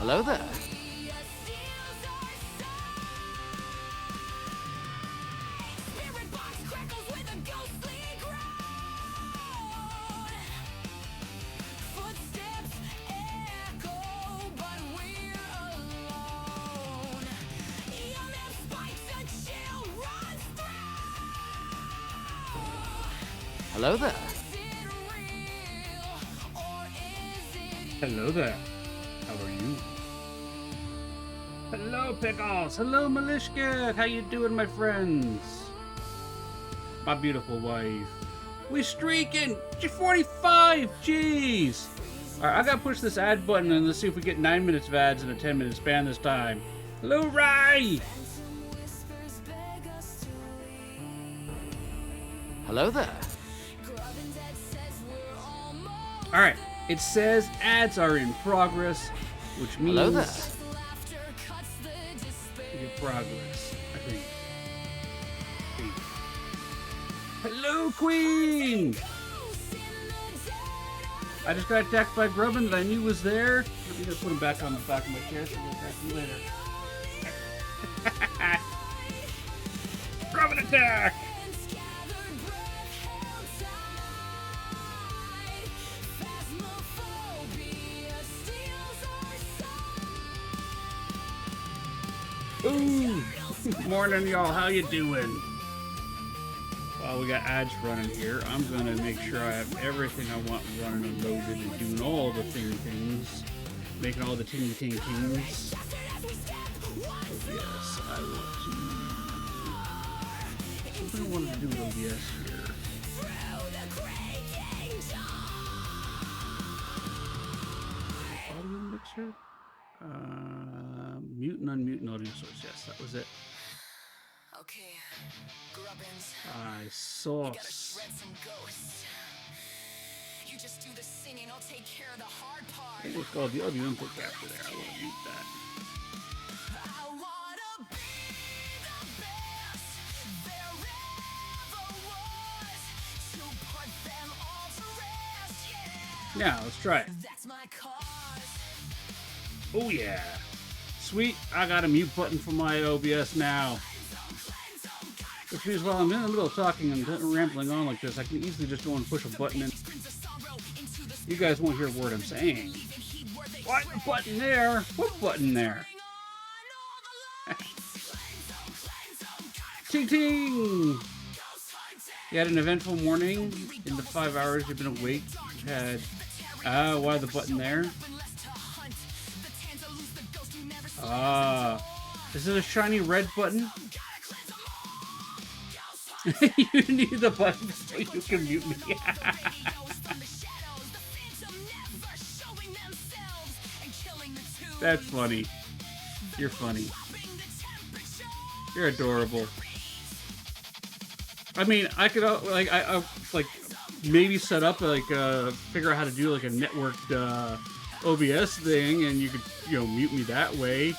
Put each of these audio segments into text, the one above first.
Hello there. Hello there. Hello there. How are you? Hello, Pickles. Hello, Malishka. How you doing, my friends? My beautiful wife. We streaking. She's 45. Jeez. All right, I gotta push this ad button and let's see if we get 9 minutes of ads in a 10-minute span this time. Hello, Rai. Hello there. All right. It says ads are in progress, which means Hello there. in progress. I think. Hello, Queen. I just got attacked by Grubbin that I knew was there. Let me just put him back on the back of my chair so we'll attack him later. Grubbin attack! Ooh! Morning, y'all. How you doing? While we got ads running here, I'm gonna make sure I have everything I want running and loaded and doing all the things, making all the ting. So yes, I want to. Something I wanted to do with OBS here. Audio mixer. Mute and unmute and audio source. Yes, that was it. Okay, Grubbins. I You saw. gotta shred some ghosts. You just do the singing, I'll take care of the hard part. I think it's called the audio input capture there. I want to mute that. I wanna be the best there ever was. To put them all to rest, yeah. Now, let's try it. That's my cause. Oh yeah. Sweet, I got a mute button for my OBS now. Which means while I'm in the middle of talking and rambling on like this, I can easily just go and push a button and you guys won't hear a word I'm saying. What button there? What button there? Ting ting! You had an eventful morning in the 5 hours you've been awake. You had, why the button there? Is it a shiny red button? You need the button so you can mute me. That's funny. You're funny. You're adorable. I mean, I could I like maybe set up figure out how to do like a networked OBS thing, and you could mute me that way.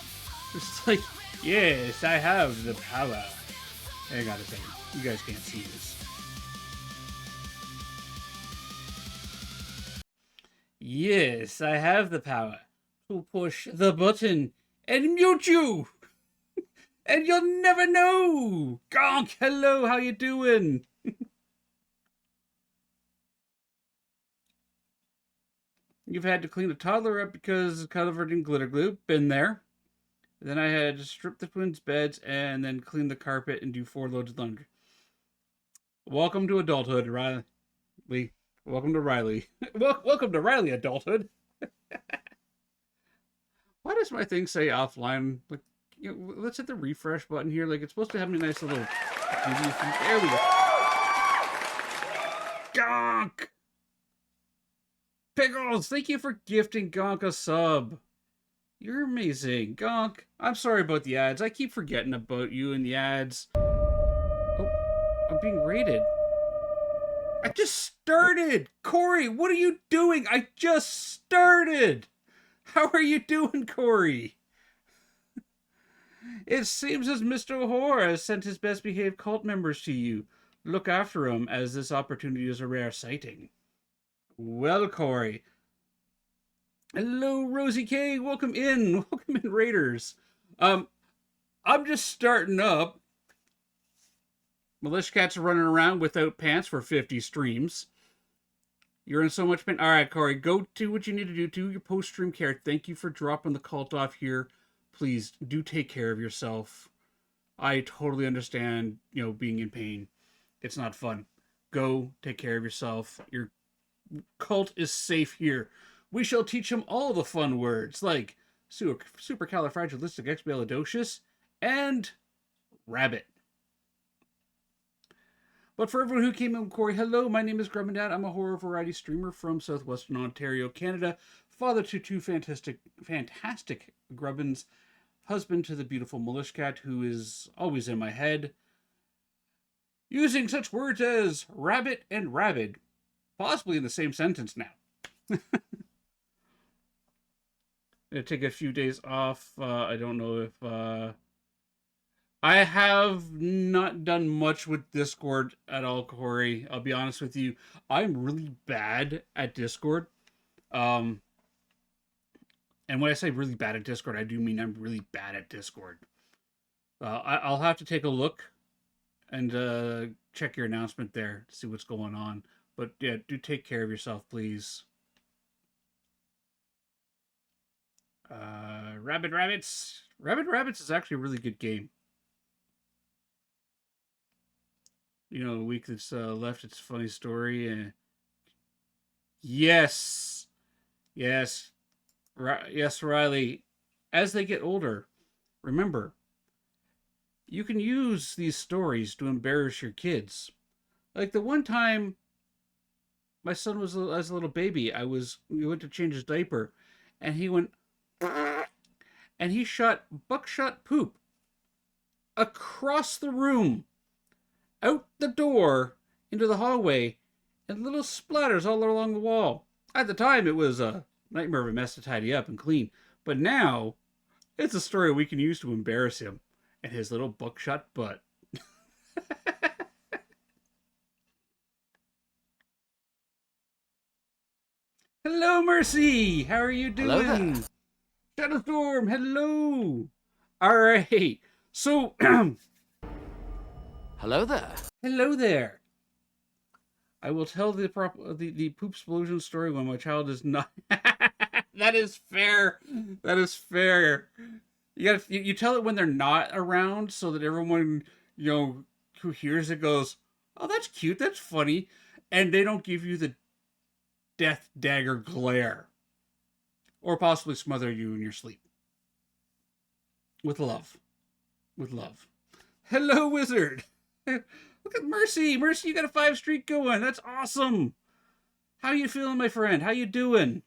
It's like, yes, I have the power. Hang on a second. You guys can't see this. Yes, I have the power to push the button and mute you. And you'll never know. Gonk, hello, how you doing? You've had to clean a toddler up because it's covered in glitter glue. Been there. Then I had to strip the twins' beds and then clean the carpet and do 4 loads of laundry. Welcome to adulthood, Riley. Welcome to Riley. Welcome to Riley adulthood. Why does my thing say offline? Like, let's hit the refresh button here. Like, it's supposed to have a nice little. There we go. Gonk! Pickles, thank you for gifting Gonk a sub. You're amazing. Gonk, I'm sorry about the ads. I keep forgetting about you and the ads. Oh, I'm being rated. I just started! Corey, what are you doing? I just started! How are you doing, Corey? It seems as Mr. O'Hore has sent his best behaved cult members to you. Look after him, as this opportunity is a rare sighting. Well, Corey, Hello, Rosie K. Welcome in. Welcome in, Raiders. Um, I'm just starting up. Militia Cats are running around without pants for 50 streams. You're in so much pain. All right, Corey, go do what you need to do. Do your post-stream care. Thank you for dropping the cult off here. Please do take care of yourself. I totally understand, being in pain. It's not fun. Go take care of yourself. Your cult is safe here. We shall teach him all the fun words like supercalifragilisticexpialidocious and rabbit. But for everyone who came in, Corey, hello, my name is Grub and Dad. I'm a horror variety streamer from southwestern Ontario, Canada. Father to two fantastic Grubbins. Husband to the beautiful Militia Cat, who is always in my head. Using such words as rabbit and rabid, possibly in the same sentence now. Gonna take a few days off. I don't know if I have not done much with Discord at all, Corey. I'll be honest with you. I'm really bad at Discord. And when I say really bad at Discord, I do mean I'm really bad at Discord. I'll have to take a look and check your announcement there to see what's going on. But yeah, do take care of yourself, please. Rabid Rabbits. Rabid Rabbits is actually a really good game. A week that's left, it's a funny story. Yes. Yes, Riley. As they get older, remember, you can use these stories to embarrass your kids. Like the one time my son was as a little baby, we went to change his diaper, and he went, and he shot buckshot poop across the room, out the door, into the hallway, and little splatters all along the wall. At the time, it was a nightmare of a mess to tidy up and clean. But now, it's a story we can use to embarrass him and his little buckshot butt. Hello, Mercy! How are you doing? Hello there. Shadowstorm, hello! Alright, so... Hello there. Hello there. I will tell the poop explosion story when my child is not... That is fair. That is fair. You tell it when they're not around so that everyone, who hears it goes, oh, that's cute, that's funny. And they don't give you the death dagger glare. Or possibly smother you in your sleep. With love. With love. Hello, Wizard. Look at Mercy. Mercy, you got a 5 streak going. That's awesome. How you feeling, my friend? How you doing?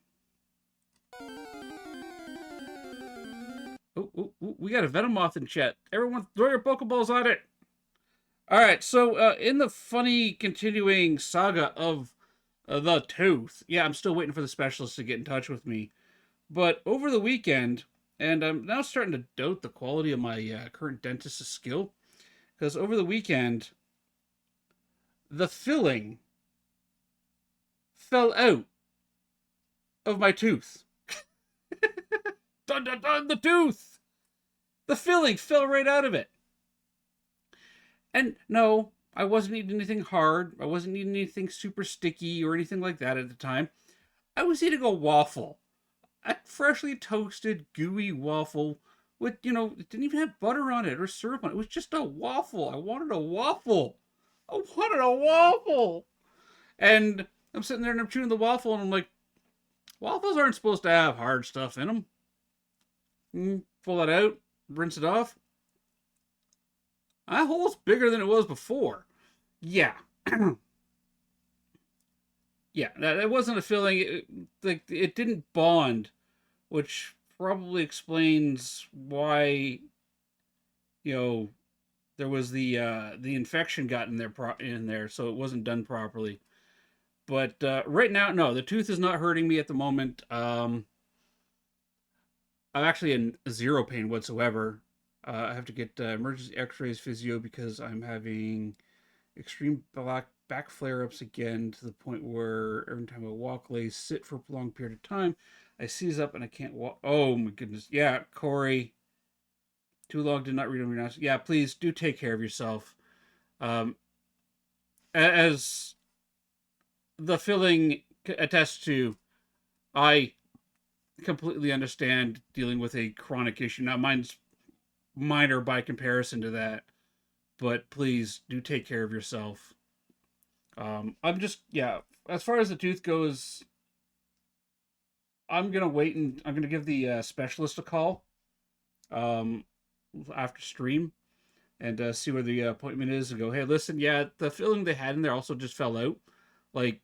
Oh, we got a Venomoth in chat. Everyone throw your Pokeballs on it. Alright, so in the funny continuing saga of the tooth. Yeah, I'm still waiting for the specialist to get in touch with me. But over the weekend, and I'm now starting to doubt the quality of my current dentist's skill. Because over the weekend, the filling fell out of my tooth. Dun dun dun, the tooth! The filling fell right out of it. And no, I wasn't eating anything hard. I wasn't eating anything super sticky or anything like that at the time. I was eating a waffle. A freshly toasted, gooey waffle with, it didn't even have butter on it or syrup on it. It was just a waffle. I wanted a waffle. I wanted a waffle. And I'm sitting there and I'm chewing the waffle and I'm like, waffles aren't supposed to have hard stuff in them. Pull it out, rinse it off. That hole's bigger than it was before. Yeah. Yeah, that wasn't a filling. It didn't bond, which probably explains why, there was the infection got in there, so it wasn't done properly. But right now, no, the tooth is not hurting me at the moment. I'm actually in zero pain whatsoever. I have to get emergency x-rays, physio, because I'm having extreme back flare-ups again, to the point where every time I walk, lay, sit for a prolonged period of time, I seize up and I can't walk. Oh my goodness. Yeah, Corey. Too long did not read them. Yeah, please do take care of yourself. Um, as the filling attests to, I completely understand dealing with a chronic issue. Now, mine's minor by comparison to that, but please do take care of yourself. I'm just, yeah, as far as the tooth goes, I'm gonna wait and I'm gonna give the specialist a call um, after stream and see where the appointment is and go, hey, listen, yeah, the filling they had in there also just fell out. Like,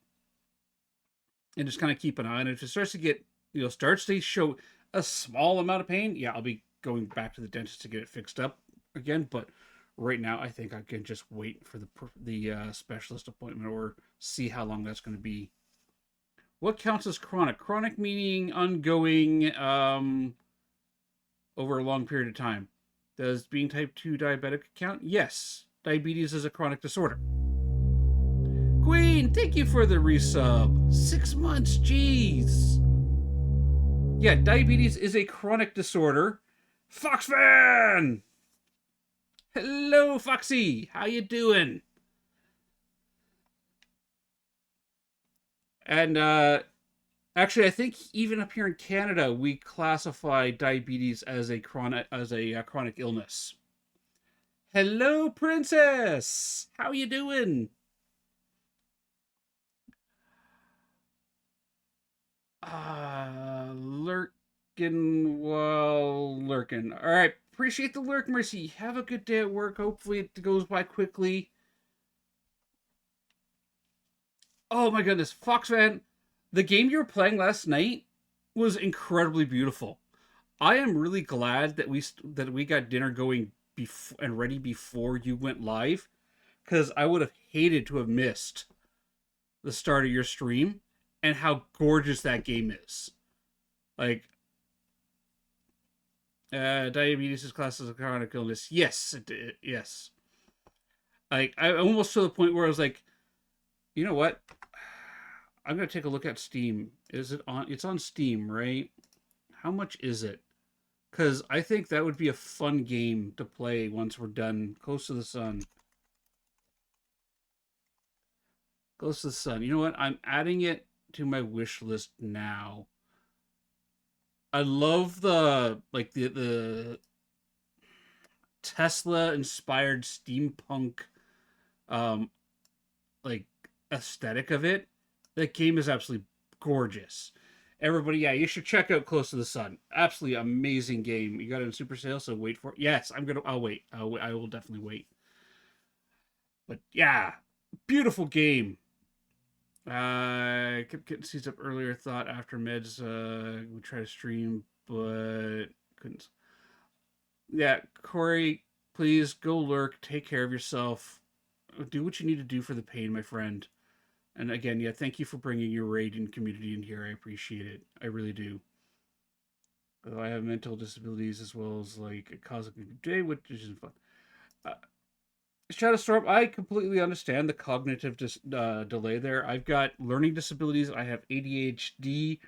and just kind of keep an eye on it. If it starts to get, starts to show a small amount of pain, yeah, I'll be going back to the dentist to get it fixed up again. But right now, I think I can just wait for the specialist appointment or see how long that's going to be. What counts as chronic? Chronic meaning ongoing over a long period of time. Does being type 2 diabetic count? Yes. Diabetes is a chronic disorder. Queen, thank you for the resub. 6 months, jeez. Yeah, diabetes is a chronic disorder. Foxfan! Hello, Foxy. How you doing? And actually, I think even up here in Canada, we classify diabetes as a chronic illness. Hello, Princess. How you doing? Lurkin. All right, appreciate the lurk, Mercy. Have a good day at work. Hopefully it goes by quickly. Oh my goodness, Foxman, the game you were playing last night was incredibly beautiful. I am really glad that we got dinner going and ready before you went live, because I would have hated to have missed the start of your stream and how gorgeous that game is. Like, diabetes is classed as a chronic illness. Yes, yes. Like, I almost to the point where I was like, you know what? I'm gonna take a look at Steam. Is it on? It's on Steam, right? How much is it? Because I think that would be a fun game to play once we're done. Close to the Sun. Close to the Sun. You know what? I'm adding it to my wish list now. I love the Tesla inspired steampunk like aesthetic of it. That game is absolutely gorgeous. Everybody, yeah, you should check out Close to the Sun. Absolutely amazing game. You got it in super sale, so wait for it. Yes, I'll wait. I will definitely wait. But yeah, beautiful game. Kept getting seized up earlier. Thought after meds, we try to stream, but couldn't. Yeah, Corey, please go lurk. Take care of yourself. Do what you need to do for the pain, my friend. And again, yeah, thank you for bringing your raiding community in here. I appreciate it. I really do. Although I have mental disabilities as well as like a cosmic day, which isn't fun. Shadowstorm, I completely understand the cognitive delay there. I've got learning disabilities. I have ADHD.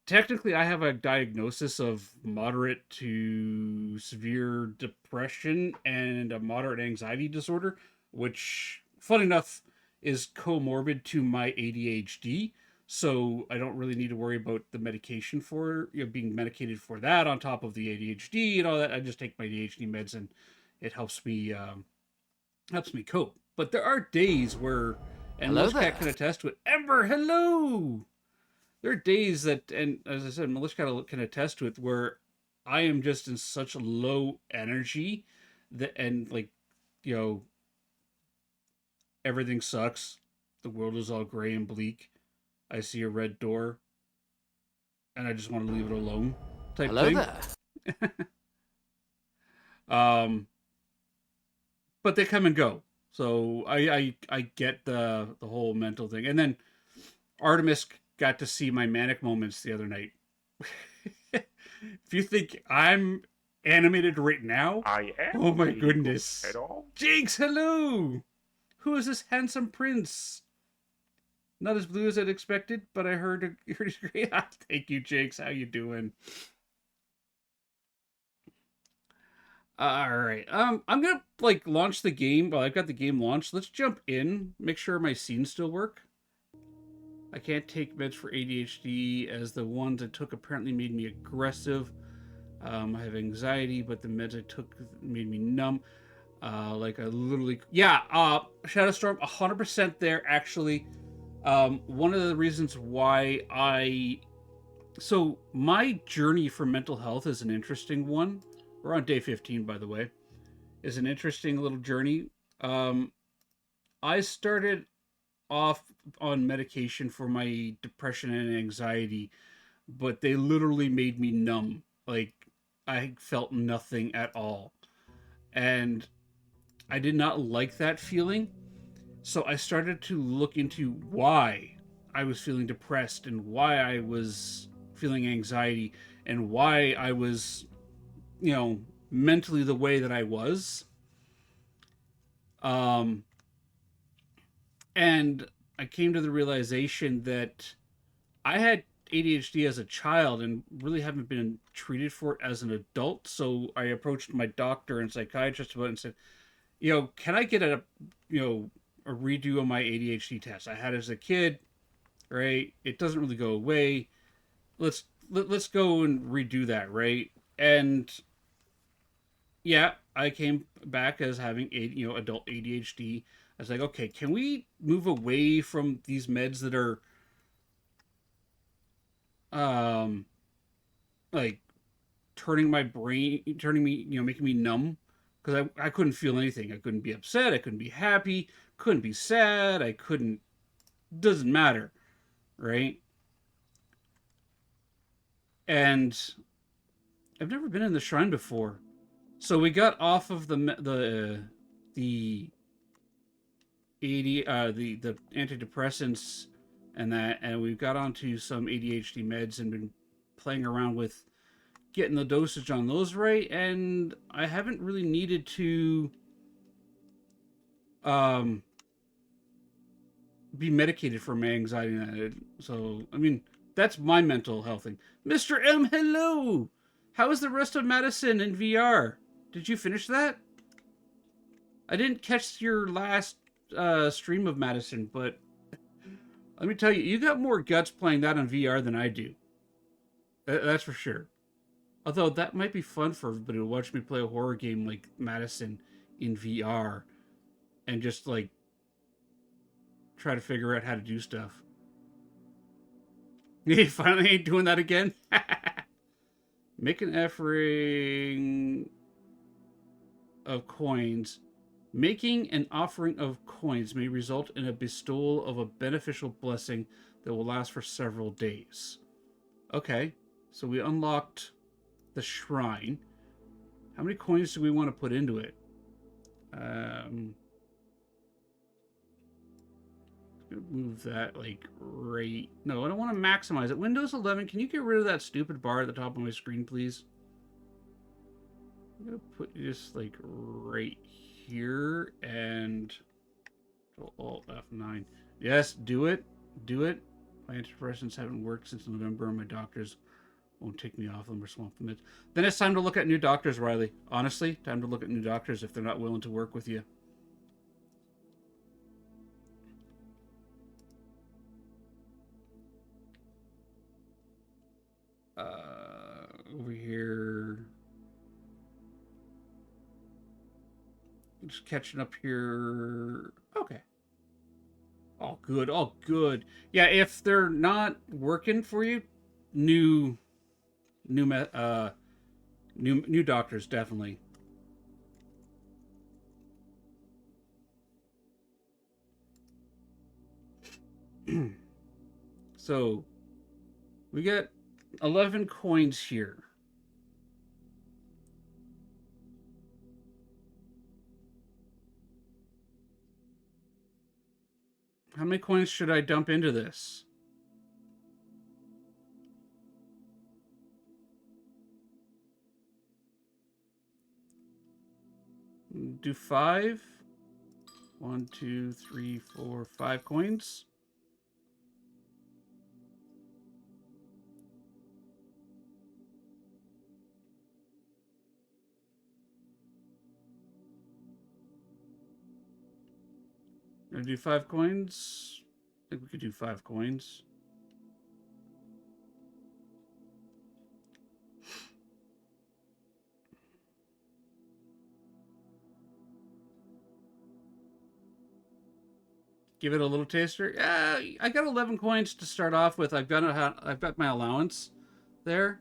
Technically, I have a diagnosis of moderate to severe depression and a moderate anxiety disorder, which, fun enough, is comorbid to my ADHD. So I don't really need to worry about the medication for being medicated for that on top of the ADHD and all that. I just take my ADHD meds and it helps me cope. But there are days where, and Milishkat can attest to it. Ember, hello. There are days that, and as I said, Milishkat can attest to it, where I am just in such low energy that, and like, everything sucks. The world is all gray and bleak. I see a red door, and I just want to leave it alone. Type Hello thing. There. But they come and go. So I get the whole mental thing. And then Artemis got to see my manic moments the other night. If you think I'm animated right now, I am. oh my goodness. At all? Jinx, hello. Who is this handsome prince? Not as blue as I'd expected, but I heard it's great. Thank you, Jakes. How you doing? All right. I'm gonna like launch the game. Well, I've got the game launched. Let's jump in. Make sure my scenes still work. I can't take meds for ADHD as the ones I took apparently made me aggressive. I have anxiety, but the meds I took made me numb. Like I literally, yeah. Shadowstorm, 100% there. Actually, one of the reasons why so my journey for mental health is an interesting one. We're on day 15, by the way. Is an interesting little journey. Um, I started off on medication for my depression and anxiety, but they literally made me numb. Like I felt nothing at all. And I did not like that feeling. So I started to look into why I was feeling depressed and why I was feeling anxiety and why I was, mentally the way that I was. Um, and I came to the realization that I had ADHD as a child and really haven't been treated for it as an adult. So I approached my doctor and psychiatrist about it and said, can I get a redo of my ADHD test? I had it as a kid, right? It doesn't really go away. Let's go and redo that, right? And yeah, I came back as having adult ADHD. I was like, okay, can we move away from these meds that are um like turning me, making me numb because I couldn't feel anything. I couldn't be upset. I couldn't be happy. Couldn't be sad. I couldn't. Doesn't matter, right? And I've never been in the shrine before, so we got off of the 80 the antidepressants and that, and we got onto some ADHD meds and been playing around with getting the dosage on those right, and I haven't really needed to um be medicated for my anxiety. So I mean, that's my mental health thing. Mr. M, hello. How is the rest of Madison in VR? Did you finish that? I didn't catch your last stream of Madison, but let me tell you, you got more guts playing that on VR than I do. That's for sure. Although that might be fun for everybody to watch me play a horror game like Madison in VR and just like try to figure out how to do stuff. He finally ain't doing that again. Make an offering of coins. Making an offering of coins may result in a bestowal of a beneficial blessing that will last for several days. Okay, so we unlocked the shrine. How many coins do we want to put into it? Move that like right. No, I don't want to maximize it. Windows 11, can you get rid of that stupid bar at the top of my screen, please? I'm gonna put this like right here and Alt F9. Yes, do it. Do it. My antidepressants haven't worked since November, and my doctors won't take me off them or swamp them. Then it's time to look at new doctors, Riley. Honestly, time to look at new doctors if they're not willing to work with you. Over here. Just catching up here. Okay. All good, all good. Yeah, if they're not working for you, new doctors definitely. So we got 11 coins here. How many coins should I dump into this? Do 5? 1, 2, 3, 4, 5 coins. Gonna do 5 coins? I think we could do 5 coins. Give it a little taster. Yeah, I got 11 coins to start off with. I've got my allowance there.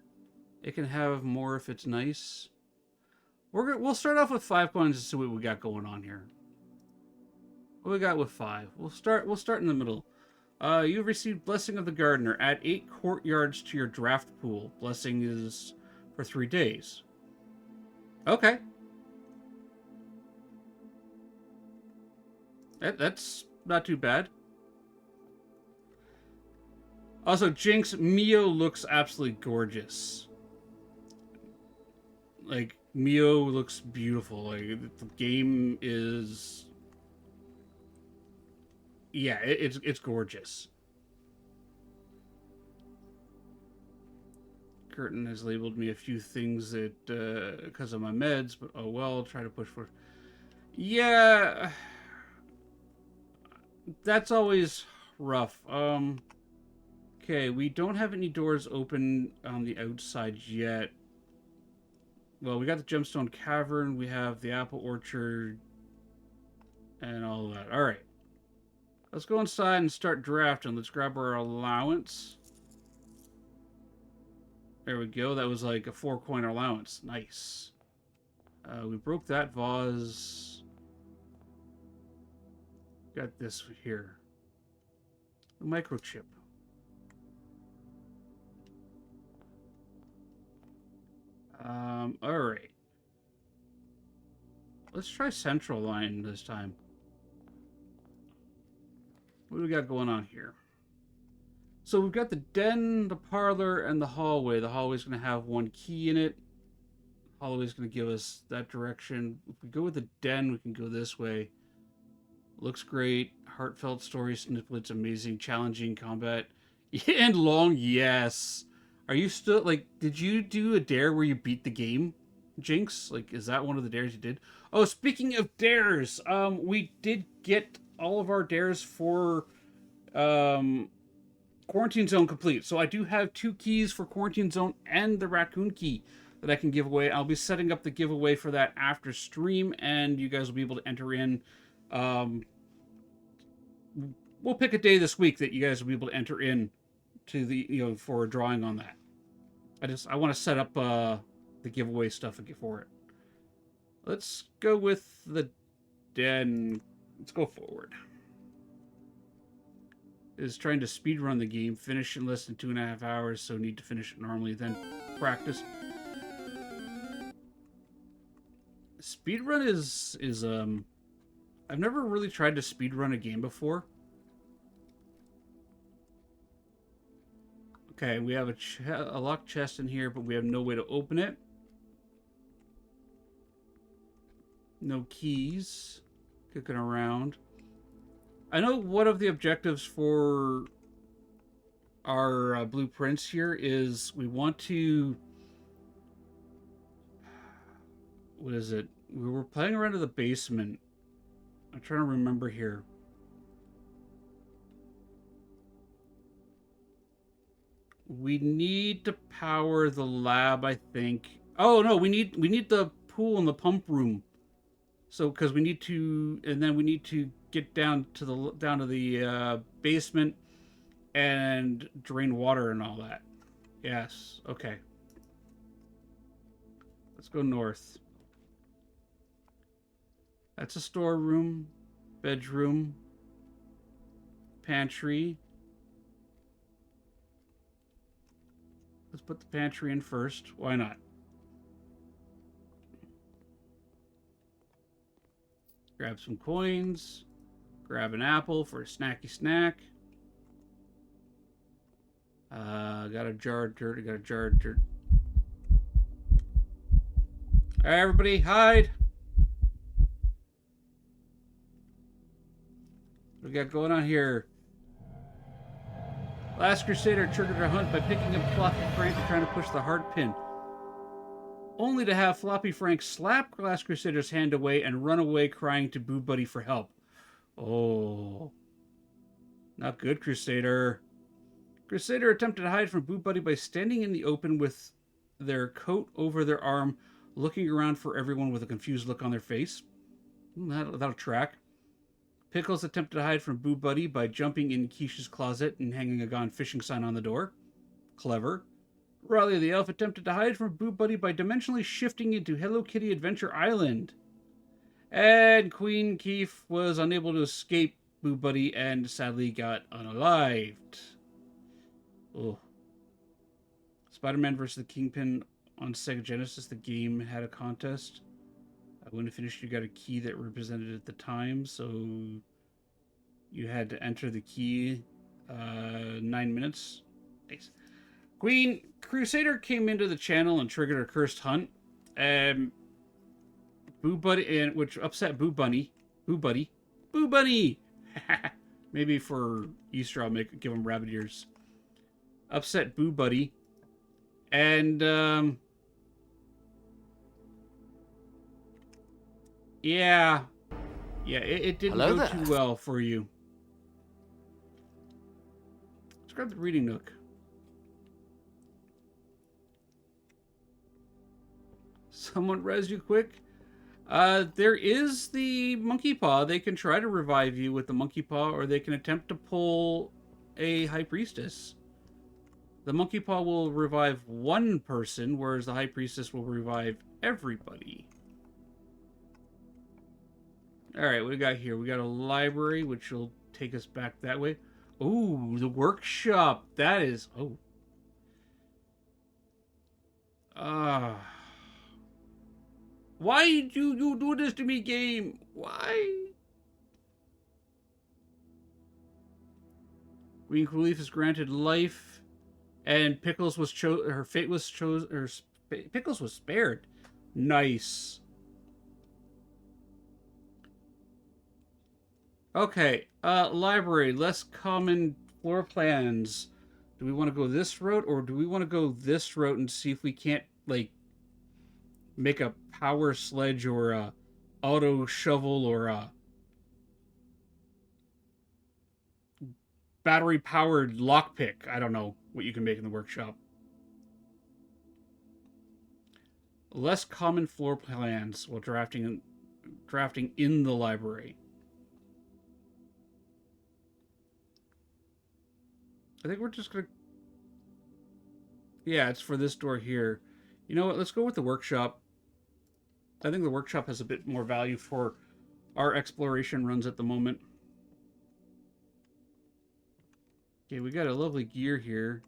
It can have more if it's nice. We'll start off with 5 coins and see what we got going on here. What we got with 5? We'll start in the middle. You've received Blessing of the Gardener. Add 8 courtyards to your draft pool. Blessing is for 3 days. Okay. That's not too bad. Also, Jinx, Mio looks absolutely gorgeous. Like, Mio looks beautiful. Like, the game is... Yeah, it's gorgeous. Curtin has labeled me a few things that, because of my meds, but oh well, I'll try to push for... Yeah... That's always rough. Okay, we don't have any doors open on the outside yet. Well, we got the Gemstone Cavern, we have the Apple Orchard, and all that. Alright. Let's go inside and start drafting. Let's grab our allowance. There we go. That was like a 4-coin allowance. Nice. We broke that vase. Got this here. The microchip. Alright. Let's try central line this time. What do we got going on here? So we've got the den, the parlor, and the hallway. The hallway's going to have 1 key in it. The hallway's going to give us that direction. If we go with the den, we can go this way. Looks great. Heartfelt story snippets, amazing, challenging combat. And long, yes. Are you still, like, did you do a dare where you beat the game, Jinx? Like, is that one of the dares you did? Oh, speaking of dares, we did get all of our dares for, Quarantine Zone complete. So I do have 2 keys for Quarantine Zone and the Raccoon key that I can give away. I'll be setting up the giveaway for that after stream, and you guys will be able to enter in. We'll pick a day this week that you guys will be able to enter in to the, for a drawing on that. I want to set up the giveaway stuff for it. Let's go with the den. Let's go forward. Is trying to speed run the game, finish in less than 2.5 hours, so need to finish it normally, then practice. Speedrun is I've never really tried to speedrun a game before. Okay, we have a locked chest in here, but we have no way to open it. No keys. Kicking around. I know one of the objectives for our blueprints here is we want to... What is it? We were playing around in the basement. I'm trying to remember here. We need to power the lab, I think. Oh no, we need the pool and the pump room. So because we need to, and then we need to get down to the basement and drain water and all that. Yes. Okay. Let's go north. That's a storeroom, bedroom, pantry. Let's put the pantry in first. Why not? Grab some coins. Grab an apple for a snacky snack. Got a jar of dirt. Got a jar of dirt. All right, everybody, hide. What we got going on here? Last Crusader triggered a hunt by picking up Floppy Frank and trying to push the heart pin. Only to have Floppy Frank slap Last Crusader's hand away and run away crying to Boo Buddy for help. Oh. Not good, Crusader. Crusader attempted to hide from Boo Buddy by standing in the open with their coat over their arm, looking around for everyone with a confused look on their face. That'll track. Pickles attempted to hide from Boo Buddy by jumping in Quiche's closet and hanging a gone fishing sign on the door. Clever. Riley the Elf attempted to hide from Boo Buddy by dimensionally shifting into Hello Kitty Adventure Island. And Queen Keef was unable to escape Boo Buddy and sadly got unalived. Oh. Spider-Man vs. the Kingpin on Sega Genesis, the game had a contest. When it finished, you got a key that represented at the time, so you had to enter the key 9 minutes. Nice. Queen Crusader came into the channel and triggered a cursed hunt. Boo Buddy, which upset Boo Bunny. Boo Buddy. Boo Bunny! Maybe for Easter I'll give him rabbit ears. Upset Boo Buddy. And, yeah, it didn't Hello go there. too well for you. Let's grab the reading nook. Someone res you quick. There is the monkey paw. They can try to revive you with the monkey paw, or they can attempt to pull a high priestess. The monkey paw will revive one person, whereas the high priestess will revive everybody. Alright, what do we got here? We got a library, which will take us back that way. Ooh, the workshop. That is... Oh. Why did you do this to me, game? Why? Queen Relief is granted life, and Pickles was her fate was chosen. Pickles was spared. Nice. Okay, library, less common floor plans. Do we want to go this route, or do we want to go this route and see if we can't, like, make a power sledge or a auto shovel or a battery powered lockpick? I don't know what you can make in the workshop. Less common floor plans while drafting in the library. I think we're just gonna... Yeah, it's for this door here. You know what? Let's go with the workshop. I think the workshop has a bit more value for our exploration runs at the moment. Okay, we got a lovely gear here.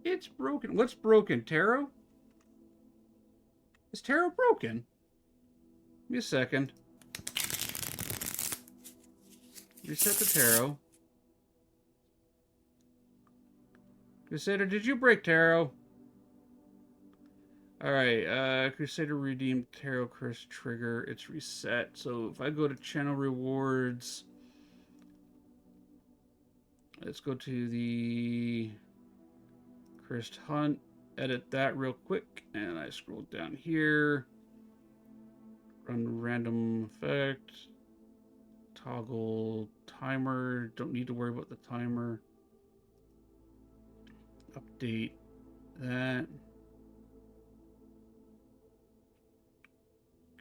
It's broken. What's broken? Tarot? Is tarot broken? Give me a second. Reset the tarot. Crusader, did you break tarot? Alright, Crusader redeemed tarot curse trigger. It's reset. So if I go to channel rewards, let's go to the cursed hunt, edit that real quick, and I scroll down here, run random effect, toggle timer, don't need to worry about the timer, update that.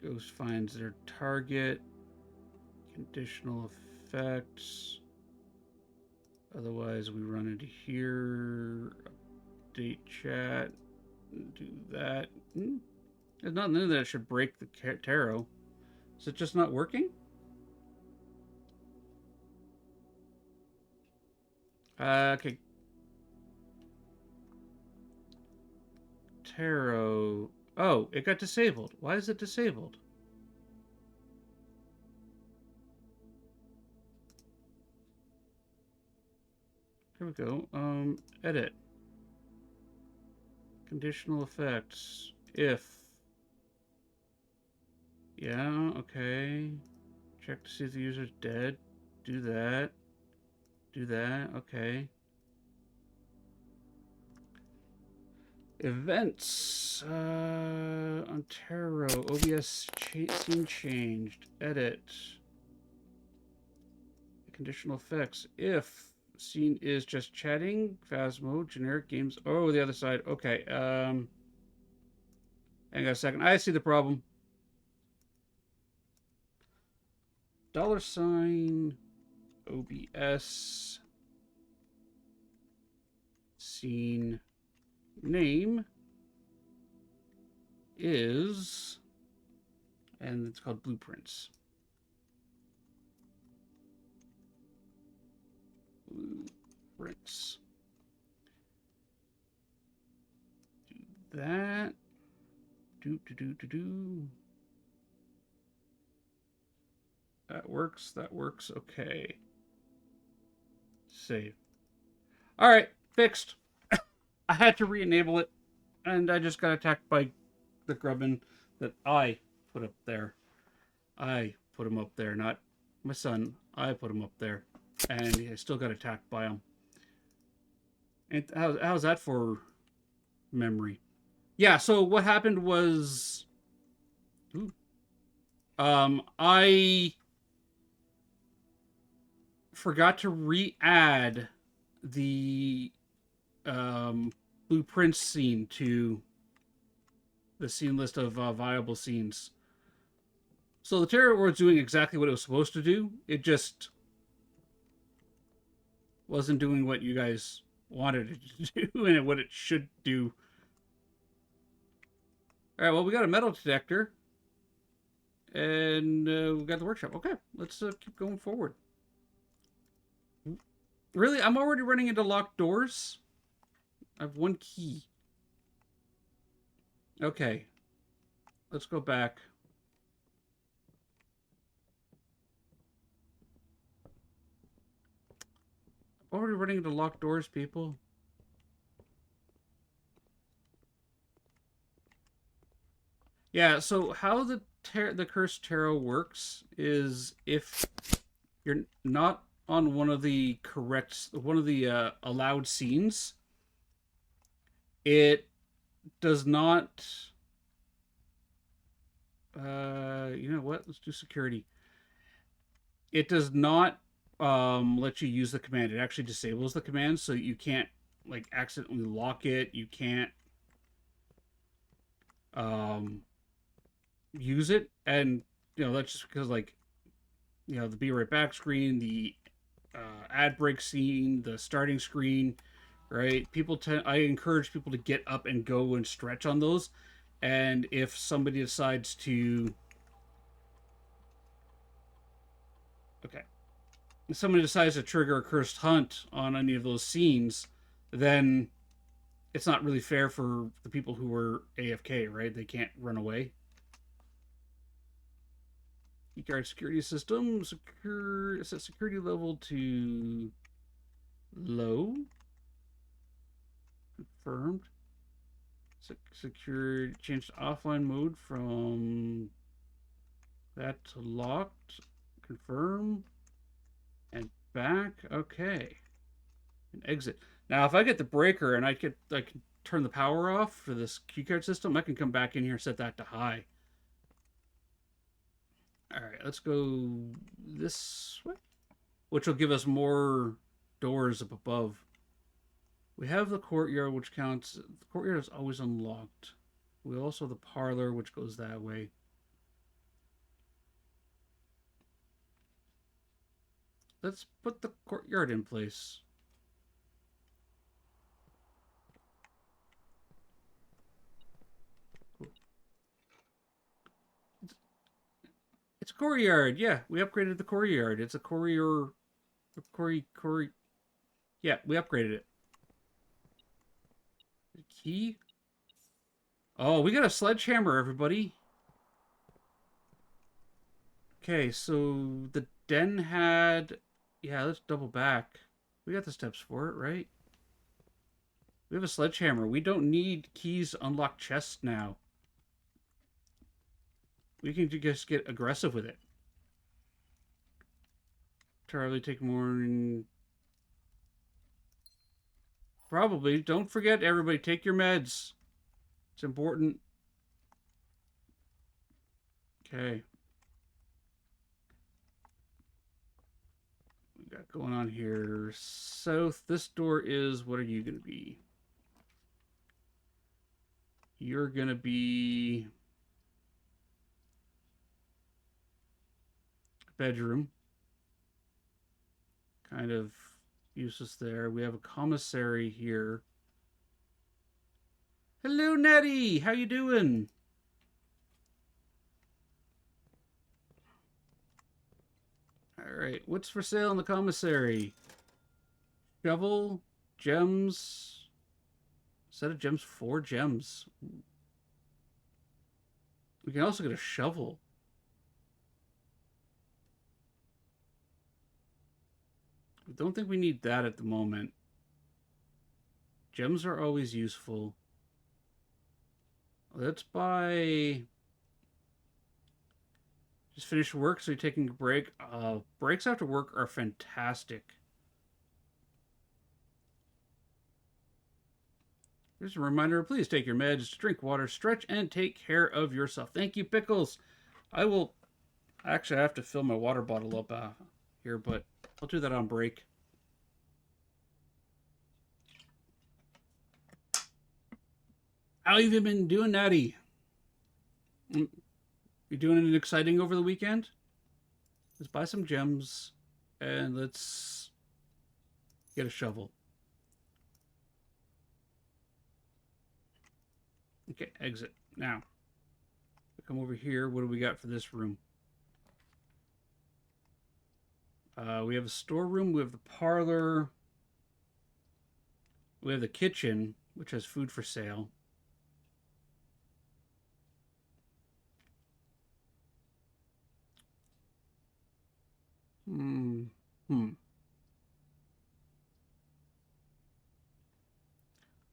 Ghost finds their target. Conditional effects. Otherwise, we run into here. Update chat. Do that. There's nothing in there that should break the tarot. Is it just not working? Okay. Tarot. Oh, it got disabled. Why is it disabled? Here we go. Edit. Conditional effects. If. Yeah, okay. Check to see if the user's dead. Do that. Do that. Okay. Events. On tarot. OBS scene changed. Edit. Conditional effects. If scene is just chatting, Phasmo, generic games. Oh, the other side. Okay. Hang on a second. I see the problem. $, OBS, scene name is, and it's called Blueprints. Blueprints. Do that. Do. That works. That works. Okay. Save. All right. Fixed. I had to re-enable it, and I just got attacked by the grubbin that I put up there. I put him up there, not my son. I put him up there, and I still got attacked by him. And how's that for memory? Yeah. So what happened was, I forgot to re-add the blueprints scene to the scene list of viable scenes. So the Terror was doing exactly what it was supposed to do. It just wasn't doing what you guys wanted it to do and what it should do. All right, well, we got a metal detector. And we got the workshop. Okay, let's keep going forward. Really? I'm already running into locked doors? I have one key. Okay. Let's go back. I'm already running into locked doors, people. Yeah, so how the Cursed Tarot works is if you're not on one of the allowed scenes, it does not. You know what? Let's do security. It does not let you use the command. It actually disables the command, so you can't like accidentally lock it. You can't use it, and you know that's just because like you know the be right back screen, the ad break scene, the starting screen, right? I encourage people to get up and go and stretch on those, and if somebody decides to, okay, if somebody decides to trigger a cursed hunt on any of those scenes, then it's not really fair for the people who are AFK, right? They can't run away. Keycard security system. Set security level to low. Confirmed. Secured. Changed to offline mode from that to locked. Confirm. And back. Okay. And exit. Now, if I get the breaker and I can turn the power off for this keycard system, I can come back in here and set that to high. All right, let's go this way, which will give us more doors up above. We have the courtyard, which counts. The courtyard is always unlocked. We also have the parlor, which goes that way. Let's put the courtyard in place. It's a courtyard. Yeah, we upgraded the courtyard. It's a courier. Yeah, we upgraded it. Key? Oh, we got a sledgehammer, everybody. Okay, so the den had... Yeah, let's double back. We got the steps for it, right? We have a sledgehammer. We don't need keys to unlock chests now. We can just get aggressive with it. Charlie, take more and... Probably. Don't forget, everybody, take your meds. It's important. Okay. We got going on here? South. This door is, what are you going to be? You're going to be bedroom. Kind of useless there. We have a commissary here. Hello, Nettie. How you doing? All right. What's for sale in the commissary? Shovel, gems. Set of gems, 4 gems. We can also get a shovel. I don't think we need that at the moment. Gems are always useful. Let's buy... Just finished work, so you're taking a break. Breaks after work are fantastic. Here's a reminder, please take your meds, drink water, stretch, and take care of yourself. Thank you, Pickles. I will... Actually, I have to fill my water bottle up here, but I'll do that on break. How have you been doing, Natty? You doing anything exciting over the weekend? Let's buy some gems, and let's get a shovel. Okay, exit. Now, come over here. What do we got for this room? We have a storeroom. We have the parlor. We have the kitchen, which has food for sale.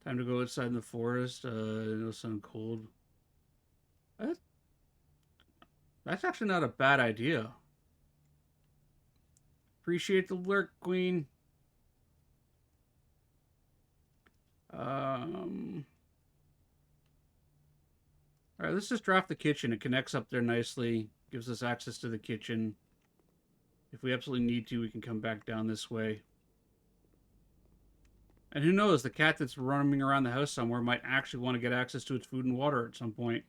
Time to go outside in the forest. No sun, cold. That's actually not a bad idea. Appreciate the lurk, Queen. All right, let's just draft the kitchen. It connects up there nicely. Gives us access to the kitchen. If we absolutely need to, we can come back down this way. And who knows, the cat that's roaming around the house somewhere might actually want to get access to its food and water at some point.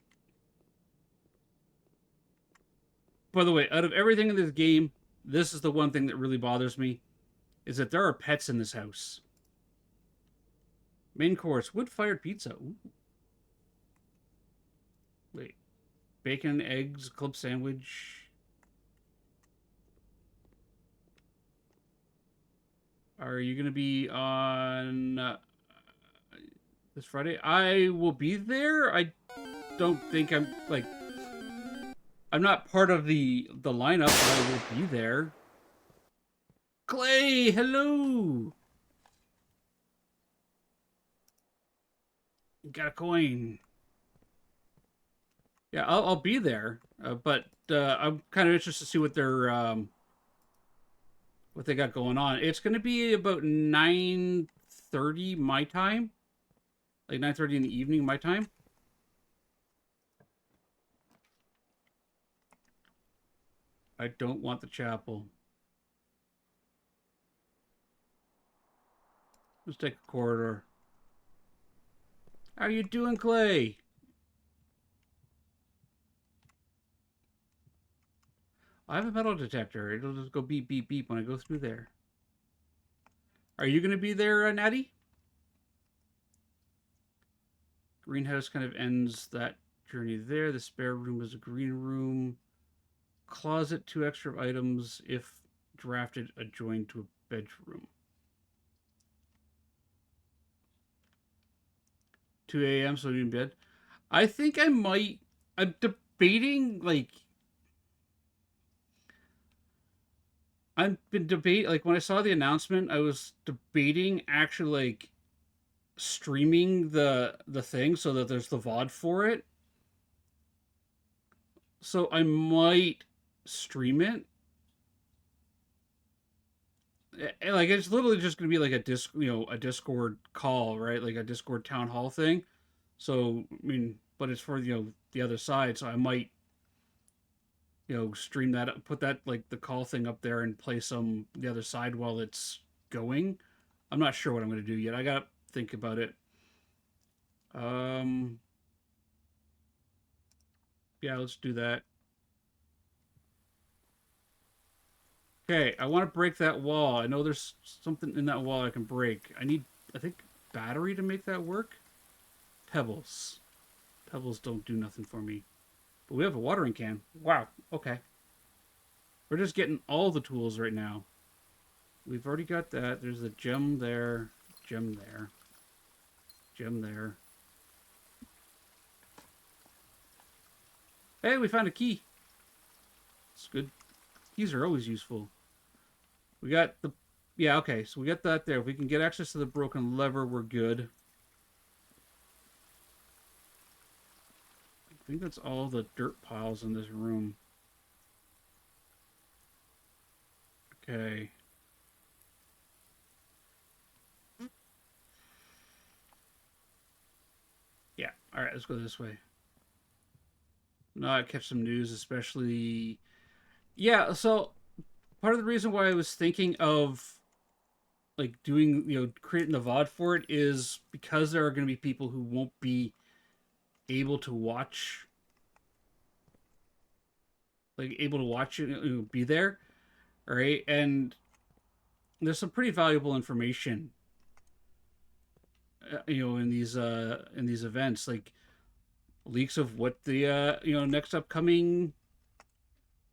By the way, out of everything in this game, this is the one thing that really bothers me, is that there are pets in this house. Main course, wood-fired pizza. Ooh. Wait. Bacon, eggs, club sandwich. Are you going to be on this Friday? I will be there. I don't think I'm, like... I'm not part of the lineup, but I will be there. Clay, hello! Got a coin. Yeah, I'll be there, but I'm kind of interested to see what what they got going on. It's going to be about 9:30 my time, like 9:30 in the evening my time. I don't want the chapel. Let's take a corridor. How you doing, Clay? I have a metal detector. It'll just go beep, beep, beep when I go through there. Are you going to be there, Natty? Greenhouse kind of ends that journey there. The spare room is a green room. Closet, 2 extra items if drafted adjoined to a bedroom. 2 a.m. so in bed. I think I might... I'm debating, like... I've been debating... Like, when I saw the announcement, I was debating actually, like, streaming the thing so that there's the VOD for it. So I might stream it. Like, it's literally just gonna be like a Discord call, right? Like a Discord town hall thing. So I mean, but it's for the other side. So I might stream that up, put that like the call thing up there and play some the other side while it's going. I'm not sure what I'm going to do yet. I got to think about it. Um, yeah, let's do that. Okay, I want to break that wall. I know there's something in that wall I can break. I think, battery to make that work. Pebbles. Pebbles don't do nothing for me. But we have a watering can. Wow, okay. We're just getting all the tools right now. We've already got that. There's a gem there. Gem there. Gem there. Hey, we found a key. It's good. Keys are always useful. We got the... Yeah, okay. So we got that there. If we can get access to the broken lever, we're good. I think that's all the dirt piles in this room. Okay. Yeah. All right, let's go this way. Not catch some news, especially... Yeah, so part of the reason why I was thinking of like doing, creating the VOD for it is because there are going to be people who won't be able to watch, it, be there, right? And there's some pretty valuable information, in these events, like leaks of what the next upcoming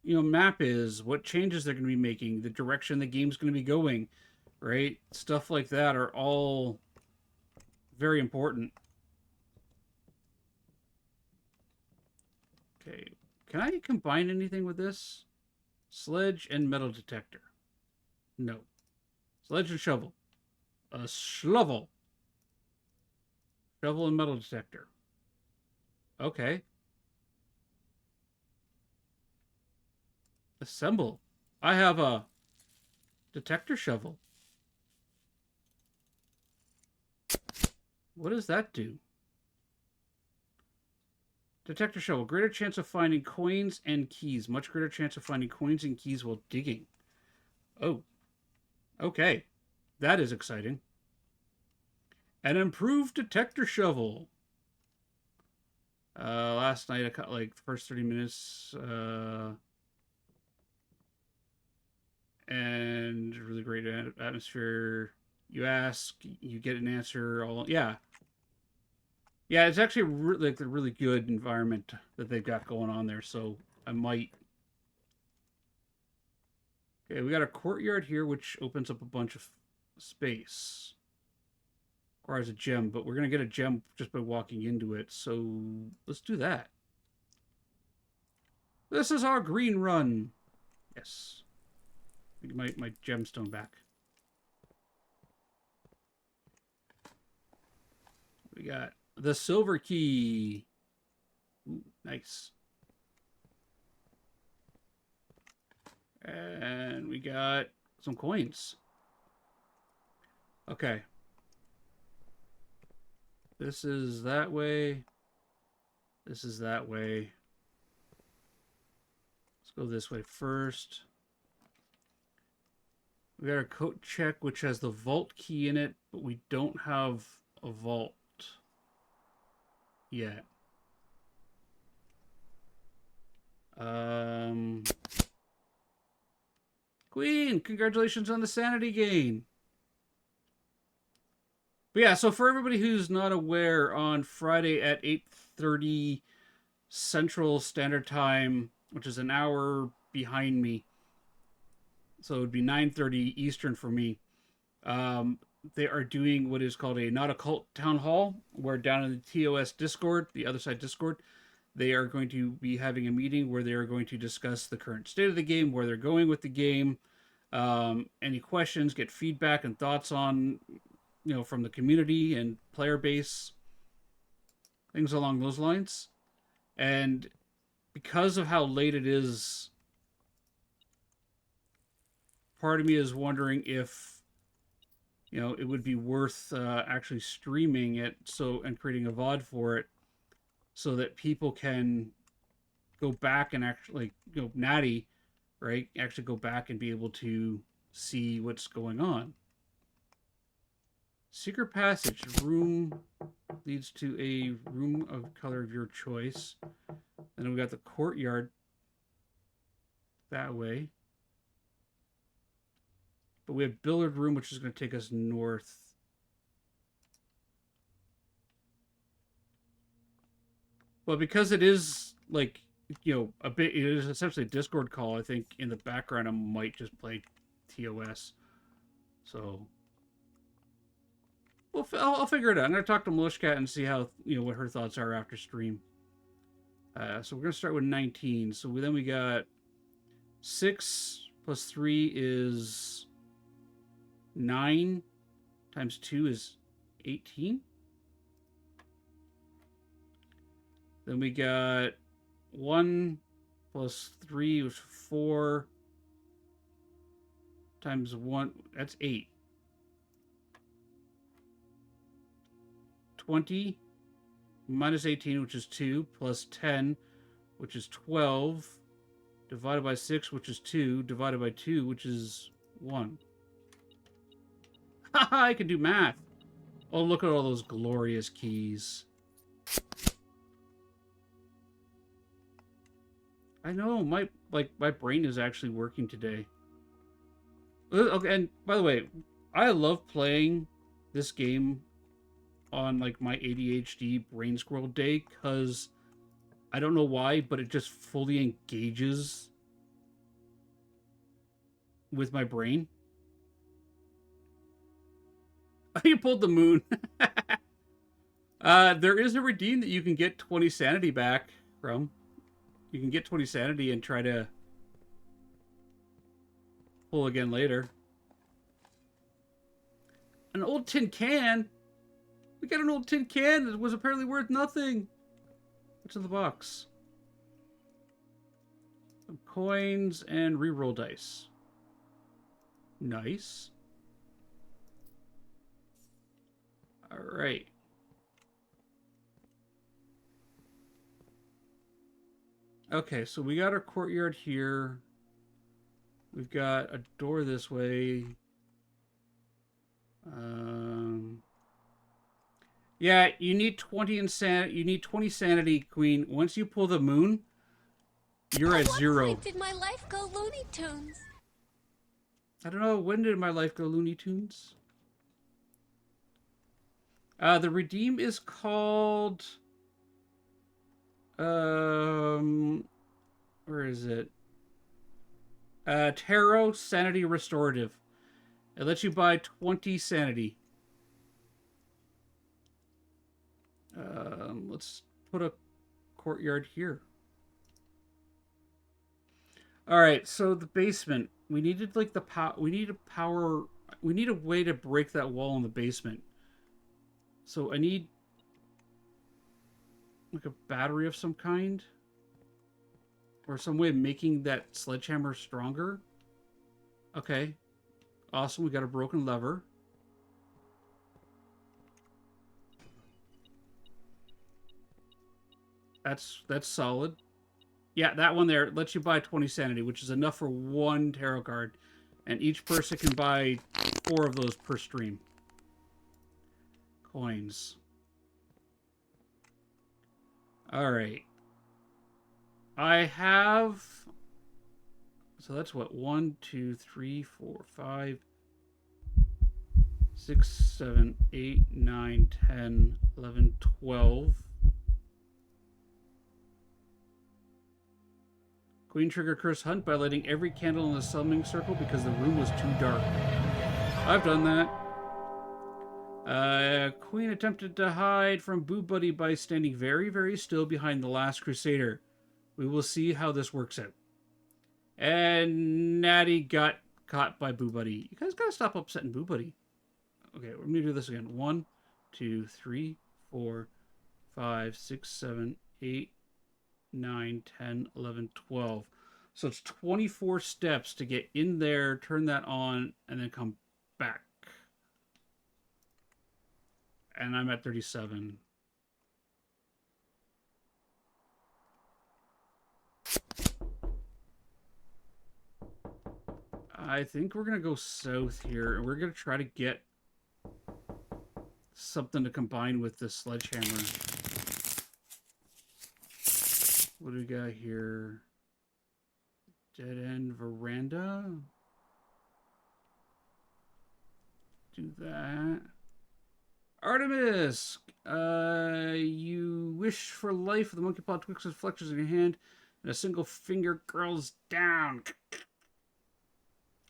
map is, what changes they're going to be making, the direction the game's going to be going, right? Stuff like that are all very important. Okay, can I combine anything with this? Sledge and metal detector. No. Sledge and shovel. A shovel. Shovel and metal detector. Okay. Assemble. I have a detector shovel. What does that do? Detector shovel. Greater chance of finding coins and keys. Much greater chance of finding coins and keys while digging. Oh. Okay. That is exciting. An improved detector shovel. Last night I cut like the first 30 minutes. And really great atmosphere. You ask, you get an answer. Yeah. It's actually like a really good environment that they've got going on there. So I might. Okay, we got a courtyard here, which opens up a bunch of space. Requires a gem, but we're gonna get a gem just by walking into it. So let's do that. This is our green run. Yes. My gemstone back. We got the silver key. Ooh, nice. And we got some coins. Okay. This is that way. This is that way. Let's go this way first. We got our coat check, which has the vault key in it, but we don't have a vault yet. Queen, congratulations on the sanity gain. But yeah, so for everybody who's not aware, on Friday at 8:30 Central Standard Time, which is an hour behind me, so it would be 9:30 Eastern for me, they are doing what is called a Not a Cult Town Hall, where down in the TOS Discord, the other side Discord, they are going to be having a meeting where they are going to discuss the current state of the game, where they're going with the game, any questions, get feedback and thoughts on, from the community and player base, things along those lines. And because of how late it is, part of me is wondering if it would be worth actually streaming it and creating a VOD for it, so that people can go back and actually, Natty, right? Actually go back and be able to see what's going on. Secret passage. Room leads to a room of color of your choice. Then we got the courtyard that way. But we have billiard room, which is going to take us north. But because it is, like, a bit, it is essentially a Discord call, I think in the background I might just play TOS. So, well, I'll figure it out. I'm going to talk to Melishkat and see how, what her thoughts are after stream. So we're going to start with 19. So then we got 6 plus 3 is 9 times 2 is 18. Then we got 1 plus 3 was 4 times 1, that's 8. 20 minus 18, which is 2, plus 10, which is 12, divided by 6, which is 2, divided by 2, which is 1. Haha, I can do math. Oh, look at all those glorious keys. I know, my brain is actually working today. Okay, and by the way, I love playing this game on like my ADHD brain squirrel day because I don't know why, but it just fully engages with my brain. You pulled the moon. There is a redeem that you can get 20 sanity back from. You can get 20 sanity and try to pull again later. An old tin can? We got an old tin can that was apparently worth nothing. What's in the box? Some coins and reroll dice. Nice. Alright. Okay, so we got our courtyard here. We've got a door this way. Yeah, you need 20 insanity. You need 20 sanity, Queen. Once you pull the moon, you're at 0. When did my life go Looney Tunes? I don't know. When did my life go Looney Tunes? The redeem is called... where is it? Tarot Sanity Restorative. It lets you buy 20 sanity. Let's put a courtyard here. All right, so the basement. We needed like the power. We need a power. We need a way to break that wall in the basement. So I need like a battery of some kind, or some way of making that sledgehammer stronger. Okay, awesome. We got a broken lever. That's solid. Yeah, that one there lets you buy 20 sanity, which is enough for one tarot card. And each person can buy 4 of those per stream. Coins. Alright. I have... So that's what? 1, 2, 3, 4, 5, 6, 7, 8, 9, 10, 11, 12... Queen trigger curse hunt by lighting every candle in the summoning circle because the room was too dark. I've done that. Queen attempted to hide from Boo Buddy by standing very, very still behind the last crusader. We will see how this works out. And Natty got caught by Boo Buddy. You guys gotta stop upsetting Boo Buddy. Okay, we're gonna do this again. 1, 2, 3, 4, 5, 6, 7, 8, 9, 10, 11, 12. So it's 24 steps to get in there, turn that on, and then come back. And I'm at 37. I think we're gonna go south here, and we're gonna try to get something to combine with the sledgehammer. What do we got here? Dead end veranda. Do that. Artemis! You wish for life with the monkey paw twists and flexors in your hand, and a single finger curls down.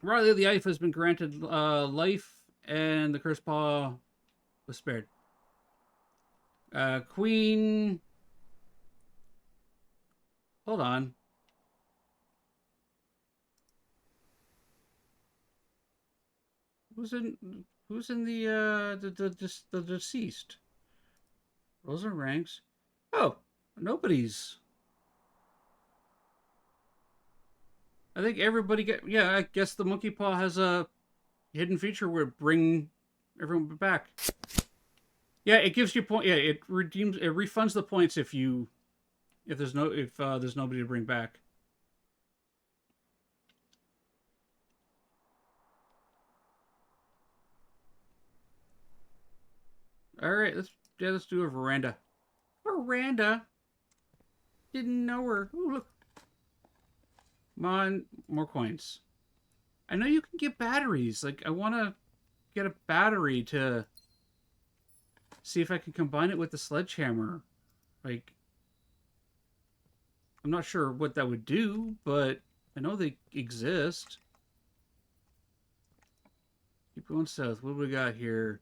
Riley the Ife has been granted life, and the cursed paw was spared. Queen. Hold on. Who's in the deceased? Roles and ranks. Oh, nobody's. I think everybody get. Yeah, I guess the monkey paw has a hidden feature where it bring everyone back. Yeah, it gives you point. Yeah, it refunds the points if there's nobody to bring back. All right, let's do a veranda. Veranda. Didn't know her. Ooh, look. Come on, more coins. I know you can get batteries. Like, I want to get a battery to see if I can combine it with the sledgehammer. Like, I'm not sure what that would do, but I know they exist. Keep going south. What do we got here?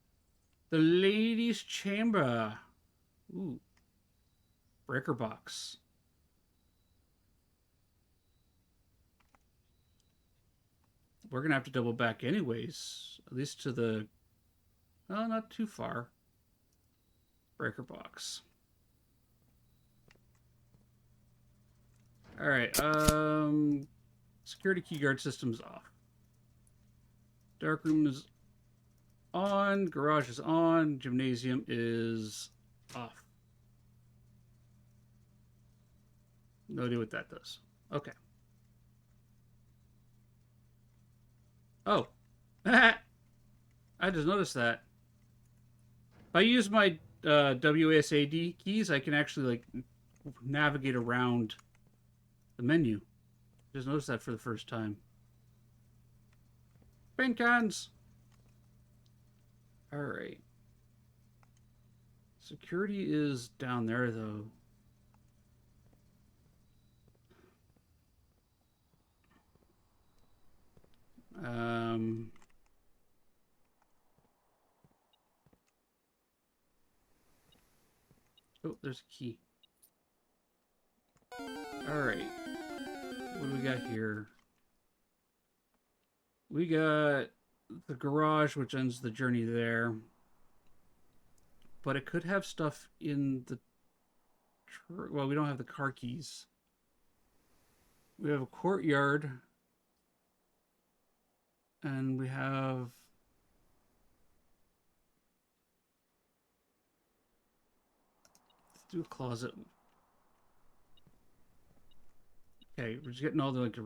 The ladies' chamber. Ooh. Breaker box. We're going to have to double back anyways. At least to the... Oh, not too far. Breaker box. Alright, security keyguard system's off. Dark room is on. Garage is on. Gymnasium is off. No idea what that does. Okay. Oh. I just noticed that. If I use my WASD keys, I can actually, like, navigate around the menu. Just noticed that for the first time. Paint cans! Alright. Security is down there, though. Oh, there's a key. Alright. What do we got here? We got the garage, which ends the journey there. But it could have stuff in the... Well, we don't have the car keys. We have a courtyard. And we have... Let's do a closet. Okay, we're just getting all the, like,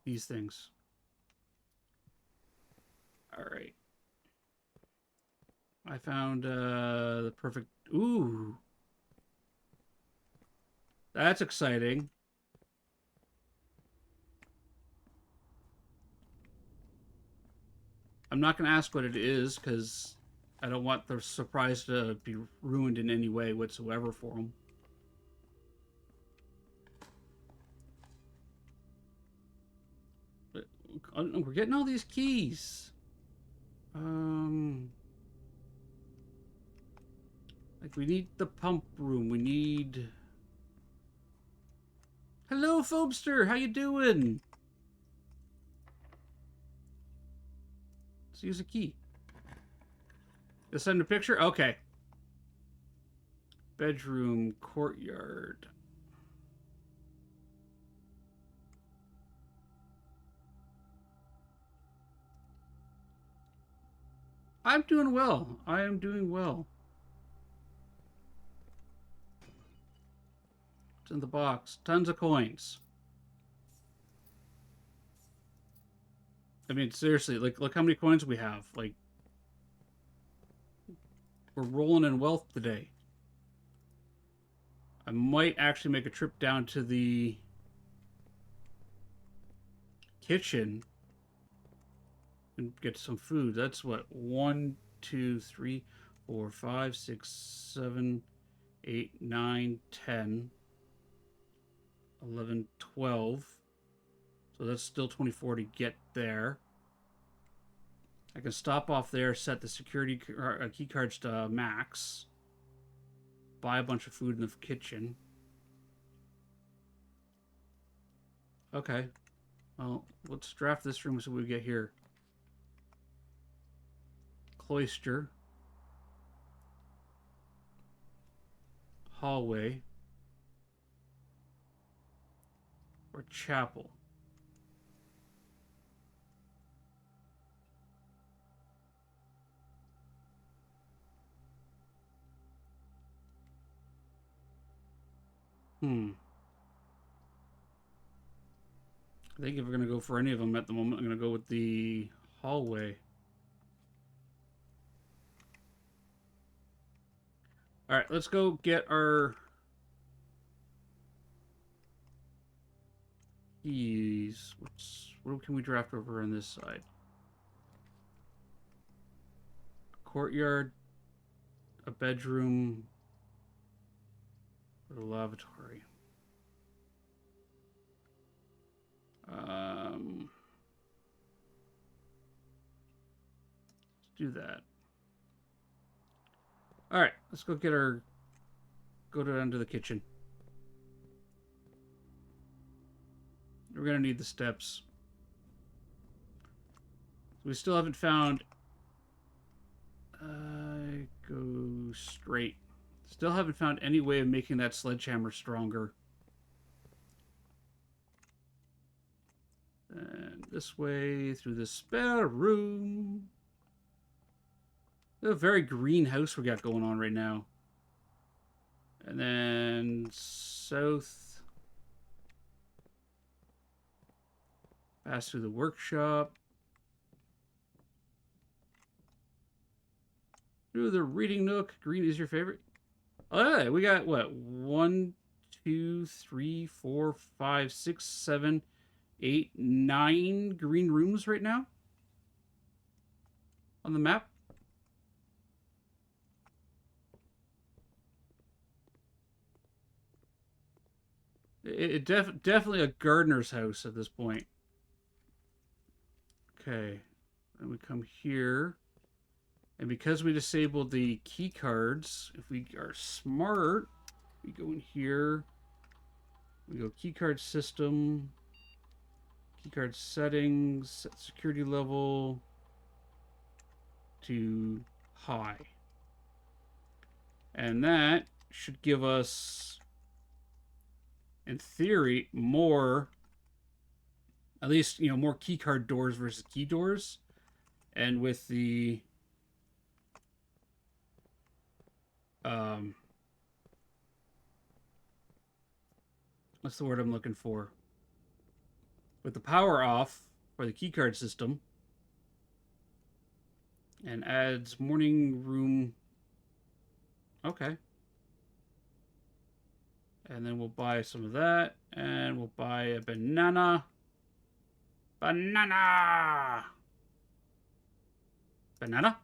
these things. Alright. I found the perfect... Ooh! That's exciting. I'm not going to ask what it is, because I don't want the surprise to be ruined in any way whatsoever for them. But we're getting all these keys. Like, we need the pump room. We need... Hello, Phobster! How you doing? Let's use a key. Let's send a picture? Okay. Bedroom, courtyard. I'm doing well. I am doing well. What's in the box? Tons of coins. I mean, seriously, like, look how many coins we have. Like, we're rolling in wealth today. I might actually make a trip down to the kitchen and get some food. That's what, 1, 2, 3, 4, 5, 6, 7, 8, 9, 10, 11, 12. So that's still 24 to get there. I can stop off there, set the security key cards to max, buy a bunch of food in the kitchen. Okay. Well, let's draft this room so we get here. Cloister. Hallway. Or chapel. I think if we're going to go for any of them at the moment, I'm going to go with the hallway. Alright, let's go get our keys. What can we draft over on this side? A courtyard, a bedroom, or a lavatory. Let's do that. All right, let's go get our. Go down to the kitchen. We're gonna need the steps. We still haven't found. Go straight. Still haven't found any way of making that sledgehammer stronger. And this way through the spare room. A very green house we got going on right now. And then south. Pass through the workshop. Through the reading nook. Green is your favorite. Oh, yeah, we got what? 1, 2, 3, 4, 5, 6, 7, 8, 9 green rooms right now on the map. Definitely a gardener's house at this point. Okay, and we come here, and because we disabled the key cards, if we are smart, we go in here. We go key card system, key card settings, set security level to high, and that should give us, in theory, more, at least, more key card doors versus key doors. And with the what's the word I'm looking for? With the power off for the key card system, and adds morning room. Okay. And then we'll buy some of that, and we'll buy a banana. Banana! Banana?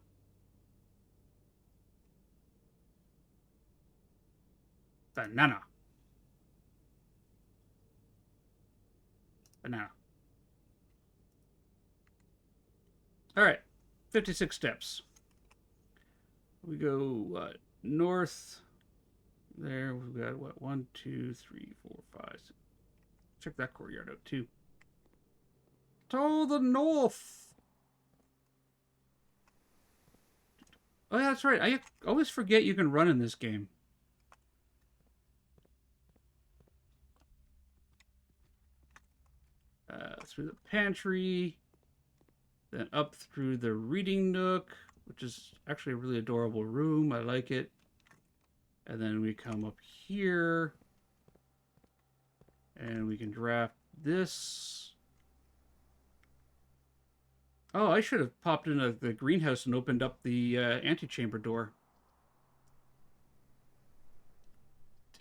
Banana. Banana. Alright, 56 steps. We go north. There, we've got what? 1, 2, 3, 4, 5, 6. Check that courtyard out too. To the north. Oh yeah, that's right. I always forget you can run in this game. Through the pantry, then up through the reading nook, which is actually a really adorable room. I like it. And then we come up here, And we can draft this. Oh, I should have popped into the greenhouse and opened up the antechamber door.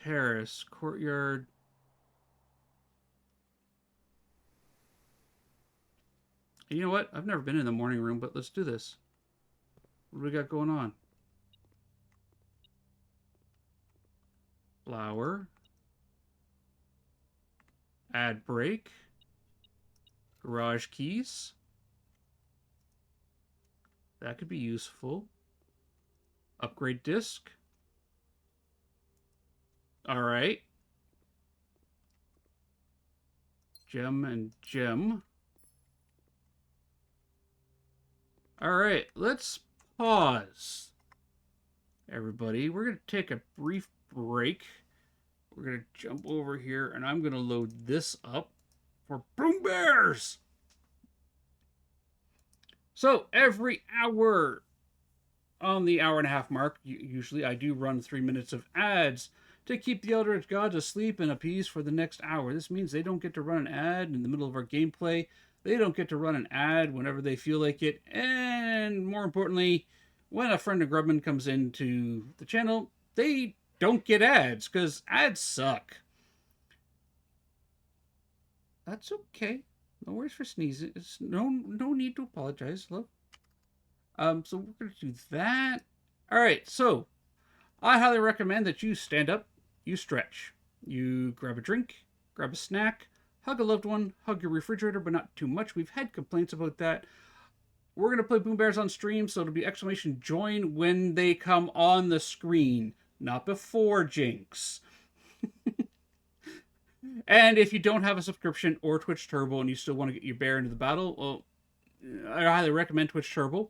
Terrace, courtyard. You know what? I've never been in the morning room, but let's do this. What do we got going on? Flower. Ad break. Garage keys. That could be useful. Upgrade disc. Alright. Gem and gem. Alright, let's pause. Everybody, we're going to take a brief break. We're going to jump over here, and I'm going to load this up for Boom Bears! So, every hour on the hour and a half mark, usually I do run 3 minutes of ads to keep the Eldritch Gods asleep and appeased for the next hour. This means they don't get to run an ad in the middle of our gameplay. They don't get to run an ad whenever they feel like it. And more importantly, when a friend of Grubman comes into the channel, they don't get ads, because ads suck. That's okay. No worries for sneezing. It's no need to apologize, love. So we're going to do that. Alright, so I highly recommend that you stand up, you stretch, you grab a drink, grab a snack, hug a loved one, hug your refrigerator, but not too much. We've had complaints about that. We're going to play Boom Bears on stream, so it'll be exclamation join when they come on the screen, not before, Jinx. And if you don't have a subscription or Twitch Turbo and you still want to get your bear into the battle, well, I highly recommend Twitch Turbo.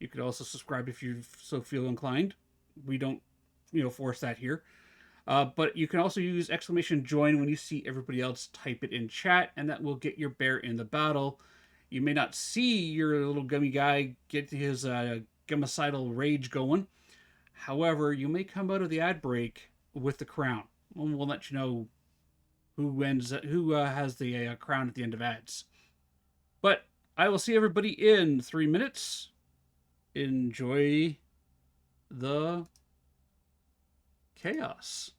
You could also subscribe if you so feel inclined. We don't, force that here. But you can also use exclamation join when you see everybody else type it in chat, and that will get your bear in the battle. You may not see your little gummy guy get his gummicidal rage going. However, you may come out of the ad break with the crown. We'll let you know who has the crown at the end of ads. But I will see everybody in 3 minutes. Enjoy the chaos.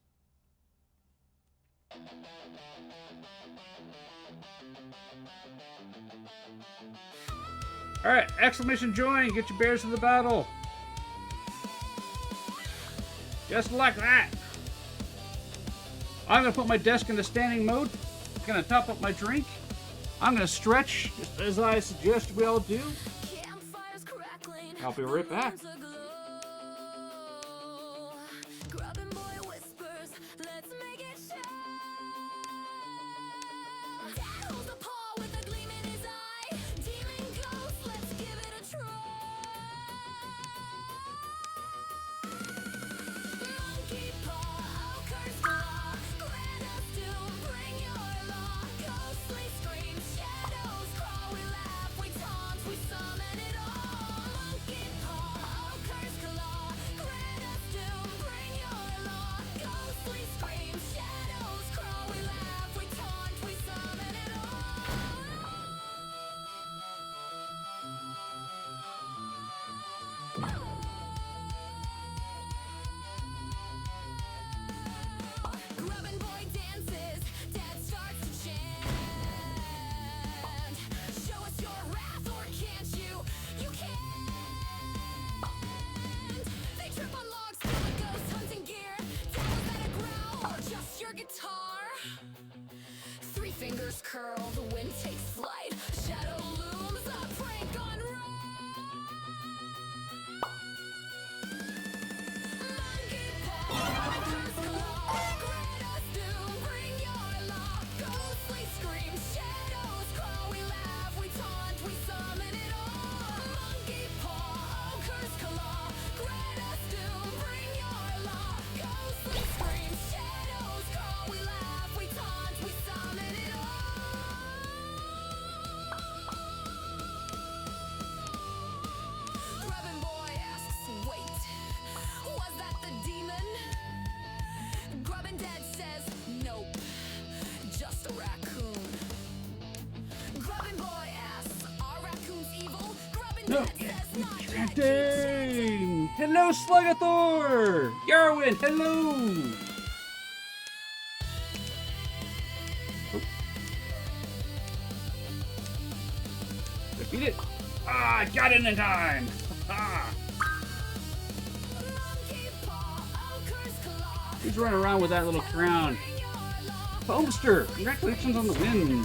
Alright, exclamation join, get your bears in the battle. Just like that. I'm going to put my desk into standing mode. I'm going to top up my drink. I'm going to stretch, just as I suggest we all do. I'll be right back. Fingers curl, the wind takes flight. Shadow looms, a prank on roll. Monkey paw, curse claw, greatest doom, bring your law. Ghostly scream, shadows crawl. We laugh, we taunt, we summon it all. Monkey paw, curse claw, greatest doom, bring your law. Ghostly scream, shadows crawl. We laugh, we taunt, we summon it all. No. Dang. Hello, Slugathor. Yarwin, hello. Oh. Defeat it. Ah, I got it in time. Ah. He's running around with that little crown. Hamster, congratulations on the win.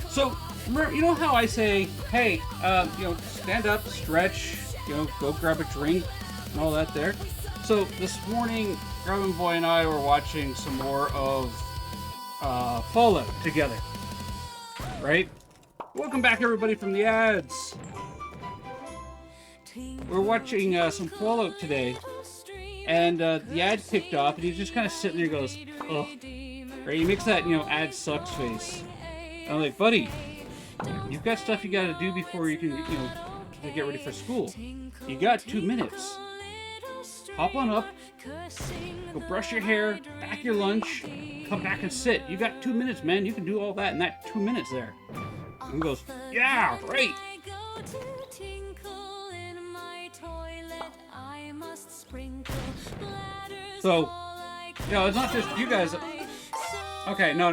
So, remember, you know how I say, hey, stand up, stretch, go grab a drink, and all that there? So, this morning, Robin Boy and I were watching some more of Fallout together. Right? Welcome back, everybody, from the ads. We're watching some Fallout today, and the ad picked up, and he's just kind of sitting there and goes, ugh. Right? He makes that, ad sucks face. And I'm like, buddy, you've got stuff you gotta do before you can, to get ready for school. You got 2 minutes. Hop on up, go brush your hair, pack your lunch, come back and sit. You got 2 minutes, man. You can do all that in that 2 minutes there. And he goes, yeah, right. So, it's not just you guys. Okay, no.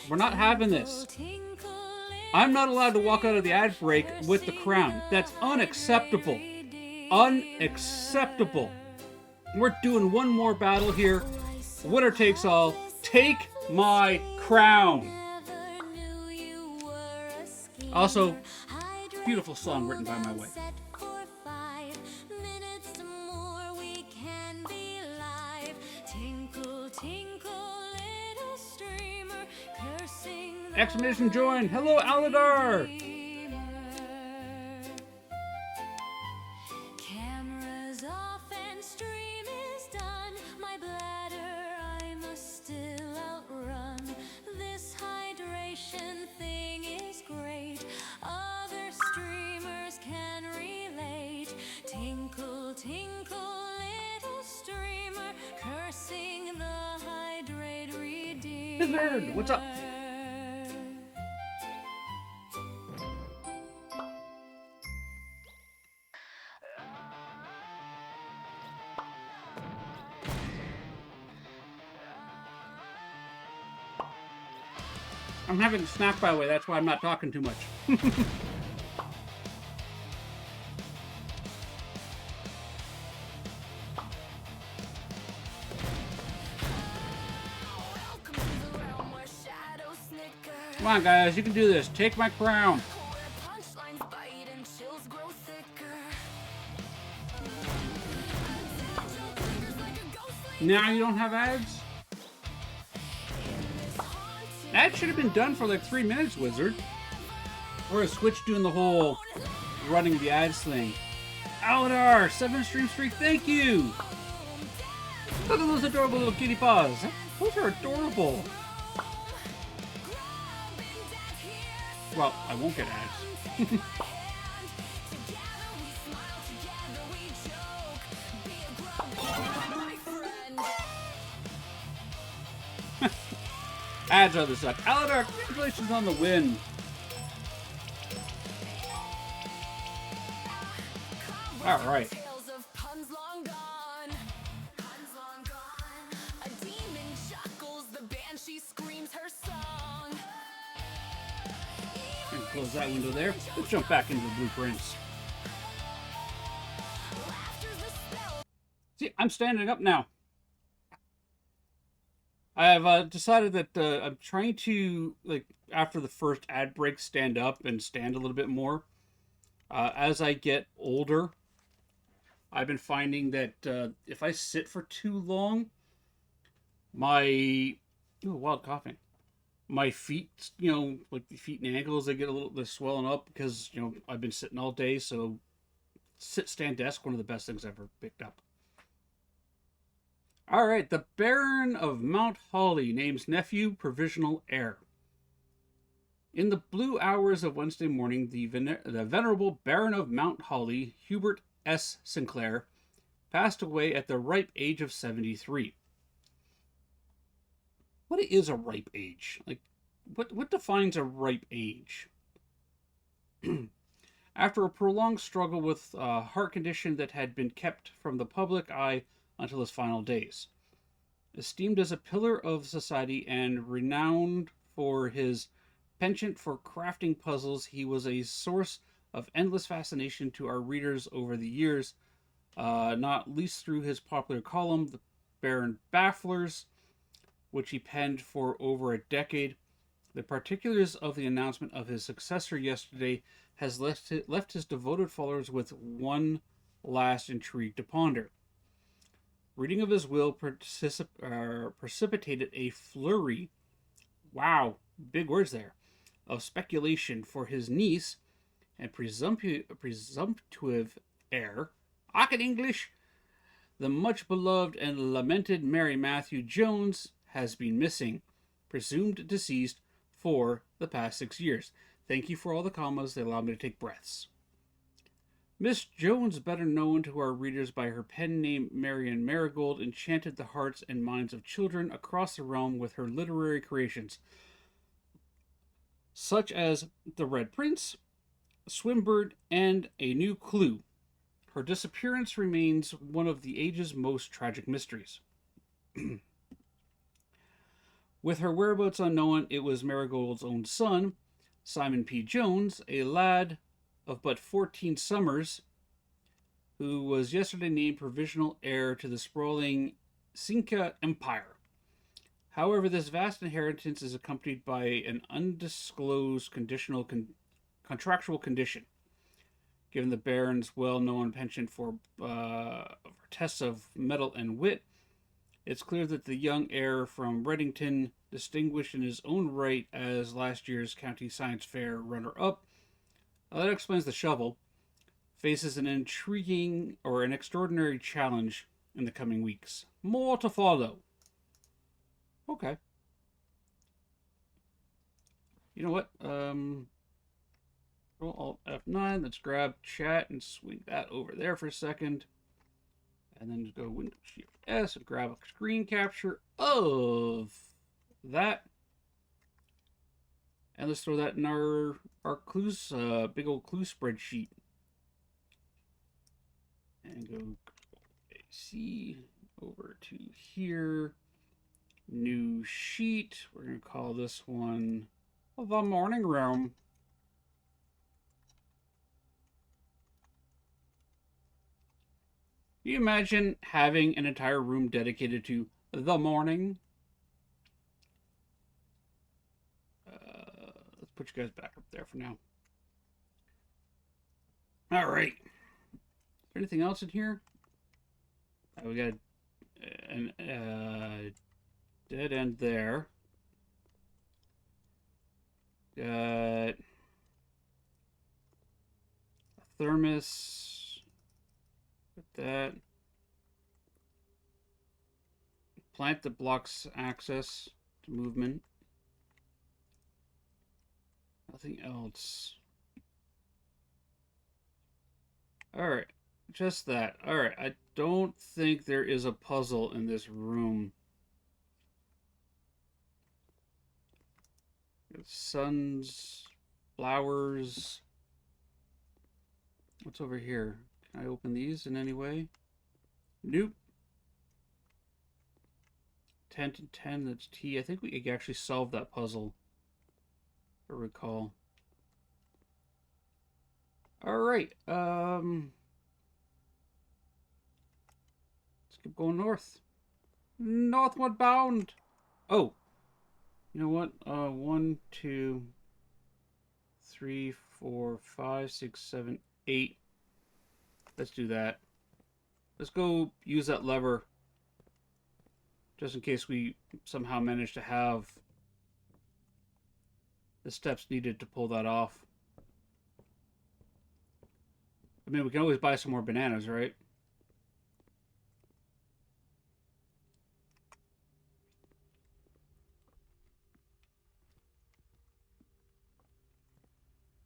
We're not having this. I'm not allowed to walk out of the ad break with the crown. That's unacceptable. Unacceptable. We're doing one more battle here. Winner takes all. Take my crown. Also, beautiful song written by my wife. Exclamation join! Hello, Aladar! Cameras off and stream is done. My bladder I must still outrun. This hydration thing is great. Other streamers can relate. Tinkle, tinkle, little streamer, cursing the hydrate redeemer. Lizard, what's up? I'm having a snack, by the way. That's why I'm not talking too much. Come on, guys. You can do this. Take my crown. Now you don't have ads? That should have been done for like 3 minutes, Wizard. Or a Switch doing the whole running the ads thing. Aladar, 7 stream streak, thank you! Look at those adorable little kitty paws. Those are adorable. Well, I won't get ads. Ads are the suck. Aladar, congratulations on the win. Alright. Close that window there. Let's jump back into the blueprints. See, I'm standing up now. I've decided that I'm trying to, like, after the first ad break, stand up and stand a little bit more. As I get older, I've been finding that if I sit for too long, my... Ooh, wild coughing. My feet, like the feet and ankles, they get a little, they're swelling up because, I've been sitting all day. So, sit, stand, desk, one of the best things I've ever picked up. All right, the Baron of Mount Holly names nephew provisional heir. In the blue hours of Wednesday morning, the venerable Baron of Mount Holly, Hubert S. Sinclair, passed away at the ripe age of 73. What is a ripe age? Like, what defines a ripe age? After a prolonged struggle with a heart condition that had been kept from the public eye until his final days. Esteemed as a pillar of society and renowned for his penchant for crafting puzzles, he was a source of endless fascination to our readers over the years, not least through his popular column, The Baron Bafflers, which he penned for over a decade. The particulars of the announcement of his successor yesterday has left his devoted followers with one last intrigue to ponder. Reading of his will precipitated a flurry, wow, big words there, of speculation for his niece and presumptive heir, I can English, the much beloved and lamented Mary Matthew Jones, has been missing, presumed deceased, for the past 6 years. Thank you for all the commas, they allow me to take breaths. Miss Jones, better known to our readers by her pen name Marian Marigold, enchanted the hearts and minds of children across the realm with her literary creations, such as The Red Prince, Swinburne, and A New Clue. Her disappearance remains one of the age's most tragic mysteries. With her whereabouts unknown, it was Marigold's own son, Simon P. Jones, a lad of but 14 summers, who was yesterday named provisional heir to the sprawling Cinca Empire. However, this vast inheritance is accompanied by an undisclosed contractual condition. Given the Baron's well-known penchant for tests of mettle and wit, it's clear that the young heir from Reddington, distinguished in his own right as last year's County Science Fair runner-up, that explains the shovel, faces an intriguing or an extraordinary challenge in the coming weeks. More to follow. Okay. You know what? Alt F9. Let's grab chat and swing that over there for a second. And then just go Windows Shift S and grab a screen capture of that. And let's throw that in our clues, big old clue spreadsheet. And go AC over to here. New sheet. We're going to call this one The Morning Room. Can you imagine having an entire room dedicated to the morning? Let's put you guys back up there for now. All right. Is there anything else in here? We got a dead end there. Got a thermos. Put that. Plant that blocks access to movement. Nothing else. Alright. Just that. Alright. I don't think there is a puzzle in this room. Suns, flowers. What's over here? Can I open these in any way? Nope. 10 to 10, that's T. I think we could actually solve that puzzle, if I recall. Alright, let's keep going north. Northward bound! Oh! You know what? 1, 2, 3, 4, 5, 6, 7, 8. Let's do that. Let's go use that lever just in case we somehow manage to have the steps needed to pull that off. I mean, we can always buy some more bananas, right?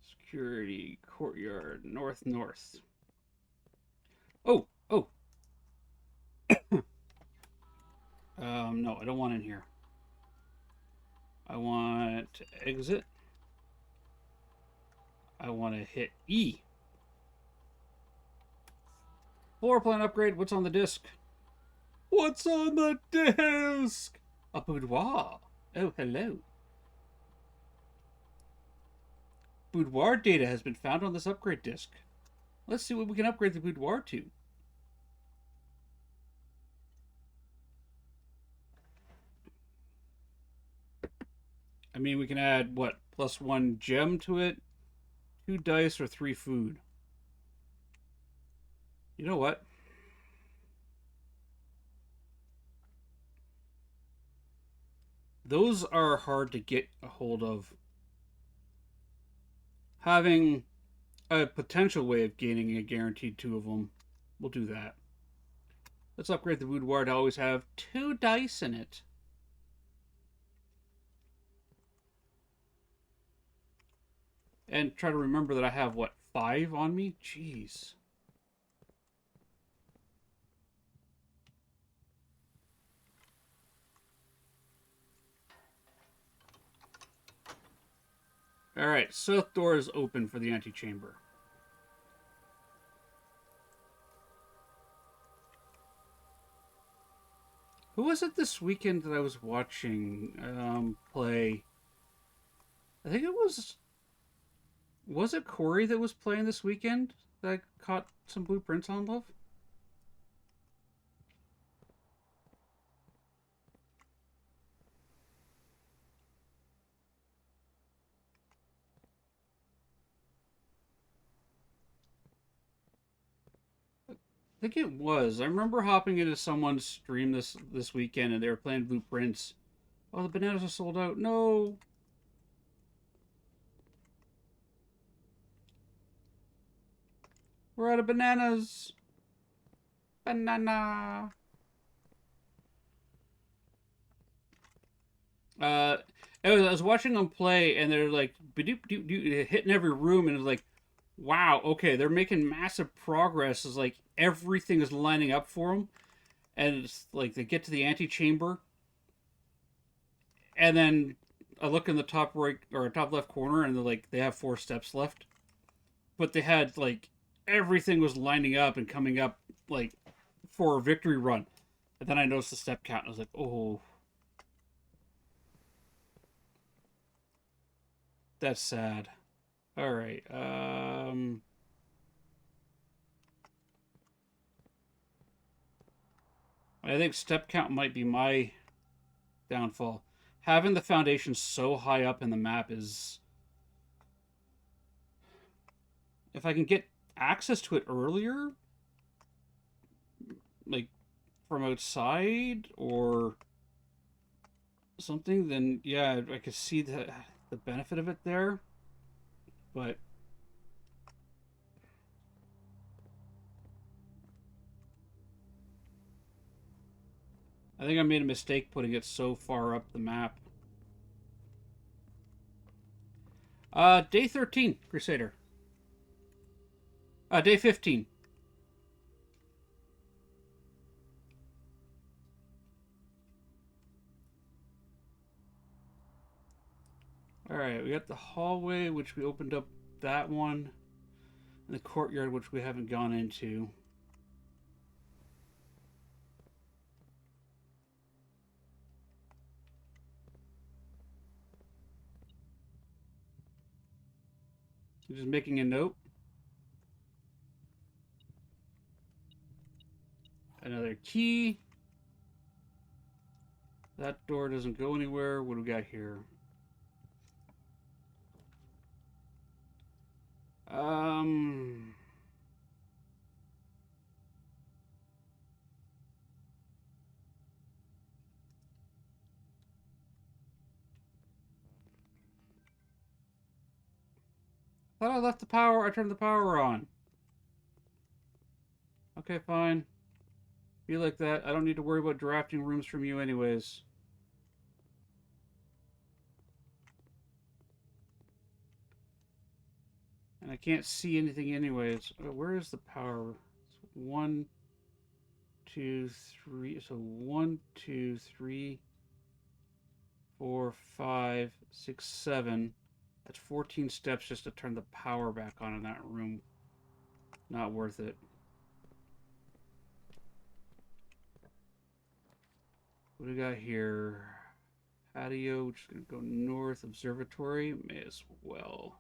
Security, courtyard, north. Oh! No, I don't want in here. want to exit. I want to hit E. Floor plan upgrade. What's on the disc? What's on the disc? A boudoir. Oh, hello. Boudoir data has been found on this upgrade disc. Let's see what we can upgrade the boudoir to. I mean, we can add, what, +1 gem to it? 2 dice or 3 food. You know what? Those are hard to get a hold of. Having a potential way of gaining a guaranteed 2 of them, we'll do that. Let's upgrade the boudoir to always have 2 dice in it. And try to remember that I have, what, 5 on me? Jeez. Alright, south door is open for the antechamber. Who was it this weekend that I was watching play? I think it was... Was it Corey that was playing this weekend that I caught some blueprints on, love? I think it was. I remember hopping into someone's stream this weekend and they were playing blueprints. Oh, the bananas are sold out. No. We're out of bananas. Banana. I was watching them play and they're like hitting every room and it's like, wow, okay, they're making massive progress. It's like everything is lining up for them. And it's like they get to the antechamber. And then I look in the top right or top left corner and they're like, they have 4 steps left. But they had like everything was lining up and coming up like for a victory run. And then I noticed the step count and I was like, oh. That's sad. All right. I think step count might be my downfall. Having the foundation so high up in the map is... If I can get access to it earlier, like from outside or something, then yeah, I could see the benefit of it there. But I think I made a mistake putting it so far up the map. Day 13, Crusader. Day 15. Alright, we got the hallway, which we opened up that one. And the courtyard, which we haven't gone into. Just making a note. Another key. That door doesn't go anywhere. What do we got here? Thought I left the power. I turned the power on. Okay, fine. Be like that. I don't need to worry about drafting rooms from you anyways. And I can't see anything anyways. Where is the power? It's 1, 2, 3. So 1, 2, 3, 4, 5, 6, 7. That's 14 steps just to turn the power back on in that room. Not worth it. What do we got here? Patio, which is going to go north. Observatory, may as well.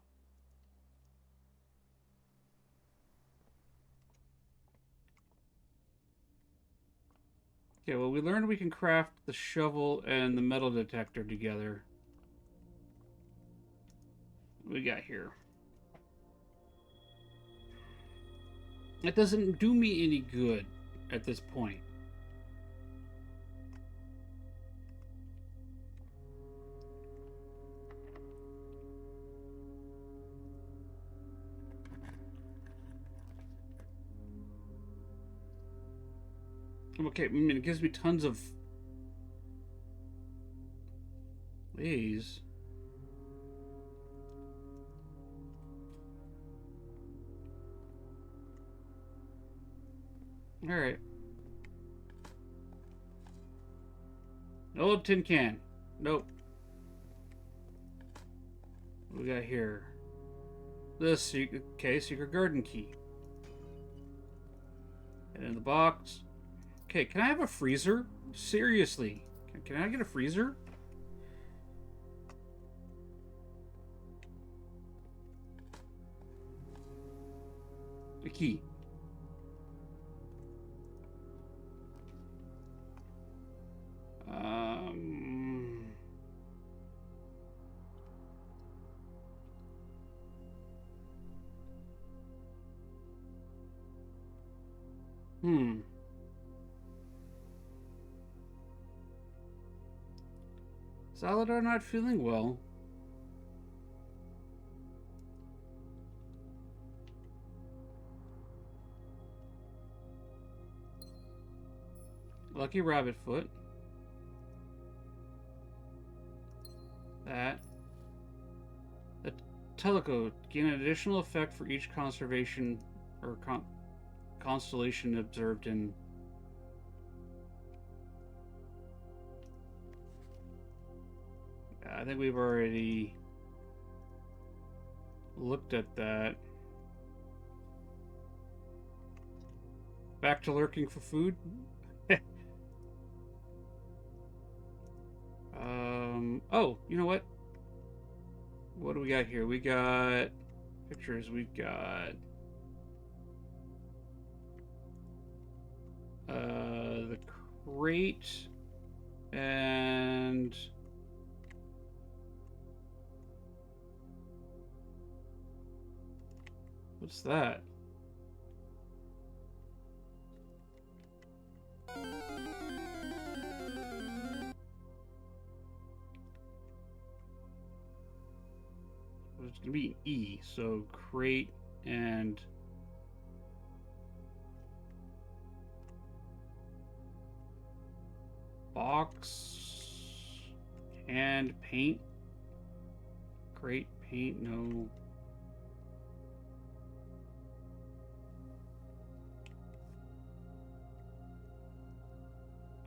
Okay, well, we learned we can craft the shovel and the metal detector together. What we got here? That doesn't do me any good at this point. Okay, I mean, it gives me tons of ways. Alright. Old tin can. Nope. What we got here? This secret garden key. And in the box. Okay, can I have a freezer? Seriously. Can I get a freezer? A key. Salvador not feeling well. Lucky Rabbit Foot. That. The telecode. Gain an additional effect for each conservation or constellation observed in. I think we've already looked at that. Back to lurking for food. Oh, you know what? What do we got here? We got pictures. We've got the crate and what's that? It's gonna be an E, so crate and box and paint. Crate, paint, no.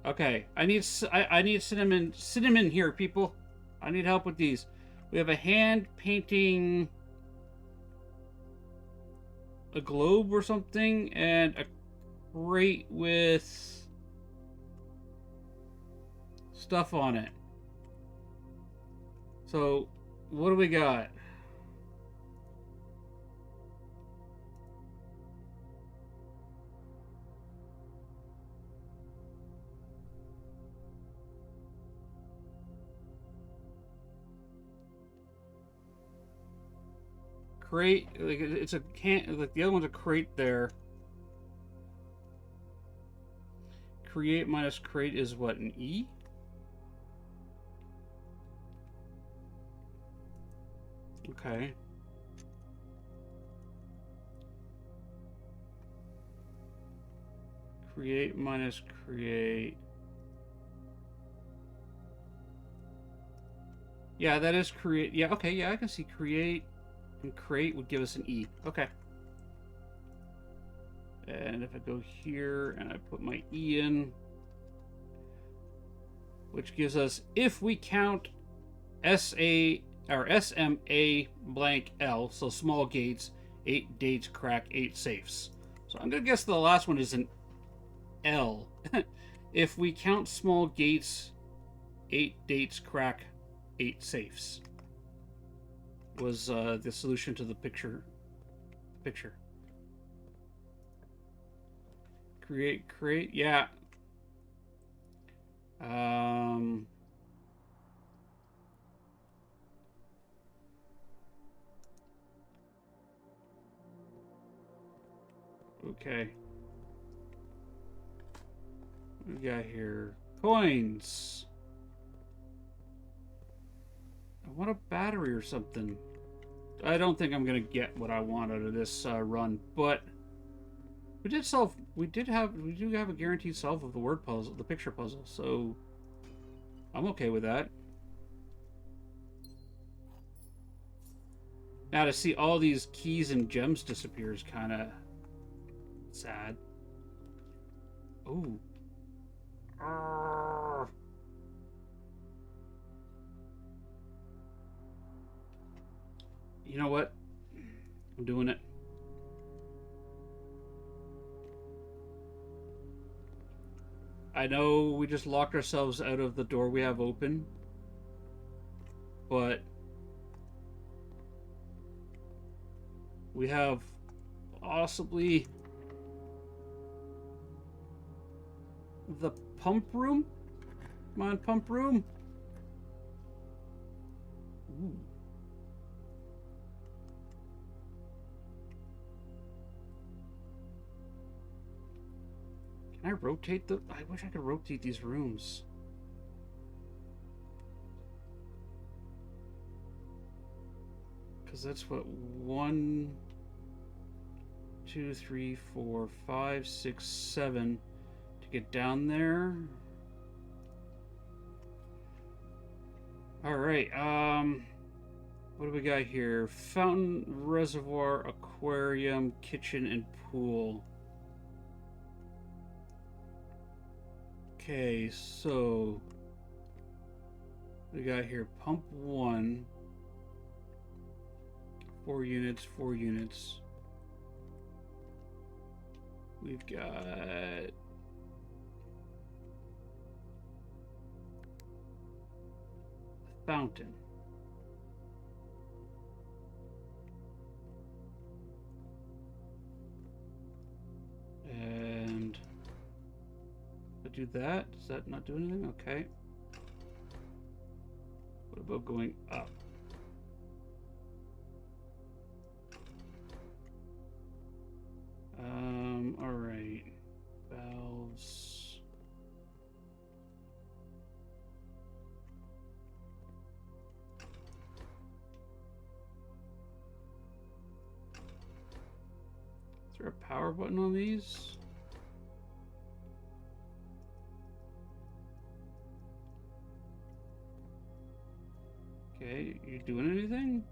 Okay, I need cinnamon here, people. I need help with these. We have a hand painting a globe or something, and a crate with stuff on it. So, what do we got? Crate, like it's a can, like the other one's a crate there. Create minus crate is what, an E? Okay. Create minus create. Yeah, that is create. Yeah, okay, yeah, I can see create. And crate would give us an E. Okay. And if I go here and I put my E in, which gives us, if we count SMA blank L, so small gates, 8 dates crack 8 safes. So I'm gonna guess the last one is an L. If we count small gates, 8 dates crack 8 safes. Was the solution to the picture. Create, yeah. Okay. What we got here? Coins. I want a battery or something. I don't think I'm gonna get what I want out of this run, but we do have a guaranteed solve of the word puzzle, the picture puzzle, so I'm okay with that. Now to see all these keys and gems disappear is kind of sad. Ooh. You know what? I'm doing it. I know we just locked ourselves out of the door we have open, but we have possibly the pump room. Come on, pump room. Ooh. Can I rotate the... I wish I could rotate these rooms. Because that's what 1, 2, 3, 4, 5, 6, 7 to get down there. Alright, what do we got here? Fountain, reservoir, aquarium, kitchen, and pool. Okay, so we got here pump 1, 4 units, 4 units. We've got fountain. And do that. Does that not do anything? Okay. What about going up? All right. Valves. Is there a power button on these? Okay, you doing anything?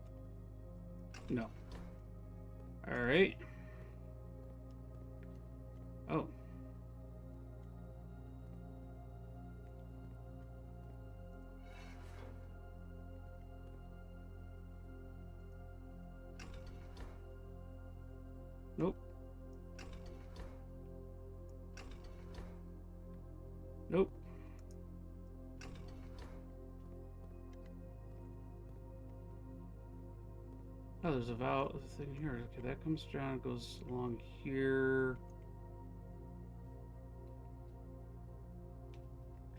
No. Alright. Oh. Nope. Nope. Oh, there's a valve thing here. Okay, that comes down, goes along here.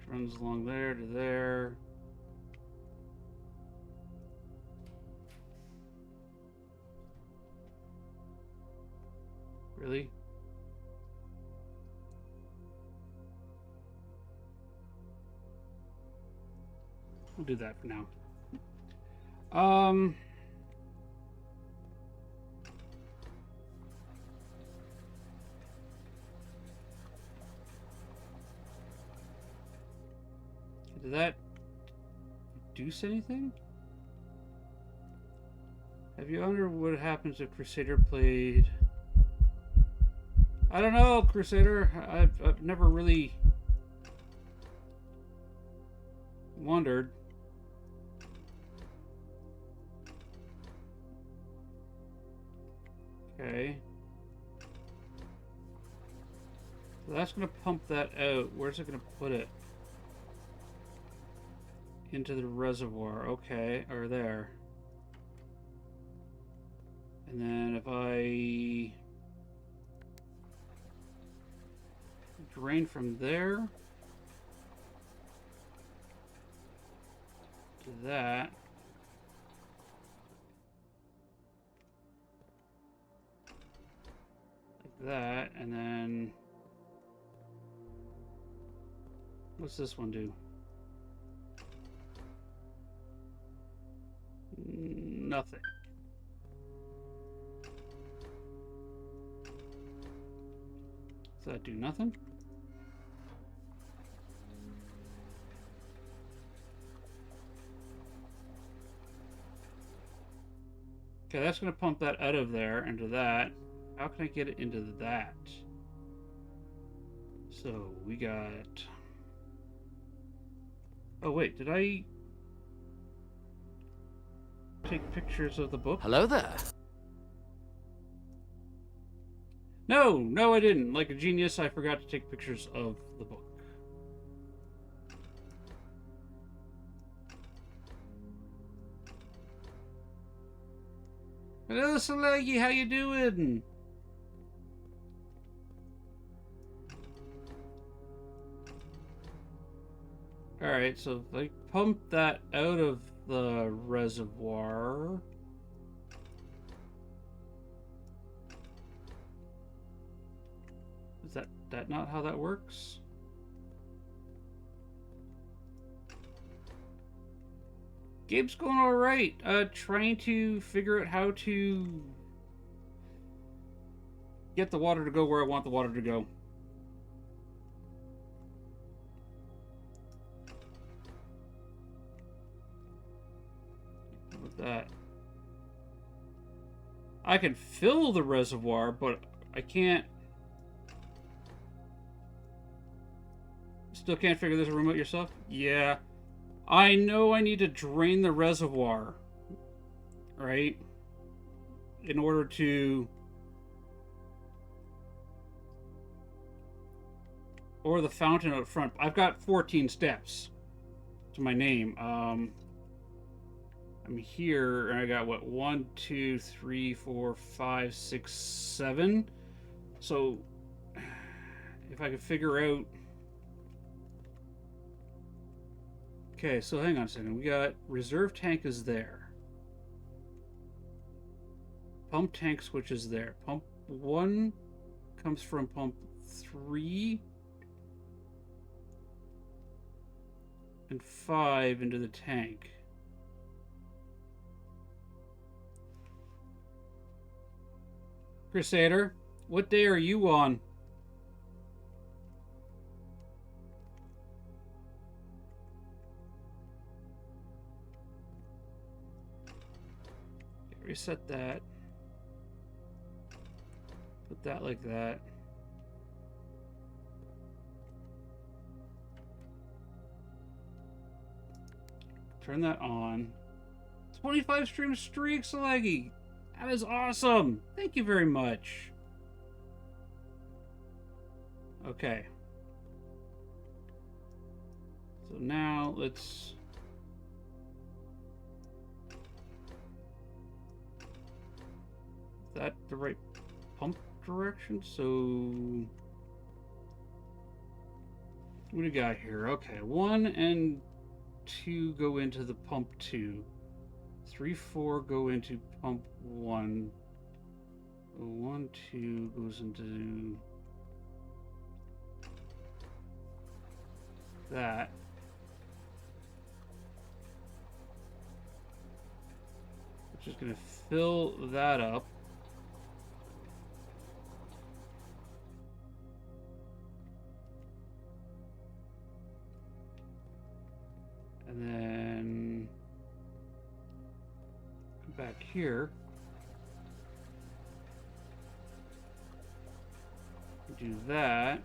Runs along there to there. Really? We'll do that for now. Did that reduce anything? Have you wondered what happens if Crusader played? I don't know, Crusader. I've never really wondered. Okay. So that's going to pump that out. Where's it going to put it? Into the reservoir. Okay, or there. And then if I drain from there to that. Like that, and then what's this one do? Nothing. Does that do nothing? Okay, that's going to pump that out of there into that. How can I get it into that? So we got... Oh wait, did I take pictures of the book? Hello there. No, I didn't. Like a genius, I forgot to take pictures of the book. Hello, Salagi, how you doing? Alright, so if I pump that out of the reservoir... Is that not how that works? Gabe's going alright. Trying to figure out how to get the water to go where I want the water to go. With that, I can fill the reservoir, but I can't. Still can't figure this remote yourself? Yeah. I know I need to drain the reservoir, right? In order to... Or the fountain out front. I've got 14 steps to my name. I'm here, and I got, what, 1, 2, 3, 4, 5, 6, 7. So, if I could figure out... Okay, so hang on a second. We got reserve tank is there. Pump tank switch is there. Pump 1 comes from pump 3 and 5 into the tank. Crusader, what day are you on? Reset that. Put that like that. Turn that on. 25 stream streak, Salagi. That is awesome. Thank you very much. Okay. So now let's... Is that the right pump direction? So what do we got here? Okay, 1 and 2 go into the pump 2. 3, 4 go into pump 1. 1, 2 goes into that. Which is going to fill that up. And then back here, do that.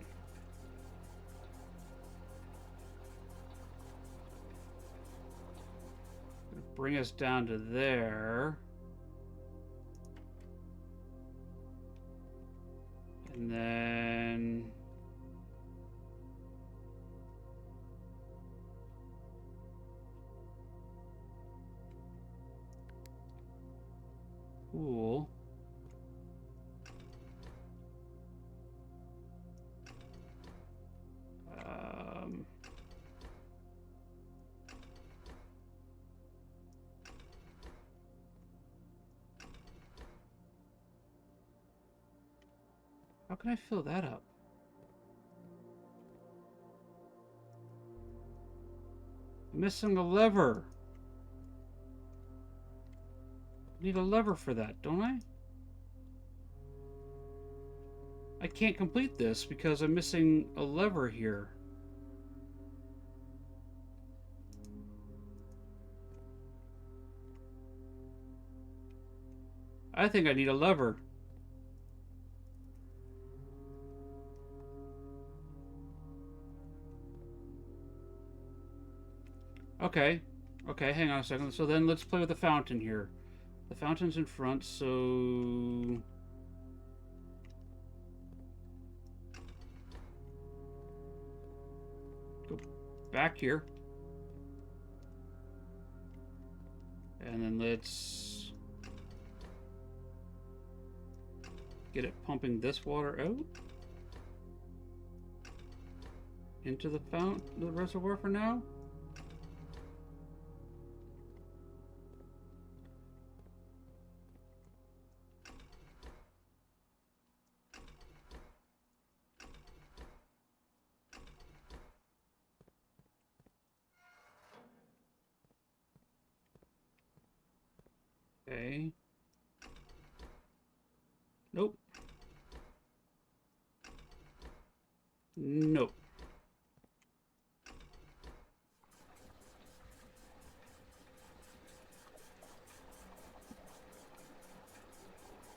Bring us down to there. And then... Cool. How can I fill that up? I'm missing a lever. I need a lever for that, don't I? I can't complete this because I'm missing a lever here. I think I need a lever. Okay. Okay, hang on a second. So then let's play with the fountain here. The fountain's in front, so... Go back here. And then let's... get it pumping this water out. Into the the reservoir for now. Okay. Nope. Nope.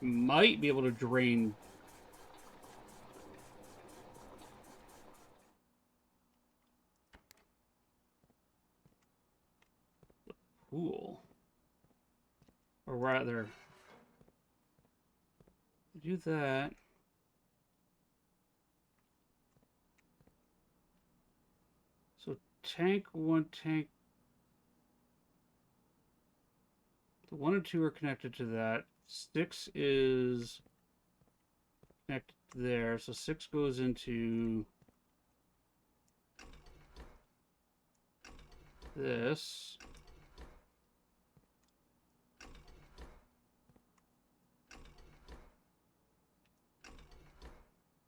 Might be able to drain. The pool. Or rather, do that. So tank 1, tank... The 1 and 2 are connected to that. 6 is connected there. So 6 goes into this.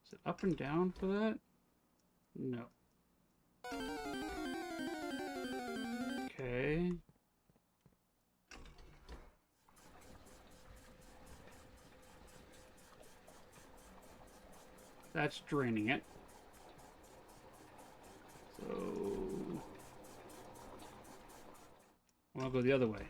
Is it up and down for that? No. Okay. That's draining it. So I'll go the other way.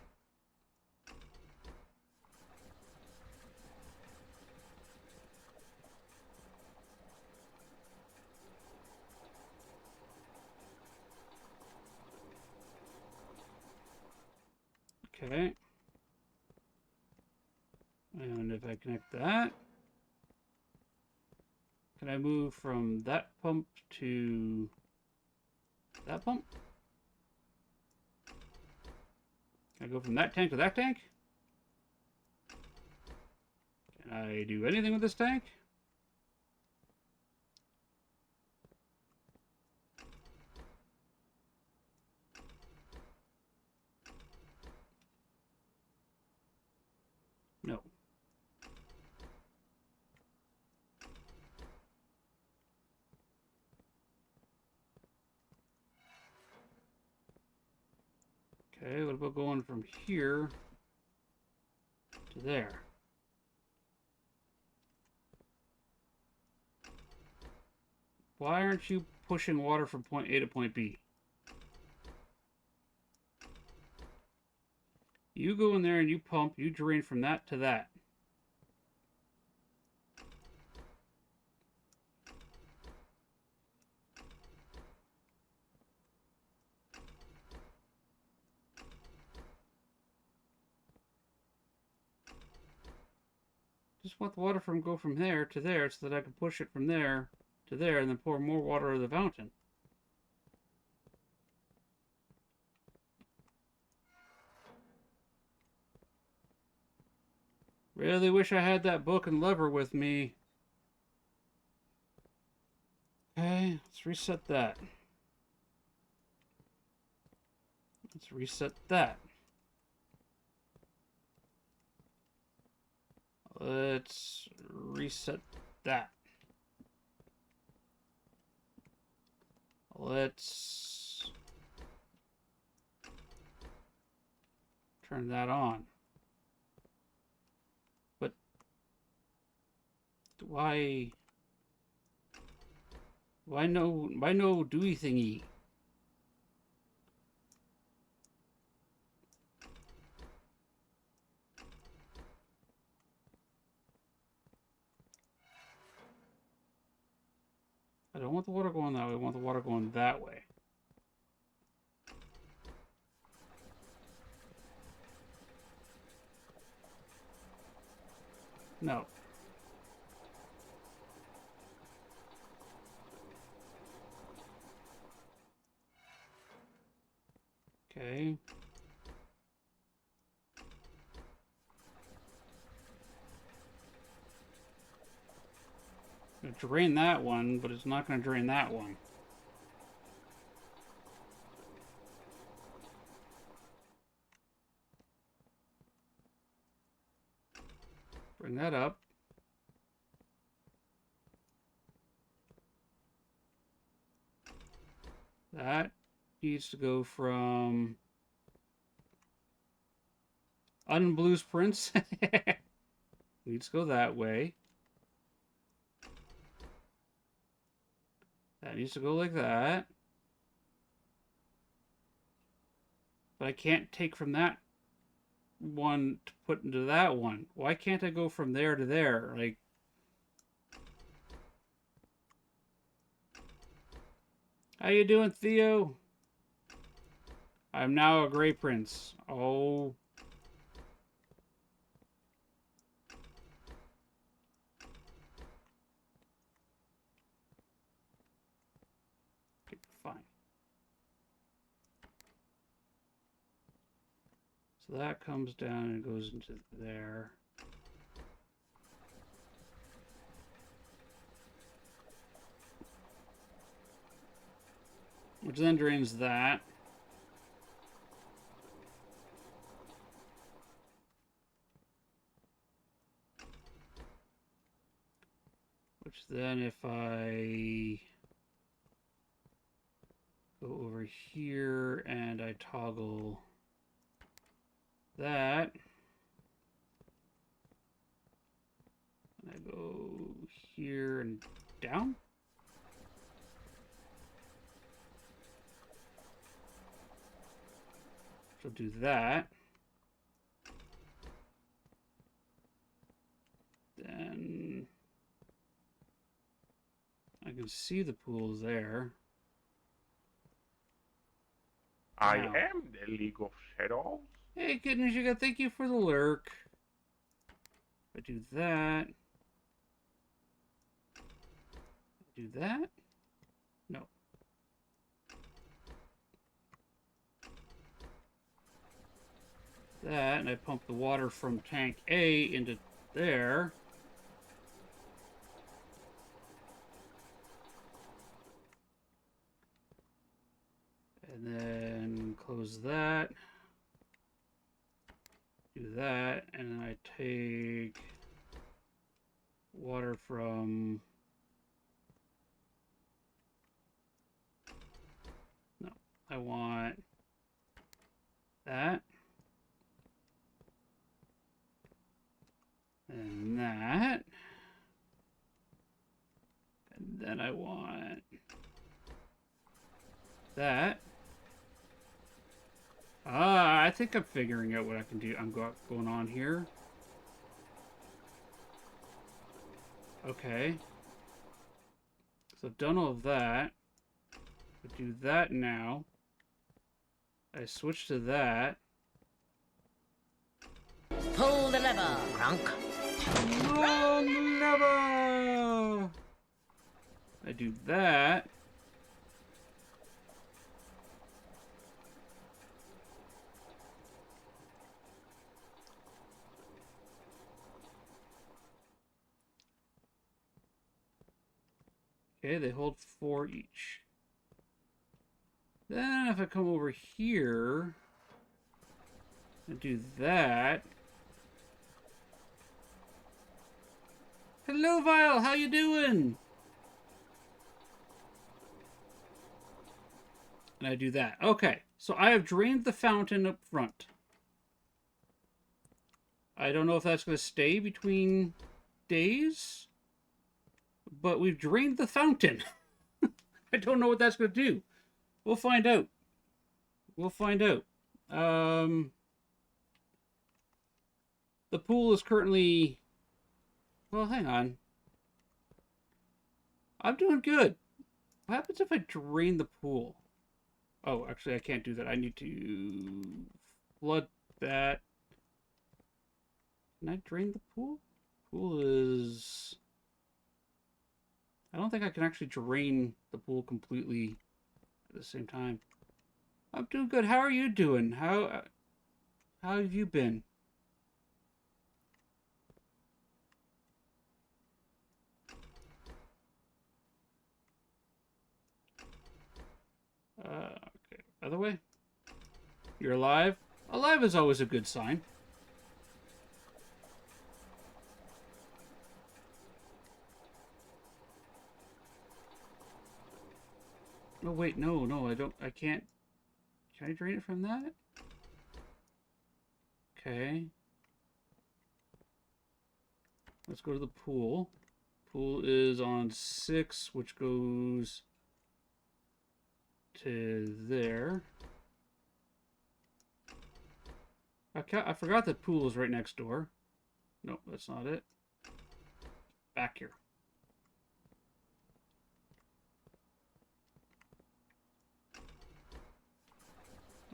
Okay. And if I connect that, can I move from that pump to that pump? Can I go from that tank to that tank? Can I do anything with this tank? No. Okay, what about going from here to there? Why aren't you pushing water from point A to point B? You go in there and you pump, you drain from that to that. Just want the water from go from there to there so that I can push it from there to there and then pour more water out of the fountain. Really wish I had that book and lever with me. Okay, let's reset that. Let's reset that. Let's reset that. Let's turn that on. But why no Dewey thingy? I don't want the water going that way. I want the water going that way. No. Okay. Gonna drain that one, but it's not gonna drain that one. Bring that up. That needs to go from Unblues Prince. Needs to go that way. That needs to go like that. But I can't take from that one to put into that one. Why can't I go from there to there? Like, how you doing, Theo? I'm now a gray prince. Oh. Okay, fine. So that comes down and goes into there. Which then drains that. Which then if I go over here and I toggle that, and I go here and down. So do that. Then I can see the pools there. I Wow. am the League of Shadows. Hey, goodness, you got. Thank you for the lurk. If I do that. Do that? No. That, and I pump the water from tank A into there. And then close that. Do that, and then I take water from... No, I want that. And that. And then I want that. I think I'm figuring out what I can do. I'm going on here. Okay. So I've done all of that. I do that now. I switch to that. Pull the lever, Grunk. Long lava! I do that. Okay, they hold 4 each. Then if I come over here and do that. Hello, Vile. How you doing? And I do that. Okay, so I have drained the fountain up front. I don't know if that's going to stay between days, but we've drained the fountain. I don't know what that's going to do. We'll find out. We'll find out. The pool is currently... Well, hang on. I'm doing good. What happens if I drain the pool? Oh, actually, I can't do that. I need to flood that. Can I drain the pool? Pool is... I don't think I can actually drain the pool completely at the same time. I'm doing good. How are you doing? How have you been? Okay. Other way? You're alive? Alive is always a good sign. Oh, wait, no, I can't. Can I drain it from that? Okay. Let's go to the pool. Pool is on 6, which goes to there. I forgot that pool is right next door. Nope, that's not it. Back here.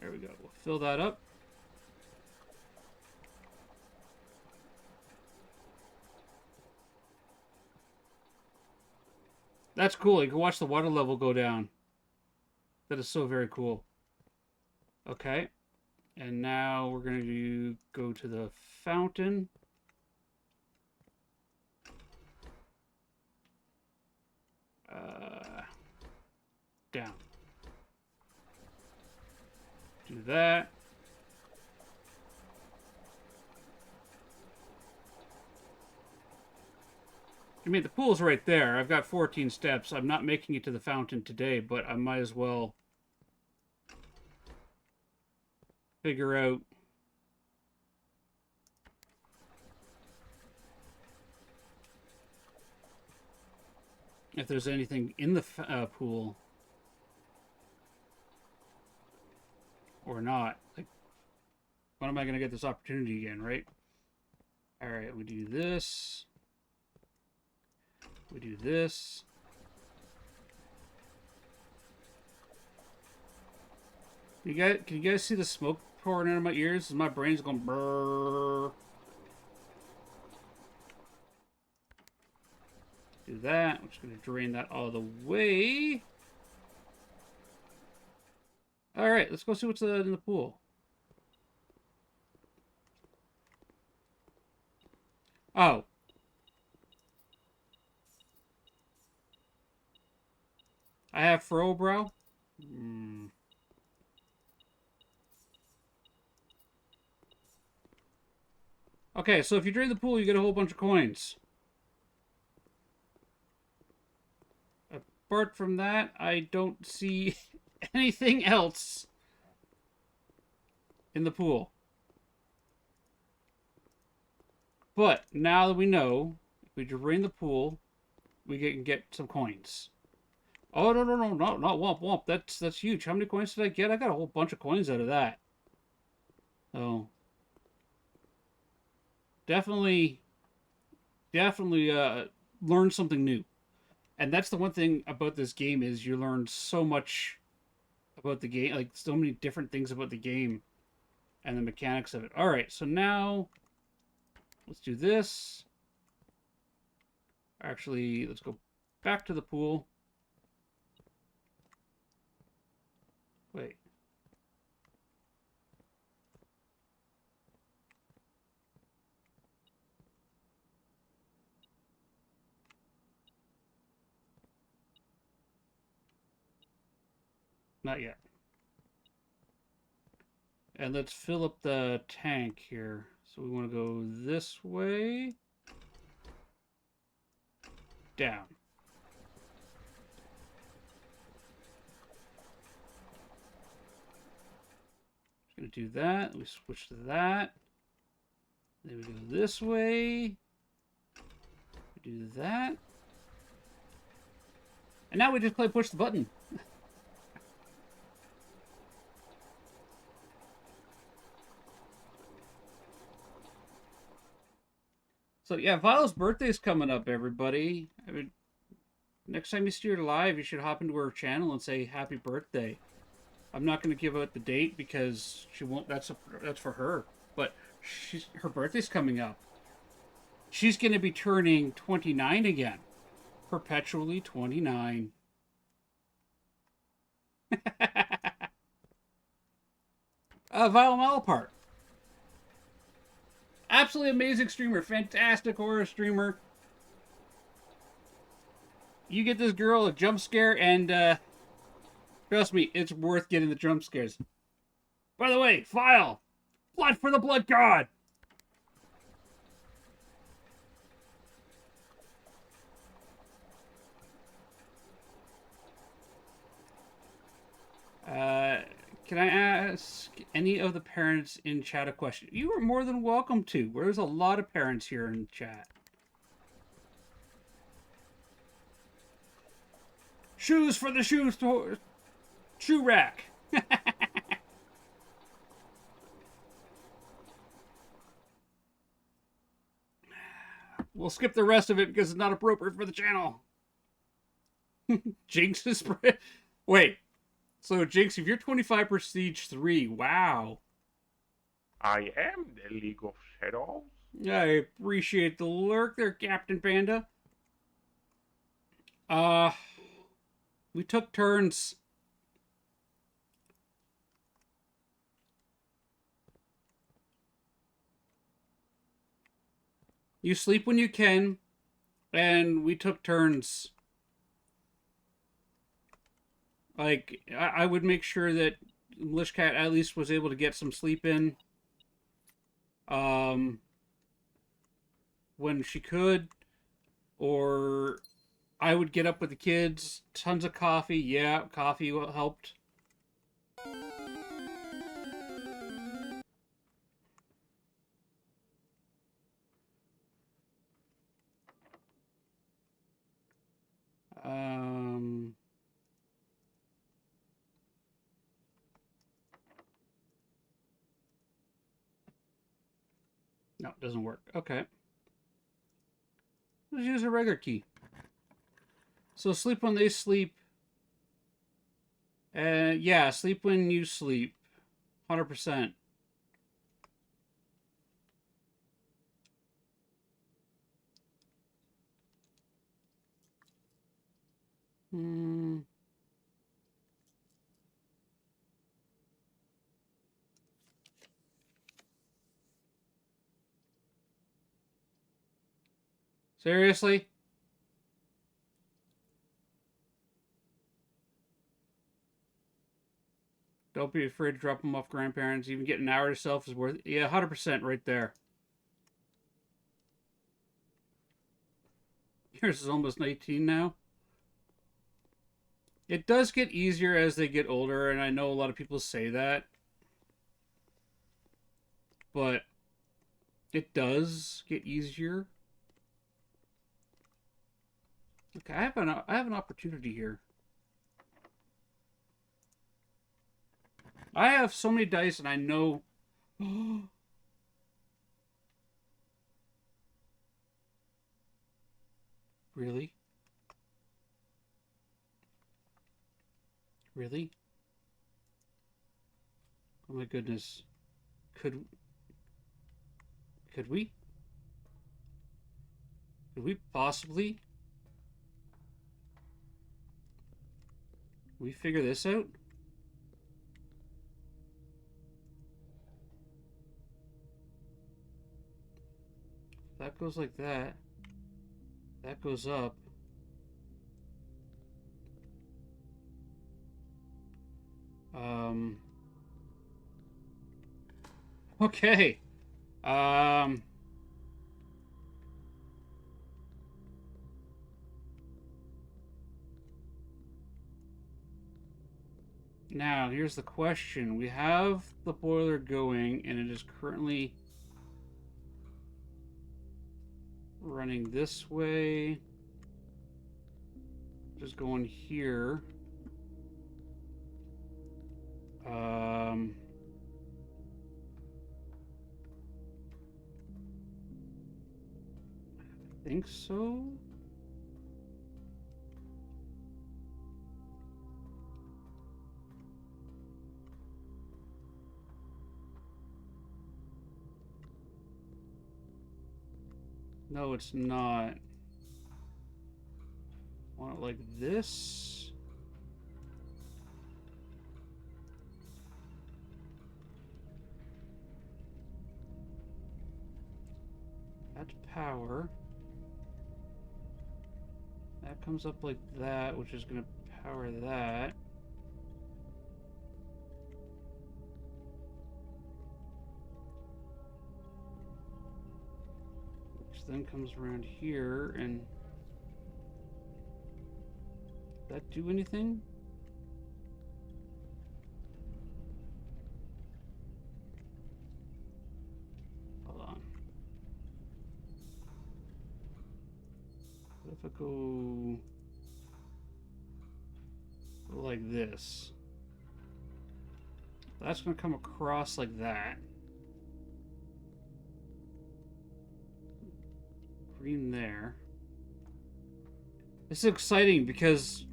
There we go. We'll fill that up. That's cool. You can watch the water level go down. That is so very cool. Okay. And now we're going to go to the fountain. Down. Do that. I mean, the pool's right there. I've got 14 steps. I'm not making it to the fountain today, but I might as well figure out if there's anything in the pool or not. Like, when am I going to get this opportunity again, right? All right, we do this. We do this. Can you guys see the smoke pouring out of my ears? My brain's going brrr. Do that. I'm just going to drain that all the way. All right, let's go see what's in the pool. Oh. I have furrow brow. Okay, so if you drain the pool, you get a whole bunch of coins. Apart from that, I don't see anything else in the pool. But now that we know, if we drain the pool, we can get some coins. Oh, no, not womp womp. That's huge. How many coins did I get? I got a whole bunch of coins out of that. Oh. Definitely learn something new. And that's the one thing about this game is you learn so much about the game, like so many different things about the game and the mechanics of it. All right, so now let's do this. Actually, let's go back to the pool. Wait. Not yet. And let's fill up the tank here. So we want to go this way. Down. Just going to do that. We switch to that. Then we go this way. We do that. And now we just push the button. So yeah, Vile's birthday's coming up, everybody. I mean, next time you see her live, you should hop into her channel and say happy birthday. I'm not going to give out the date because she won't. That's for her. But her birthday's coming up. She's going to be turning 29 again, perpetually 29. Vile Malapart. Absolutely amazing streamer. Fantastic horror streamer. You get this girl a jump scare, and trust me, it's worth getting the jump scares. By the way, Vile! Blood for the Blood God! Can I ask any of the parents in chat a question? You are more than welcome to. There's a lot of parents here in chat. Shoes for the shoe rack. We'll skip the rest of it because it's not appropriate for the channel. Jinx is... Wait. So, Jinx, if you're 25 Prestige 3, wow. I am the League of Shadows. I appreciate the lurk there, Captain Panda. We took turns. You sleep when you can, and we took turns. Like, I would make sure that Militia Cat at least was able to get some sleep in. When she could. Or I would get up with the kids. Tons of coffee. Yeah, coffee helped. No, it doesn't work. Okay. Let's use a regular key. So sleep when they sleep. Yeah, sleep when you sleep. 100%. Seriously? Don't be afraid to drop them off grandparents. Even getting an hour to yourself is worth it. Yeah, 100% right there. Yours is almost 19 now. It does get easier as they get older, and I know a lot of people say that. But it does get easier. Okay, I have an opportunity here. I have so many dice, and I know. Really? Really? Oh my goodness. Could we? Could we possibly We figure this out? That goes like that. That goes up. Okay. Now, here's the question. We have the boiler going, and it is currently running this way. Just going here. I think so. No, it's not. Want it like this? That's power. That comes up like that, which is going to power that. Which then comes around here, and... Does that do anything? Hold on. What if I go like this? That's going to come across like that. Green there. This is exciting because,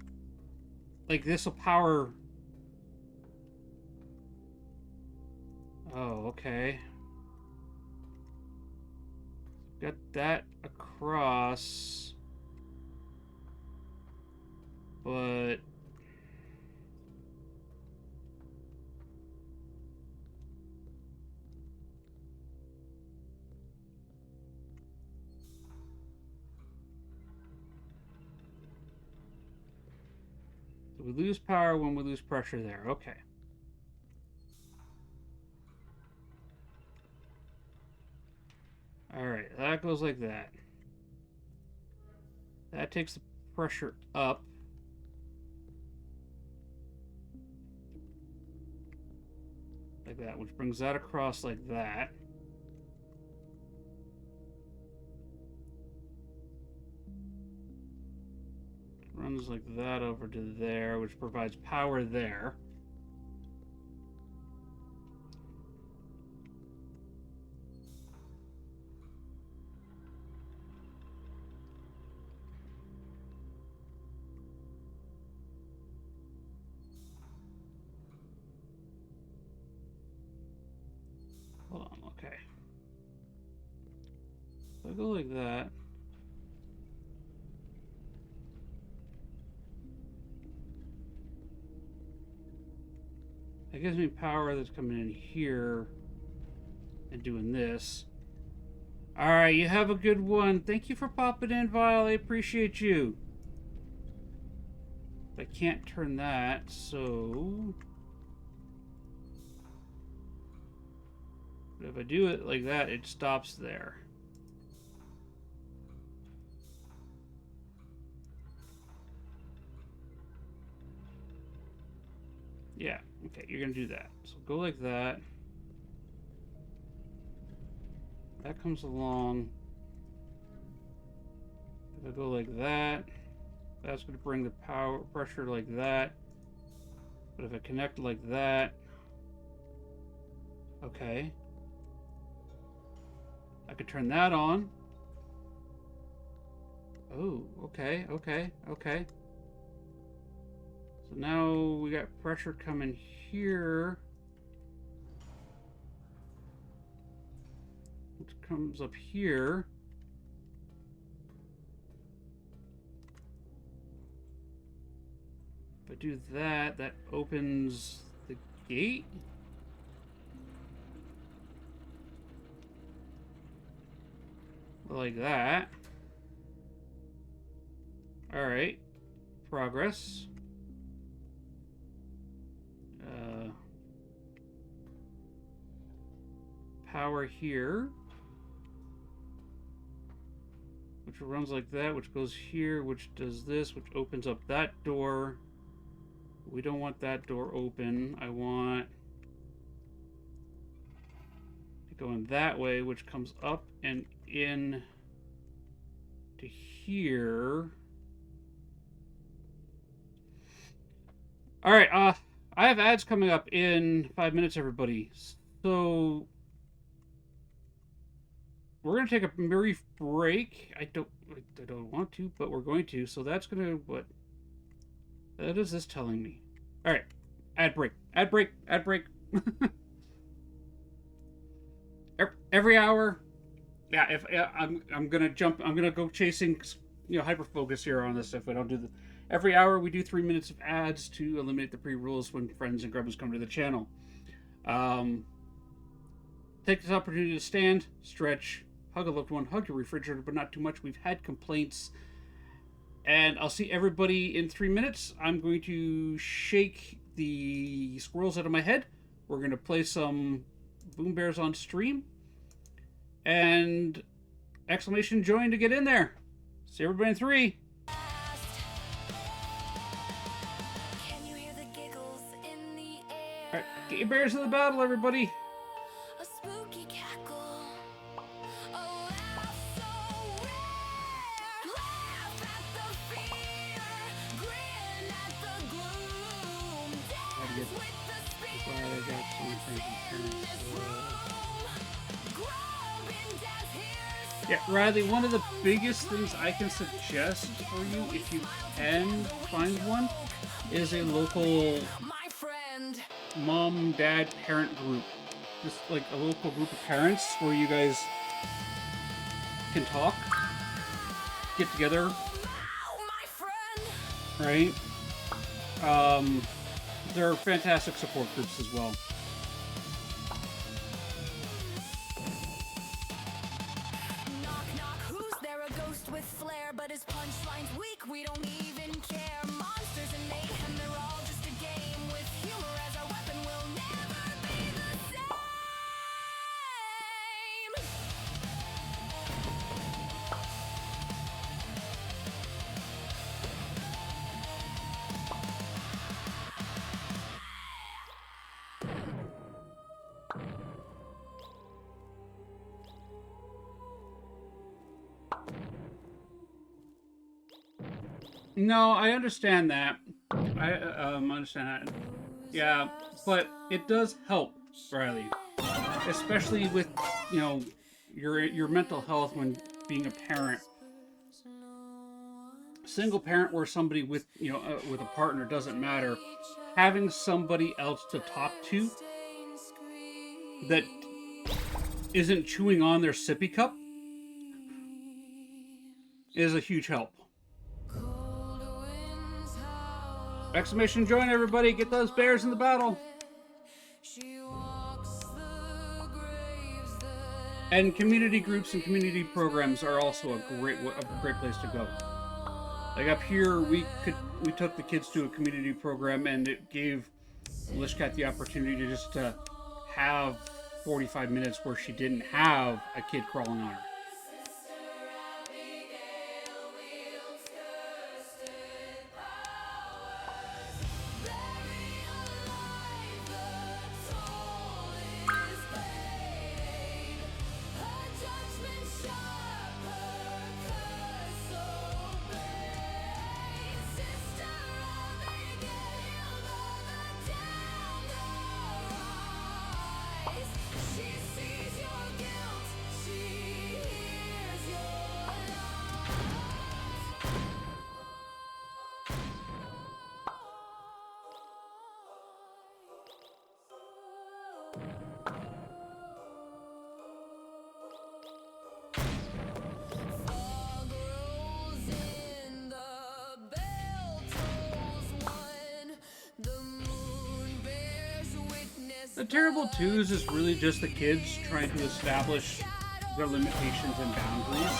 like, this will power... Oh, okay. Got that across. But... we lose power when we lose pressure there. Okay. Alright, that goes like that. That takes the pressure up. Like that, which brings that across like that. Runs like that over to there, which provides power there. Hold on, okay. So I go like that. That gives me power that's coming in here and doing this. Alright, you have a good one. Thank you for popping in, Vile. I appreciate you. I can't turn that, so... But if I do it like that, it stops there. Yeah, okay, you're gonna do that. So go like that. That comes along. If I go like that, that's gonna bring the power pressure like that. But if I connect like that, okay. I could turn that on. Oh, okay, okay, okay. So now we got pressure coming here. Which comes up here. If I I do that, that opens the gate. Like that. Alright. Progress. Power here. Which runs like that, which goes here, which does this, which opens up that door. We don't want that door open. I want to go in that way, which comes up and in to here. All right, I have ads coming up in 5 minutes, everybody. So we're gonna take a brief break. I don't want to, but we're going to. So that's gonna what? What is this telling me? All right, ad break, ad break, ad break. Every hour. Yeah, if I'm gonna jump, I'm gonna go chasing, hyper focus here on this. If I don't do the, every hour we do 3 minutes of ads to eliminate the pre-rules when friends and grubbers come to the channel. Take this opportunity to stand, stretch, hug a loved one, hug your refrigerator, but not too much. We've had complaints. And I'll see everybody in 3 minutes. I'm going to shake the squirrels out of my head. We're going to play some Boom Bears on stream. And exclamation join to get in there. See everybody in 3. Can you hear the giggles in the air? All right, get your bears in the battle, everybody. A spooky cackle. A laugh so rare. Laugh at the fear. Grin at the gloom. Dance with the spirit in this room. Grow in death here. Yeah, Riley, one of the biggest things I can suggest for you, if you can find one, is a local My friend. mom, dad, parent group. Just like a local group of parents where you guys can talk, get together, Oh, my friend. right? There are fantastic support groups as well. Knock, knock, who's there? A ghost with flair, but his punchline's weak, we don't even care. Monsters and mayhem, they're all just a game. With humor as our weapon, we'll never be the same. No, I understand that. I understand that. Yeah, but it does help, Riley. Especially with, your mental health when being a parent. Single parent or somebody with, with a partner, doesn't matter. Having somebody else to talk to that isn't chewing on their sippy cup is a huge help. Exclamation join, everybody. Get those bears in the battle. She walks the graves that And community groups and community programs are also a great place to go. Like up here, we took the kids to a community program, and it gave Lishkat the opportunity to just have 45 minutes where she didn't have a kid crawling on her. She sees your guilt, she The Terrible Twos is really just the kids trying to establish their limitations and boundaries.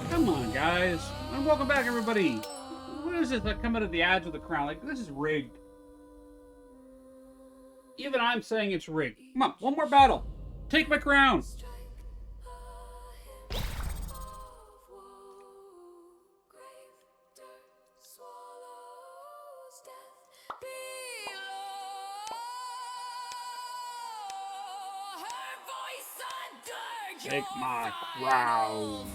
Come on, guys. And welcome back, everybody. What is it that come out of the ads with the crown? Like, this is rigged. Even I'm saying it's rigged. Come on, one more battle. Take my crown. Take my crown.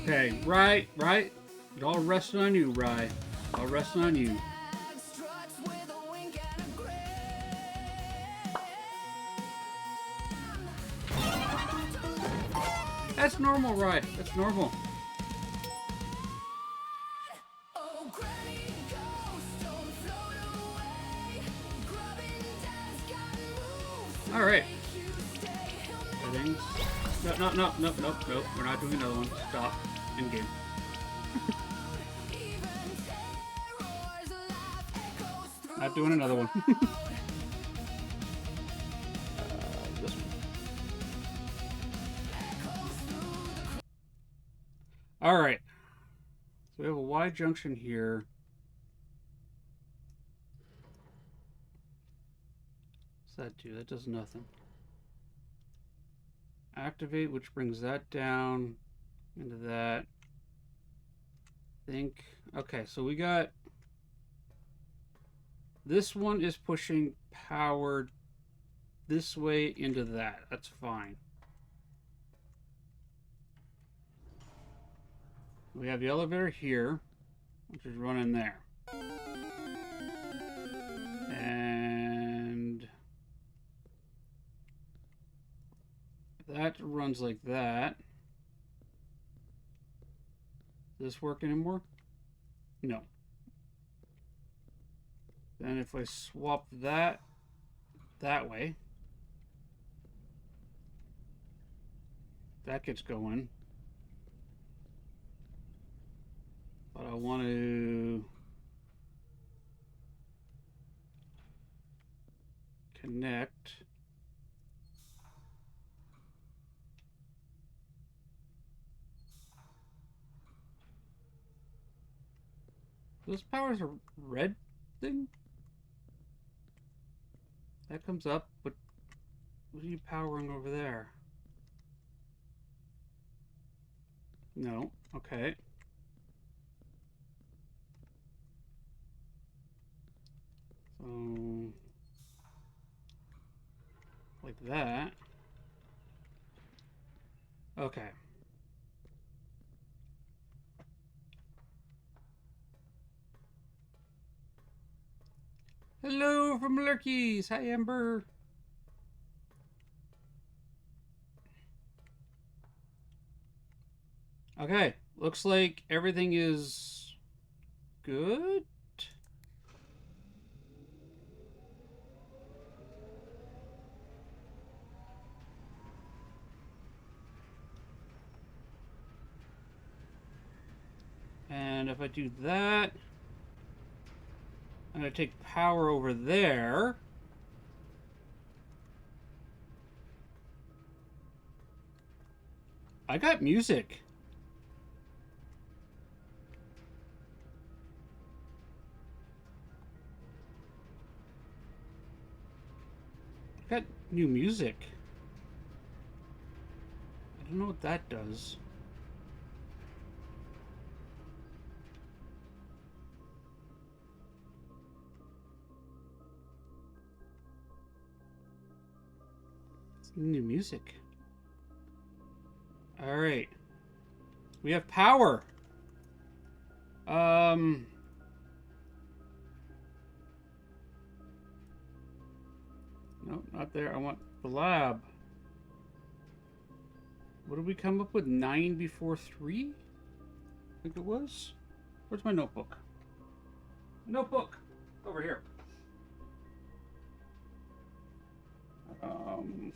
Okay, right. It all rests on you, Rye. All rests on you. That's normal, Rye. That's normal. All right. Settings. No. We're not doing another one. Stop. In game. Not doing another one. This one. All right. So we have a Y junction here. What's that do? That does nothing. Activate, which brings that down into that. Think. Okay, so we got this one is pushing power this way into that. That's fine. We have the elevator here, which is running there. And that runs like that. Does this work anymore? No. Then if I swap that way, that gets going. But I want to connect. This power's a red thing? That comes up, but what are you powering over there? No, okay. So, like that. Okay. Hello from Lurkies. Hi, Amber. Okay, looks like everything is good. And if I do that, I'm going to take power over there. I got music. Got new music. I don't know what that does. It's new music. All right. We have power. Nope, not there. I want the lab. What did we come up with? 9 before 3? I think it was. Where's my notebook? Notebook! Over here. Um...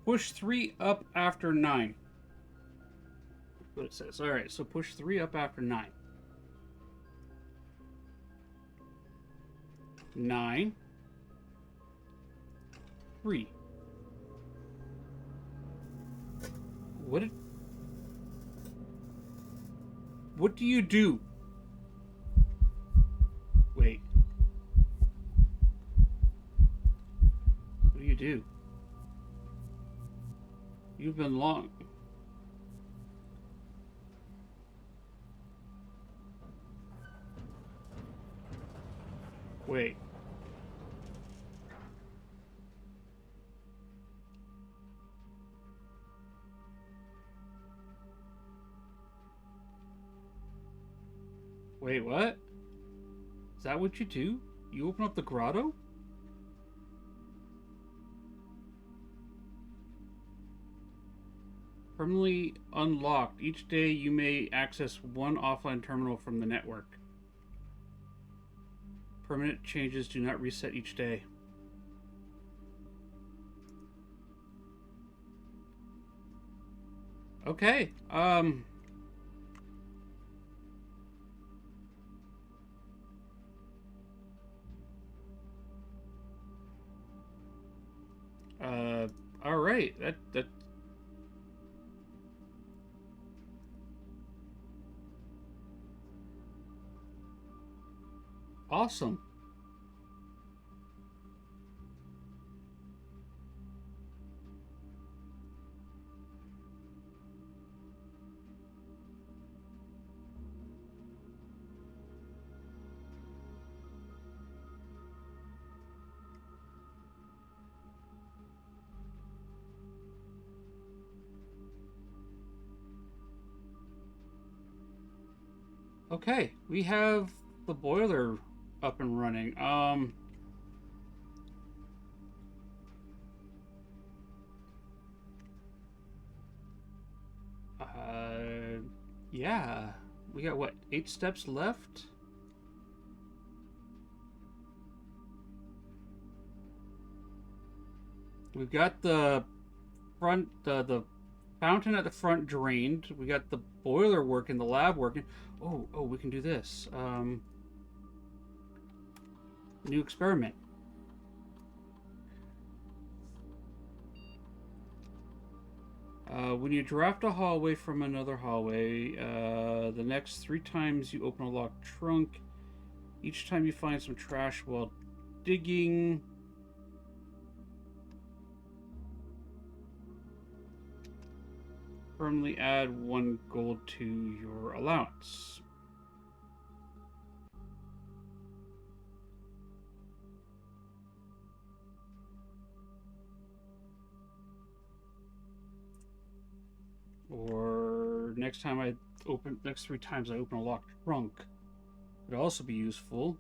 Push 3 up after 9. That's what it says. Alright, so push 3 up after 9. 9. 3. What do you do? Wait. What do you do? You've been long. Wait. Wait, what? Is that what you do? You open up the grotto? Permanently unlocked. Each day you may access one offline terminal from the network. Permanent changes do not reset each day. Okay. All right. That. Awesome. Okay, we have the boiler up and running. Yeah. We got what, 8 steps left? We've got the front, the fountain at the front drained. We got the boiler working, the lab working. Oh, we can do this. New experiment. When you draft a hallway from another hallway, the next 3 times you open a locked trunk, each time you find some trash while digging. Permanently add 1 gold to your allowance. Or next 3 times I open a locked trunk could also be useful.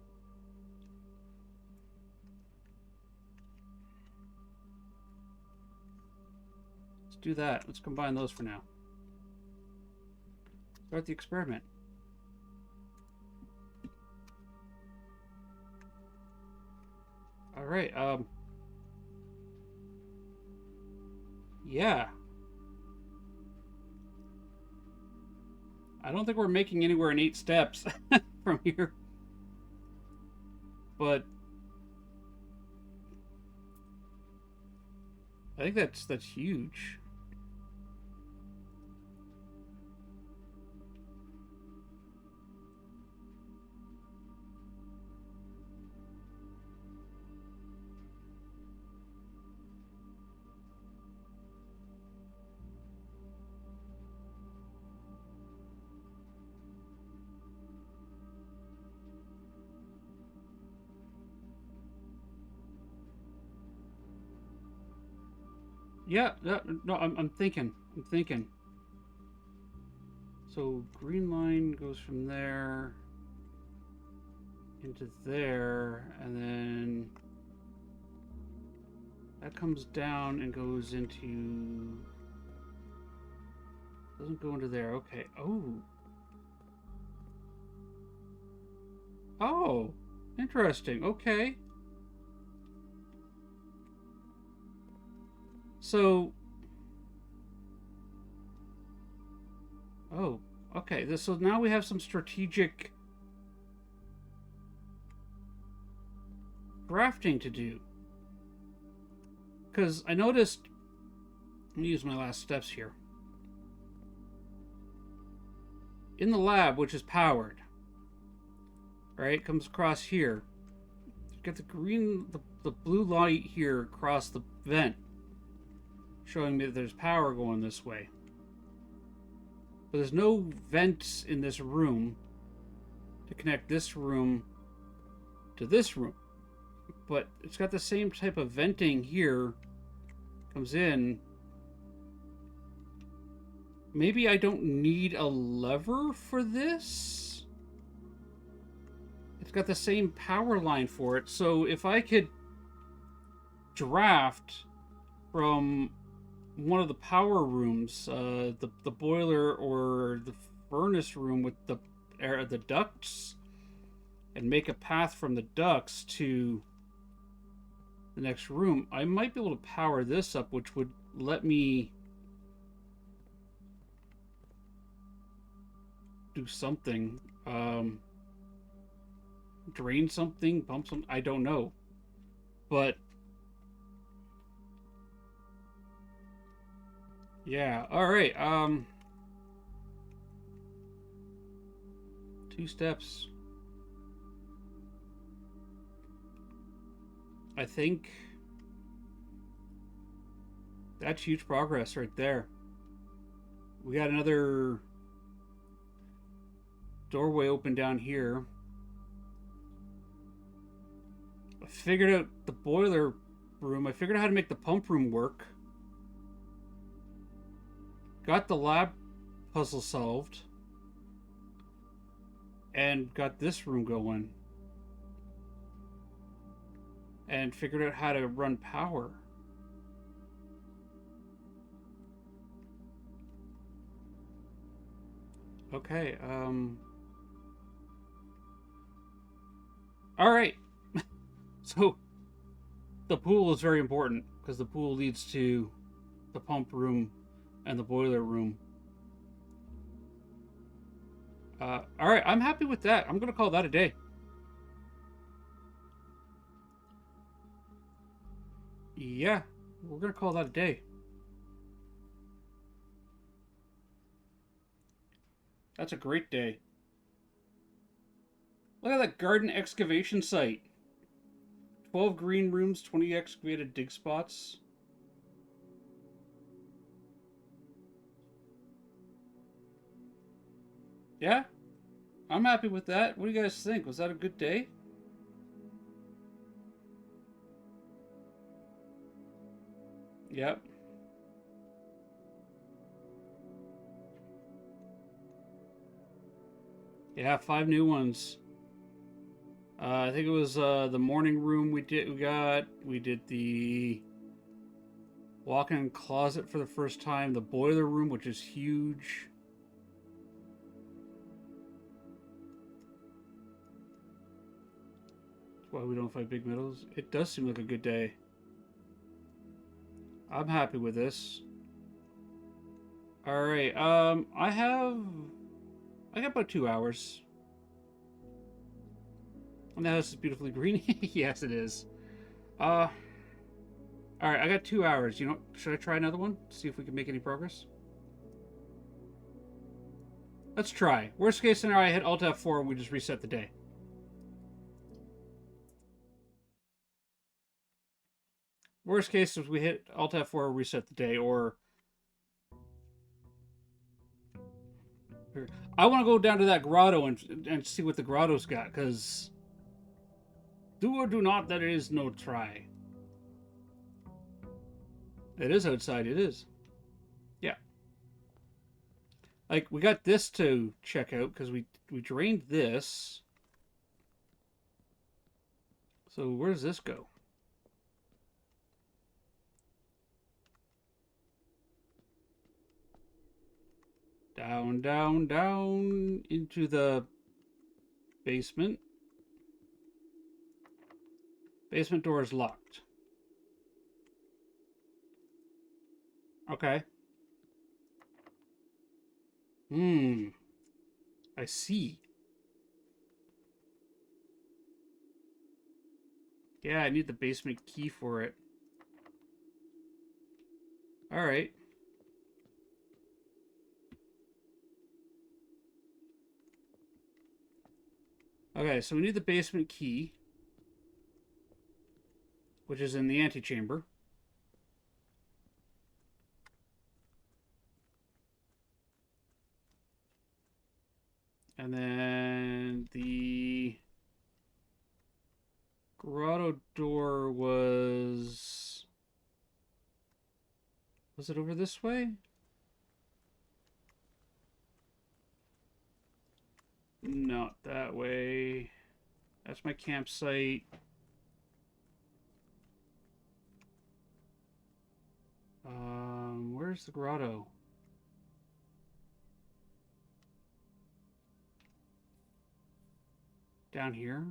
Let's do that. Let's combine those for now. Start the experiment. All right. Yeah. I don't think we're making anywhere in 8 steps from here. But I think that's huge. Yeah, no, I'm thinking. I'm thinking. So green line goes from there into there, and then that comes down and goes into... Doesn't go into there. Okay. Oh. Oh. Interesting. Okay. So... Oh. Okay. So now we have some strategic drafting to do. Because I noticed... Let me use my last steps here. In the lab, which is powered, right, comes across here. Get the green, the blue light here across the vent, showing me that there's power going this way. But there's no vents in this room to connect this room to this room. But it's got the same type of venting here. Comes in. Maybe I don't need a lever for this? It's got the same power line for it. So if I could draft from one of the power rooms, the boiler or the furnace room with the ducts, and make a path from the ducts to the next room, I might be able to power this up, which would let me do something. Drain something, pump something, I don't know. But yeah, alright, 2 steps. I think that's huge progress right there. We got another doorway open down here. I figured out the boiler room. I figured out how to make the pump room work. Got the lab puzzle solved. And got this room going. And figured out how to run power. Okay, alright. So, the pool is very important, because the pool leads to the pump room and the boiler room. Alright, I'm happy with that. I'm going to call that a day. Yeah, we're going to call that a day. That's a great day. Look at that garden excavation site. 12 green rooms, 20 excavated dig spots. Yeah, I'm happy with that. What do you guys think? Was that a good day? Yep. Yeah, 5 new ones. I think it was the morning room we did the walk-in closet for the first time, the boiler room, which is huge. That's why we don't fight big meadows. It does seem like a good day. I'm happy with this. Alright, I got about 2 hours. And the house is beautifully green. Yes, it is. Alright, I got 2 hours. You know, should I try another one? See if we can make any progress? Let's try. Worst case scenario, I hit Alt F4 and we just reset the day. Worst case is we hit Alt F4, reset the day, or... I want to go down to that grotto and see what the grotto's got, because... Do or do not, there is no try. It is outside, it is. Yeah. Like, we got this to check out, because we drained this. So, where does this go? Down, down, down into the basement. Basement door is locked. Okay. I see. Yeah, I need the basement key for it. Alright. Okay, so we need the basement key, which is in the antechamber. And then the grotto door was it over this way? Not that way. That's my campsite. Where's the grotto? Down here?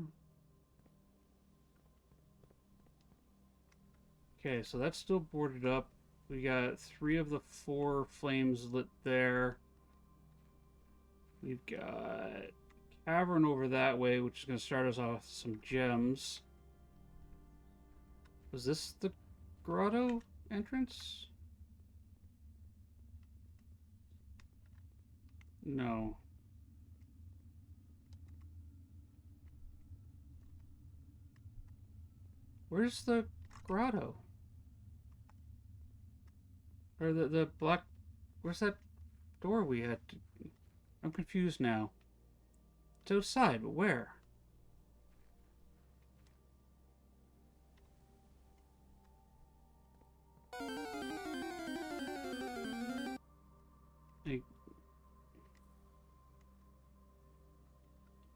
Okay, so that's still boarded up. We got 3 of the 4 flames lit there. We've got cavern over that way, which is going to start us off with some gems. Was this the grotto entrance? No. Where's the grotto? Or the black... Where's that door we had to... I'm confused now. It's outside, but where? Like...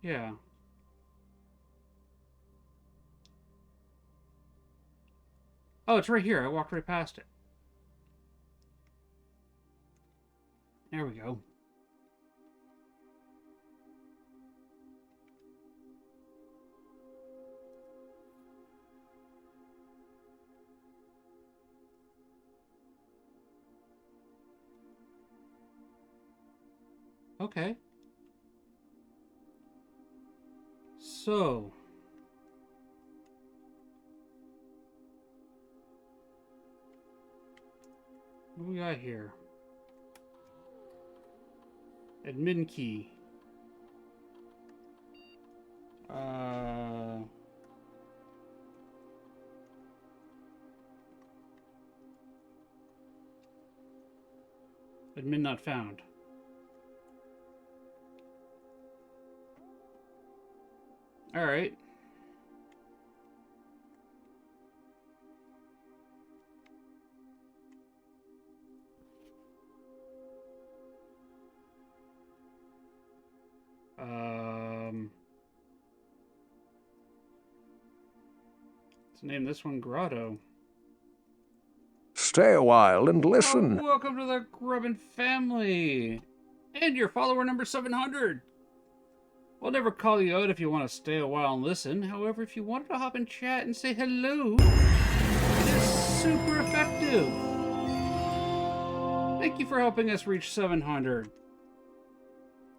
Yeah. Oh, it's right here. I walked right past it. There we go. Okay. So... what do we got here? Admin key. Admin not found. All right. Let's name this one Grotto. Stay a while and listen. Oh, welcome to the Grubbin family. And your follower number 700. We'll never call you out if you want to stay a while and listen. However, if you wanted to hop in chat and say hello, it is super effective. Thank you for helping us reach 700.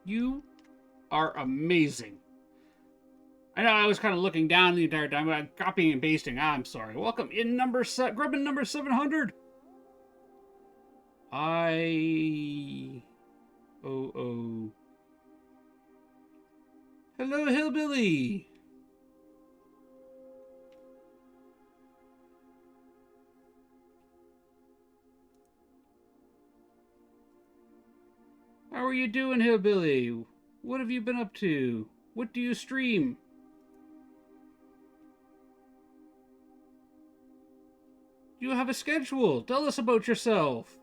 You are amazing. I know I was kind of looking down the entire time, but I'm copying and pasting. I'm sorry. Welcome in Grubbin number 700. Hello, Hillbilly. How are you doing, Hillbilly? What have you been up to? What do you stream? You have a schedule. Tell us about yourself.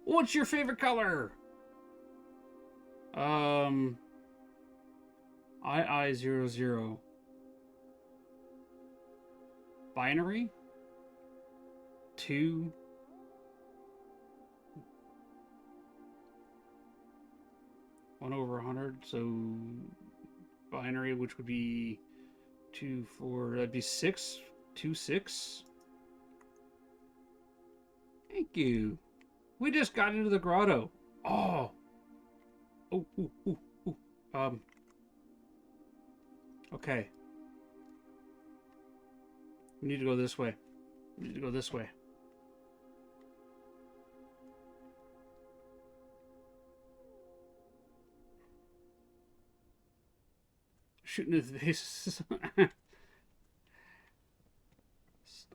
What's your favorite color? II00. Binary? 2. One over 100, so binary, which would be 2, 4, that'd be 6, 2, 6. Thank you. We just got into the grotto. Oh. Oh, ooh, ooh, ooh. Okay. We need to go this way. We need to go this way. Shooting his face.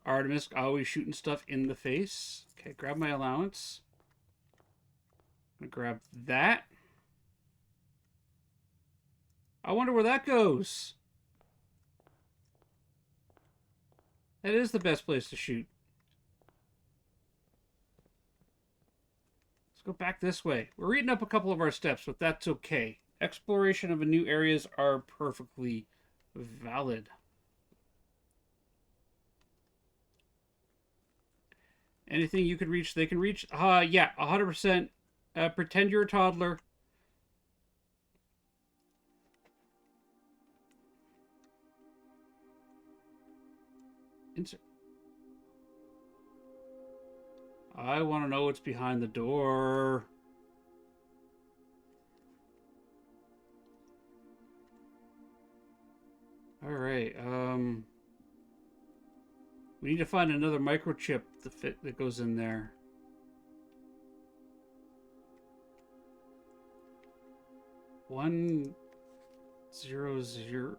Artemis always shooting stuff in the face. Okay, grab my allowance. I'm gonna grab that. I wonder where that goes. That is the best place to shoot. Let's go back this way. We're eating up a couple of our steps, but that's okay. Exploration of new areas are perfectly valid. Anything you could reach, they can reach. Yeah, 100%. Pretend you're a toddler. Insert. I want to know what's behind the door. All right. We need to find another microchip that goes in there. One, 0, 0.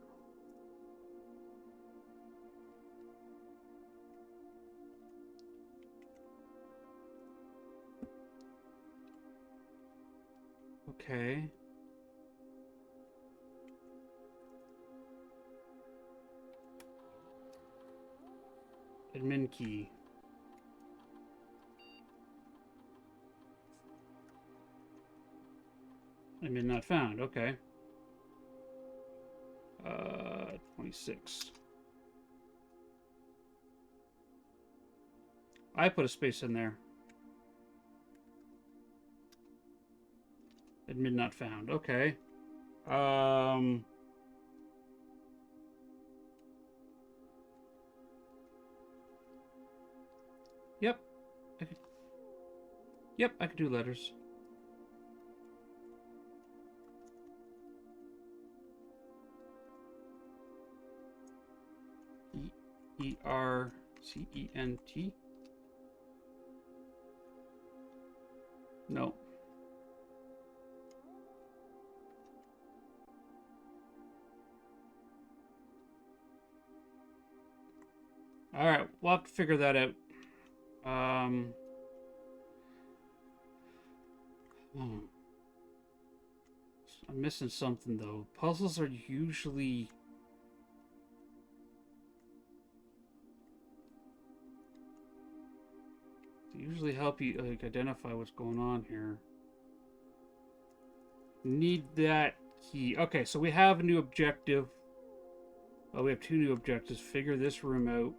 Okay. Admin key. Admin not found. Okay. 26. I put a space in there. Admin not found. Okay. Yep. Yep, I could do letters. ERCENT. No. All right, we'll have to figure that out. I'm missing something though. Puzzles are usually help you like identify what's going on here. Need that key. Okay, so we have a new objective. Oh, we have 2 new objectives. Figure this room out.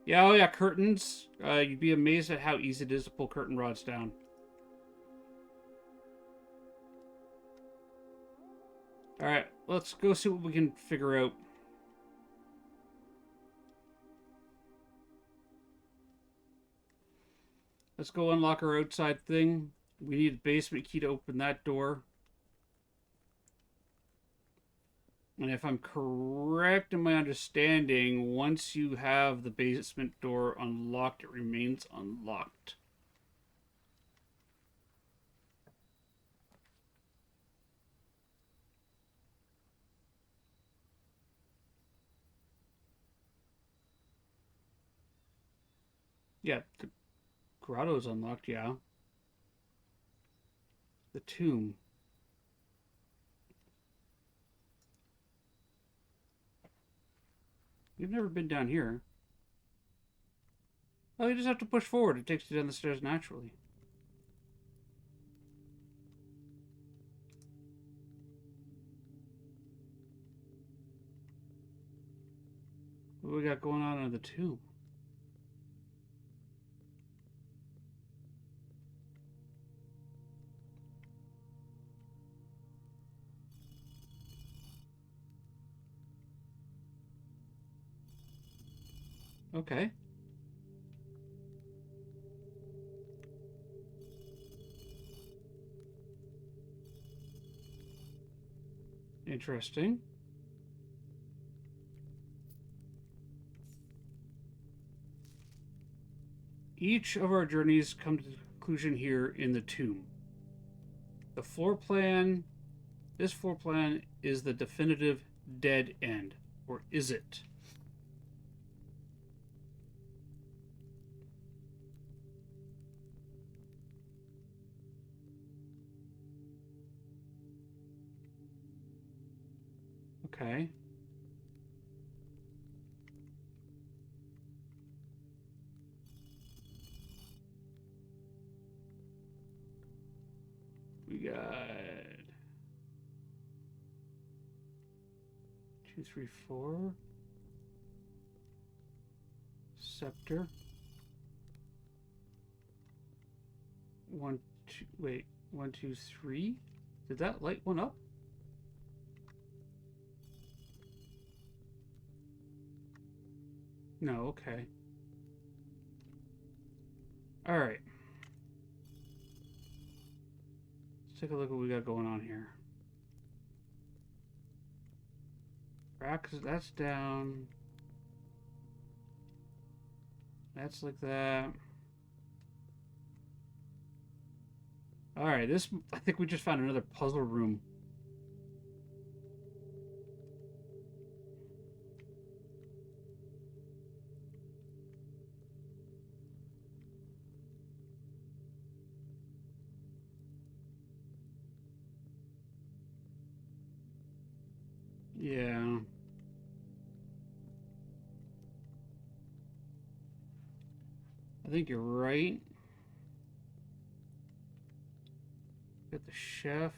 Yeah, oh yeah, curtains. You'd be amazed at how easy it is to pull curtain rods down. Alright, let's go see what we can figure out. Let's go unlock our outside thing. We need a basement key to open that door. And if I'm correct in my understanding, once you have the basement door unlocked, it remains unlocked. Yeah, Grotto's unlocked, yeah. The tomb. You've never been down here. Oh, you just have to push forward. It takes you down the stairs naturally. What do we got going on in the tomb? Okay. Interesting. Each of our journeys come to the conclusion here in the tomb. The floor plan, this floor plan is the definitive dead end. Or is it? Okay. We got 2, 3, 4. Scepter. 1, 2. Wait. 1, 2, 3. Did that light one up? No. Okay. All right. Let's take a look at what we got going on here. Racks, that's down. That's like that. Alright, this... I think we just found another puzzle room. Yeah. I think you're right. Got the chef.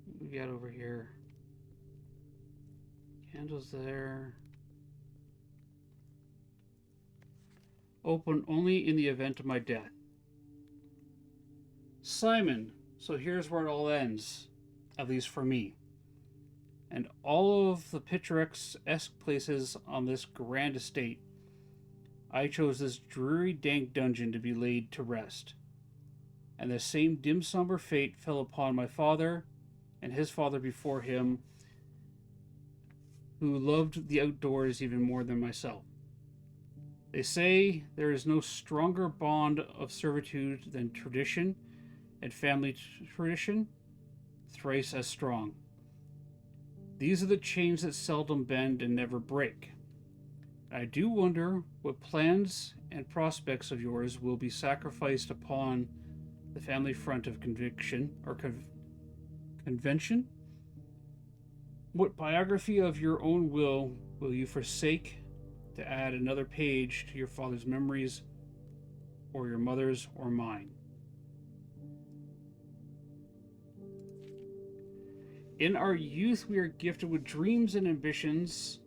What we got over here? Candles there. Open only in the event of my death. Simon, so here's where it all ends, at least for me. And all of the picturesque places on this grand estate, I chose this dreary, dank dungeon to be laid to rest. And the same dim, somber fate fell upon my father and his father before him, who loved the outdoors even more than myself. They say there is no stronger bond of servitude than tradition, and family tradition, thrice as strong. These are the chains that seldom bend and never break. I do wonder what plans and prospects of yours will be sacrificed upon the family front of conviction or convention. What biography of your own will you forsake to add another page to your father's memories, or your mother's, or mine? In our youth, we are gifted with dreams and ambitions.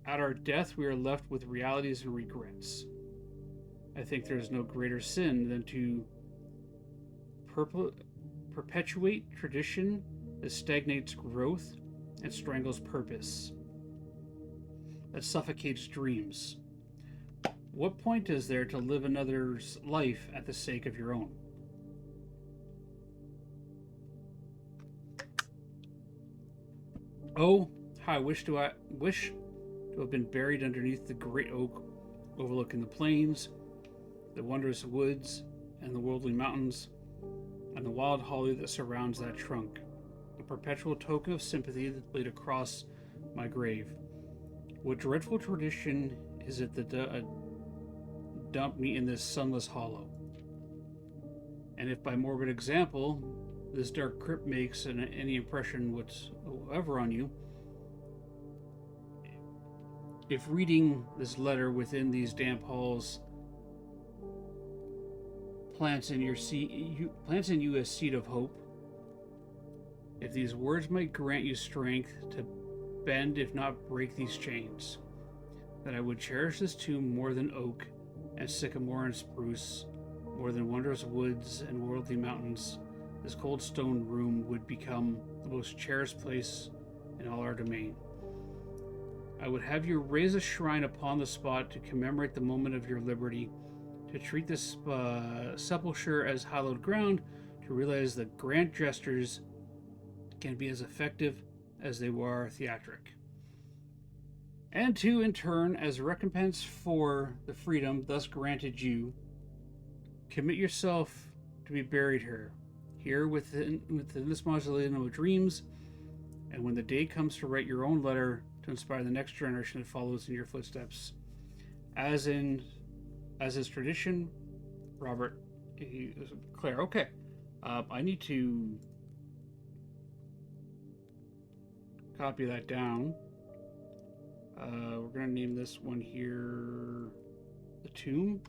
At our death, we are left with realities and regrets. I think there is no greater sin than to perpetuate tradition that stagnates growth and strangles purpose, that suffocates dreams. What point is there to live another's life at the sake of your own? Oh, how I wish to have been buried underneath the great oak overlooking the plains, the wondrous woods, and the worldly mountains, and the wild holly that surrounds that trunk. perpetual token of sympathy that's laid across my grave. What dreadful tradition is it that dumped me in this sunless hollow? And if by morbid example, this dark crypt makes any impression whatsoever on you, if reading this letter within these damp halls plants in you a seed of hope, if these words might grant you strength to bend, if not break, these chains, then I would cherish this tomb more than oak and sycamore and spruce, more than wondrous woods and worldly mountains. This cold stone room would become the most cherished place in all our domain. I would have you raise a shrine upon the spot to commemorate the moment of your liberty, to treat this sepulchre as hallowed ground, to realize that grand gestures can be as effective as they were theatric. And to, in turn, as recompense for the freedom thus granted you, commit yourself to be buried here within this mausoleum of dreams, and when the day comes to write your own letter to inspire the next generation that follows in your footsteps. As is tradition, Robert Claire. Okay. I need to copy that down. We're going to name this one here The Tomb.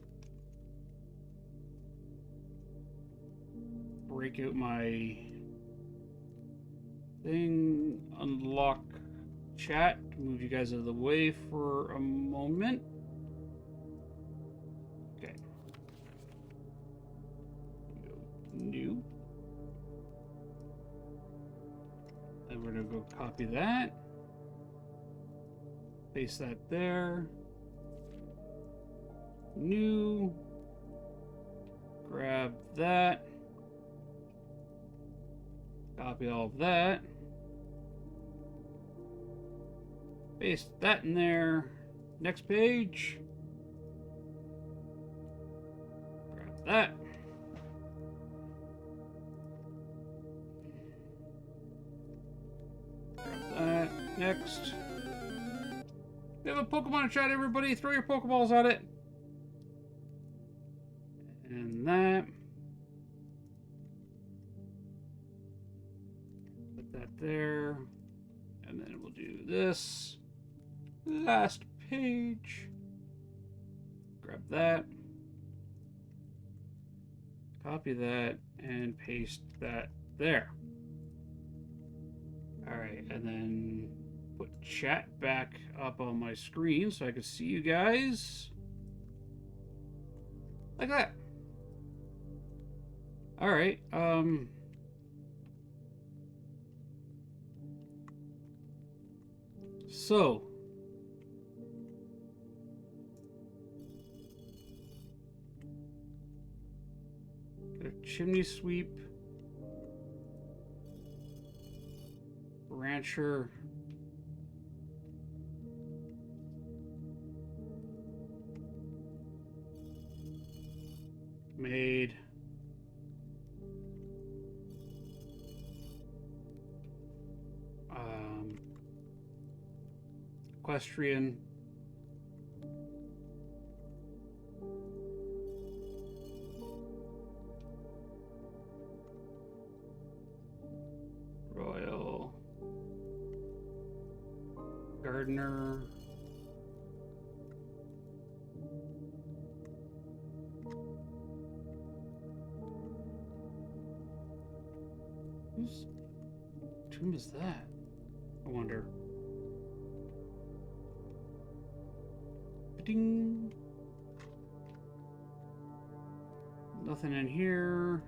Break out my thing, unlock chat, move you guys out of the way for a moment. Okay. Go new. And we're going to go copy that. Paste that there. New. Grab that. Copy all of that. Paste that in there. Next page. Grab that. Grab that. Next. We have a Pokemon chat, everybody. Throw your Pokeballs at it. And that. Put that there. And then we'll do this. Last page. Grab that. Copy that and paste that there. Alright, and then put chat back up on my screen so I can see you guys. Like that. Alright, so got a chimney sweep, rancher, maid, equestrian, royal, gardener, whose tomb is that? I wonder. Ding. Nothing in here.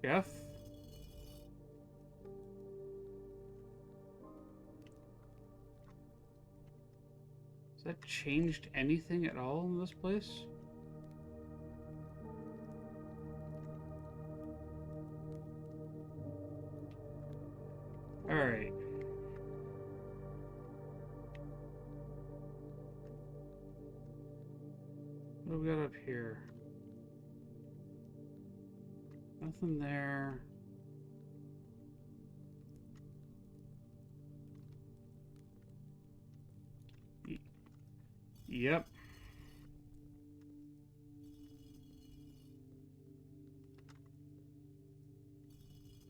Chef. Has that changed anything at all in this place? Alright. What do we got up here? Nothing there. Yep.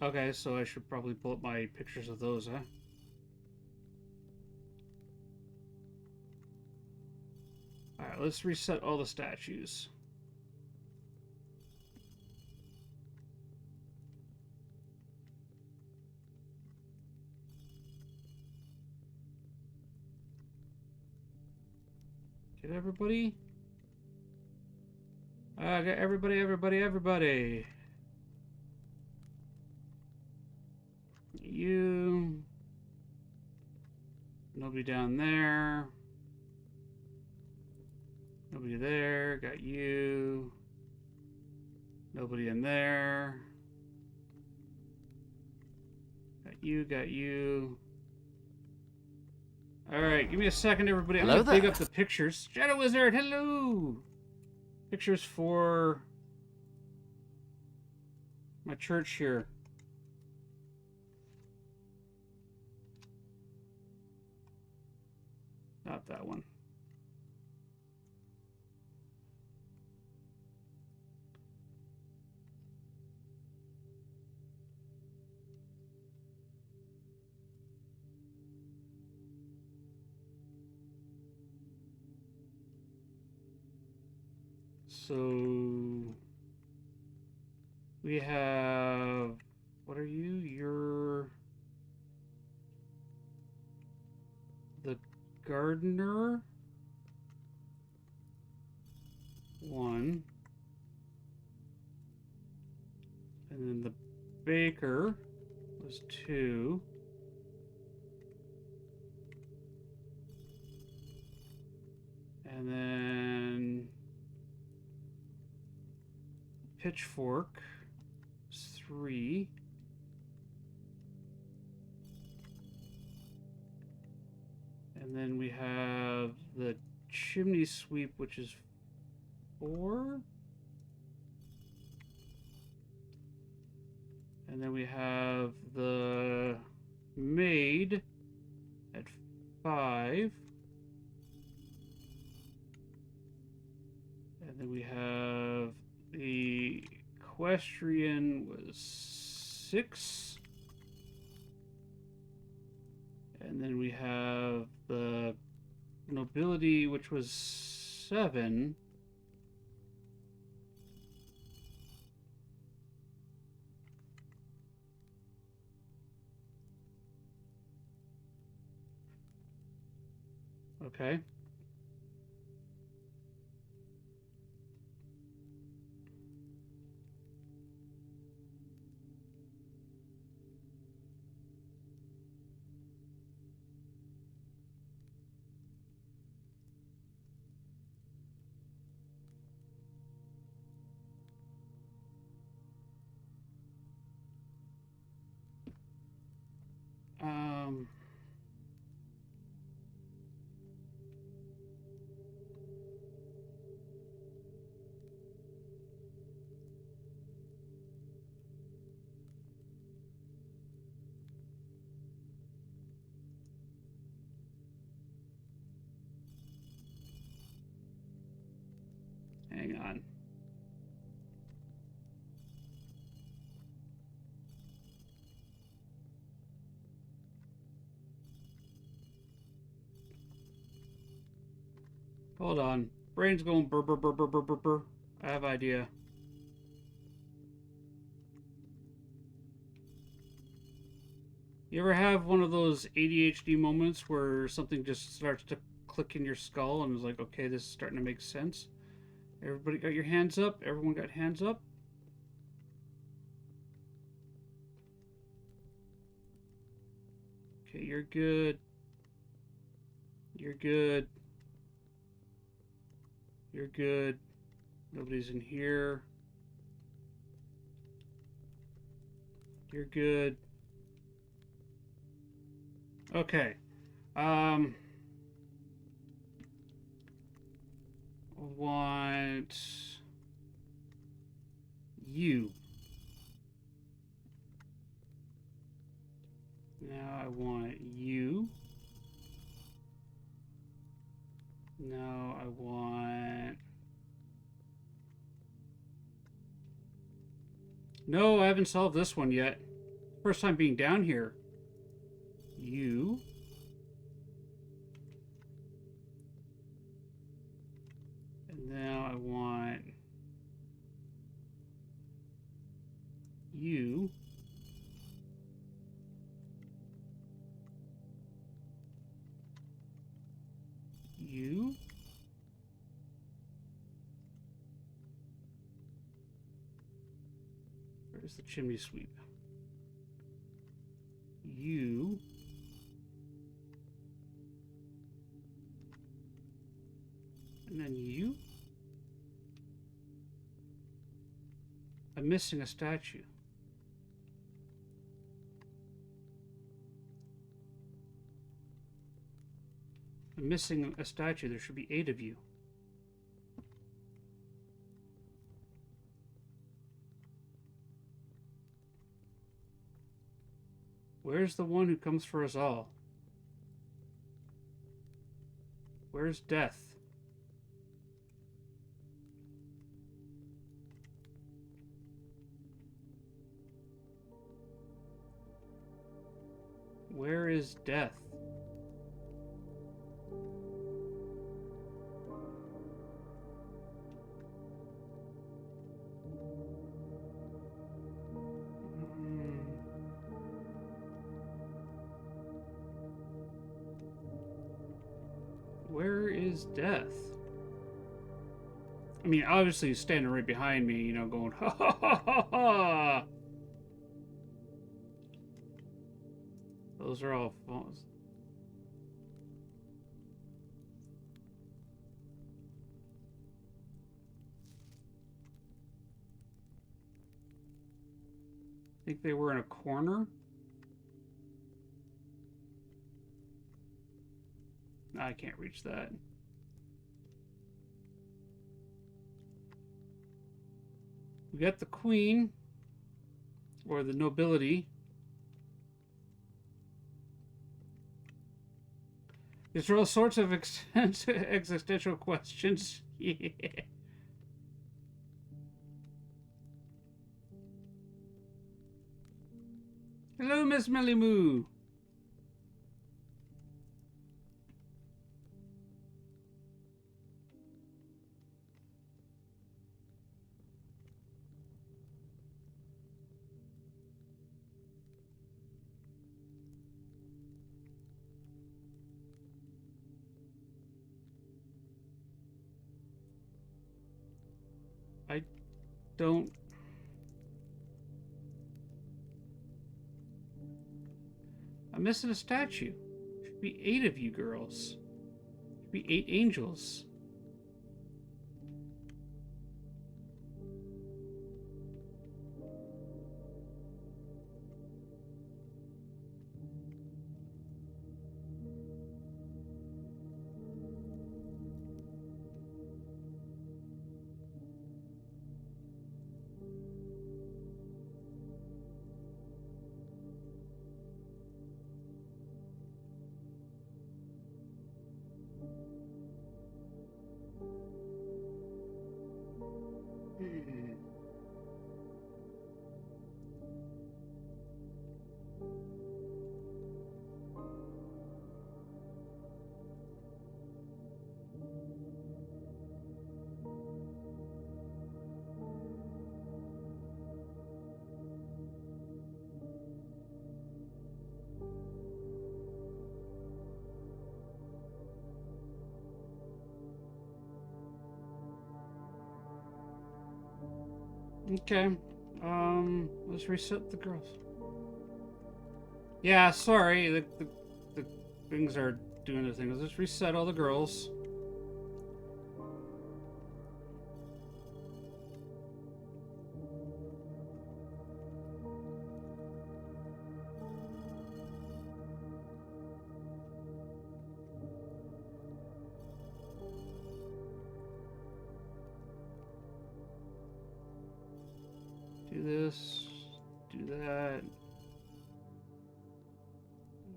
Okay, so I should probably pull up my pictures of those, huh? Alright, let's reset all the statues. Get everybody? I got everybody. You. Nobody down there. Nobody there. Got you. Nobody in there. Got you. Alright, give me a second, everybody. I'm Hello gonna dig there. up the pictures. Shadow Wizard, hello! Pictures for my church here. Not that one. So we have, what are you? You're the gardener. One. And then the baker was 2. And then pitchfork is 3. And then we have the chimney sweep, which is 4. And then we have the maid at 5. And then we have the equestrian was 6. And then we have the nobility, which was 7. Okay. Um, hang on. Hold on. Brain's going burr burr burr burr burr burr burr. I have idea. You ever have one of those ADHD moments where something just starts to click in your skull and is like, okay, this is starting to make sense? Everybody got your hands up? Everyone got hands up? Okay, you're good. You're good. You're good. Nobody's in here. You're good. Okay. Want you. Now I want you. Now I want... No, I haven't solved this one yet. First time being down here. You. And now I want you. You. Where's the chimney sweep? You. And then you. I'm missing a statue. I'm missing a statue. There should be 8 of you. Where's the one who comes for us all? Where's death? Where is death? Where is death? I mean, obviously he's standing right behind me, you know, going, ha ha ha ha ha! Those are all phones. I think they were in a corner. I can't reach that. We got the queen, or the nobility. These are all sorts of existential questions. Yeah. Hello, Miss Melly Moo. I don't... I'm missing a statue. Should be 8 of you girls. Should be 8 angels. Okay. Let's reset the girls. Yeah, sorry. The things are doing their thing. Let's reset all the girls. Do this, do that.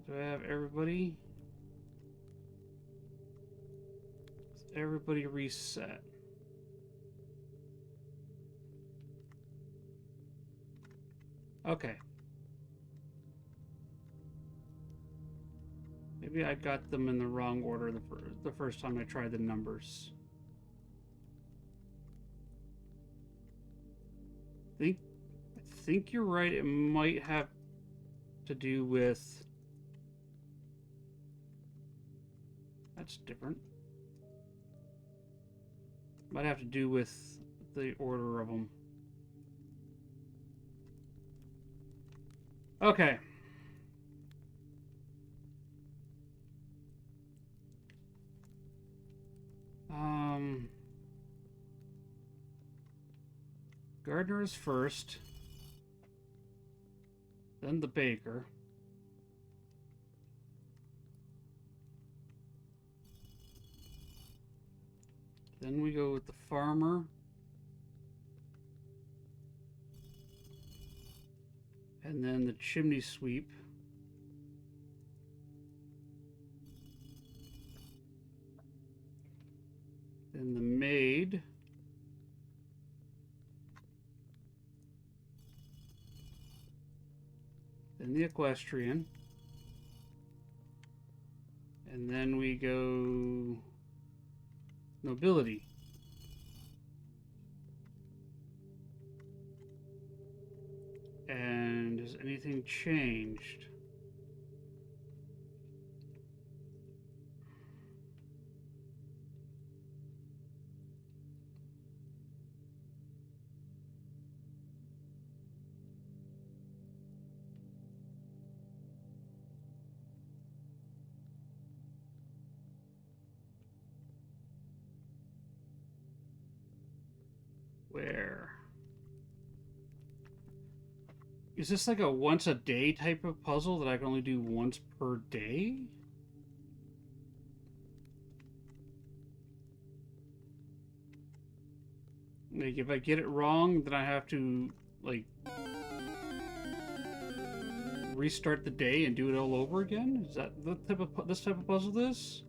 Do I have everybody? Everybody reset. Okay. Maybe I got them in the wrong order the first time I tried the numbers. I think you're right. It might have to do with... That's different. Might have to do with the order of them. Okay. Gardener is first. Then the baker. Then we go with the farmer. And then the chimney sweep. Then the maid. Then the equestrian. And then we go nobility. And has anything changed? Where? Is this like a once a day type of puzzle that I can only do once per day? Like, if I get it wrong, then I have to, like, restart the day and do it all over again? Is that the type of this type of puzzle is?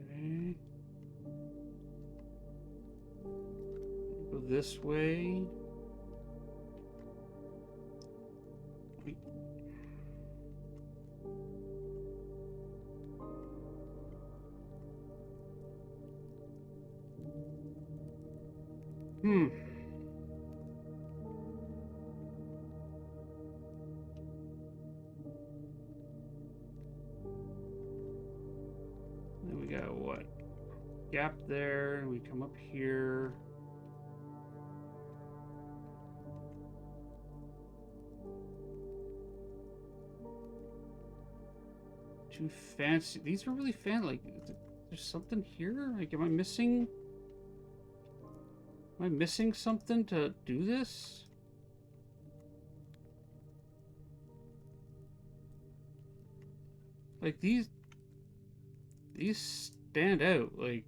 Okay. Go this way. Hmm. Then we got what? Gap there. We come up here. Too fancy. These are really fancy. Like, there's something here? Like, am I missing something to do this? Like, these stand out. Like,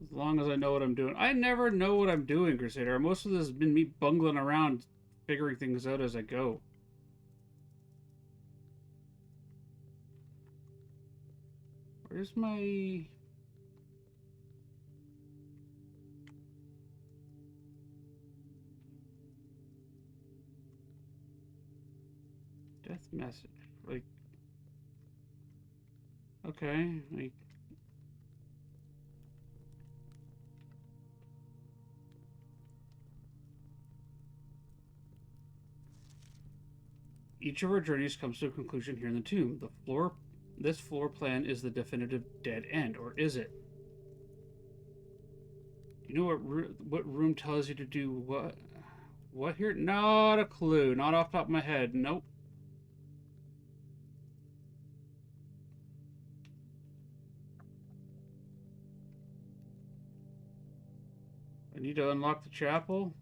as long as I know what I'm doing. I never know what I'm doing, Crusader. Most of this has been me bungling around, figuring things out as I go. Where's my... death message? Like... Okay, like... Each of our journeys comes to a conclusion here in the tomb. This floor plan is the definitive dead end, or is it? You know what room tells you to do what? What here? Not a clue. Not off the top of my head. Nope. I need to unlock the chapel.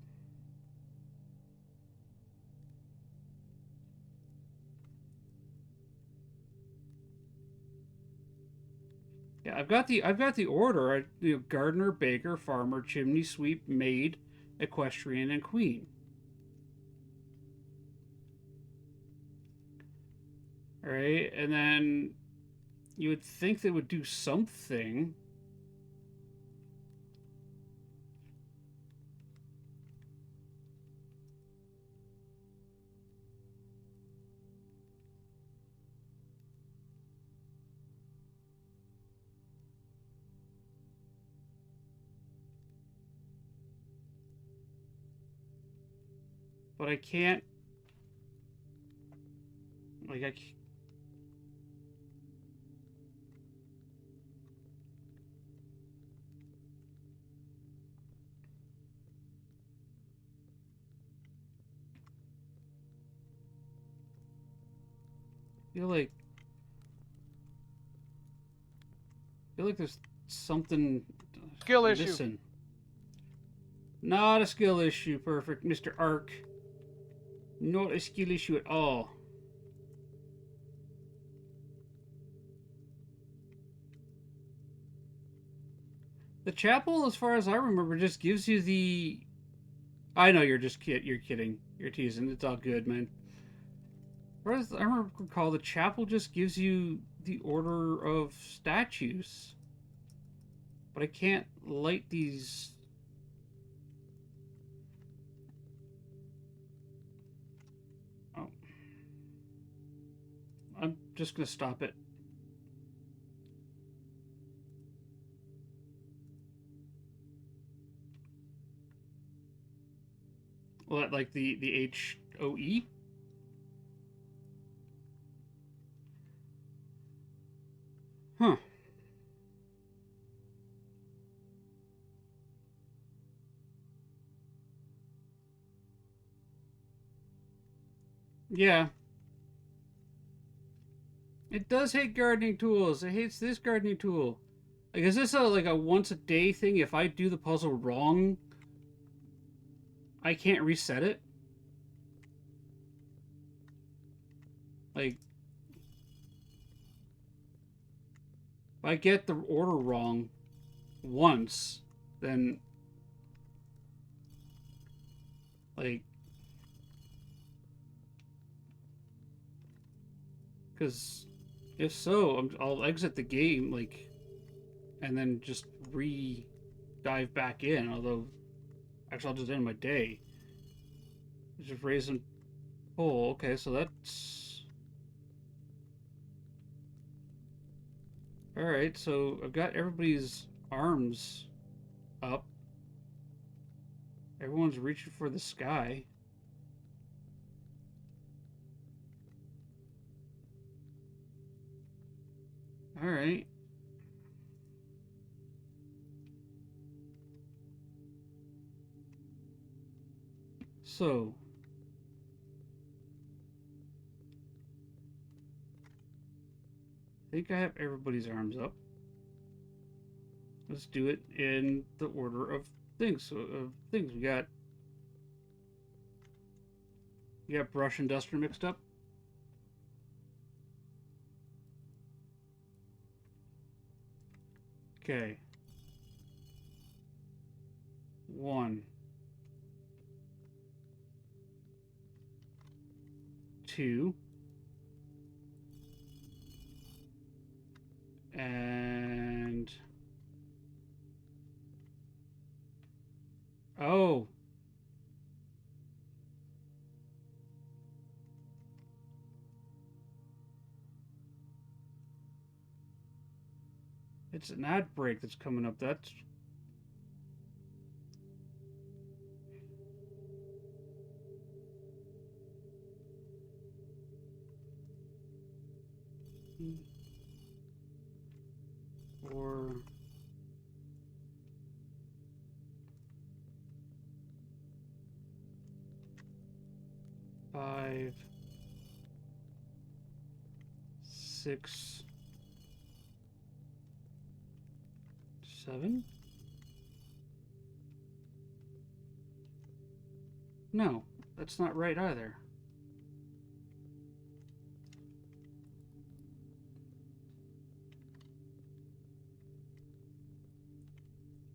Yeah, I've got the order. Gardener, baker, farmer, chimney sweep, maid, equestrian, and queen. All right, and then you would think they would do something. But I can't. Like, feel like there's something Skill issue. missing. Not a skill issue, perfect, Mr. Ark. Not a skill issue at all. The chapel, as far as I remember, just gives you the. I know you're just you're kidding. You're teasing. It's all good, man. Whereas I recall the chapel just gives you the order of statues, but I can't light these. Oh, I'm just gonna stop it. Well, like the HOE. Huh. Yeah. It does hate gardening tools. It hates this gardening tool. Like, is this like a once a day thing? If I do the puzzle wrong, I can't reset it? Like, if I get the order wrong once, then like, because if so, I'll exit the game, like, and then just dive back in. Although, actually, I'll just end my day. Just raise and pull. Okay, so that's. Alright, so I've got everybody's arms up. Everyone's reaching for the sky. Alright. So. I think I have everybody's arms up. Let's do it in the order of things. So, we got brush and duster mixed up. Okay. 1, 2, and oh, it's an ad break that's coming up. That's or 5, 6, 7? No, that's not right either.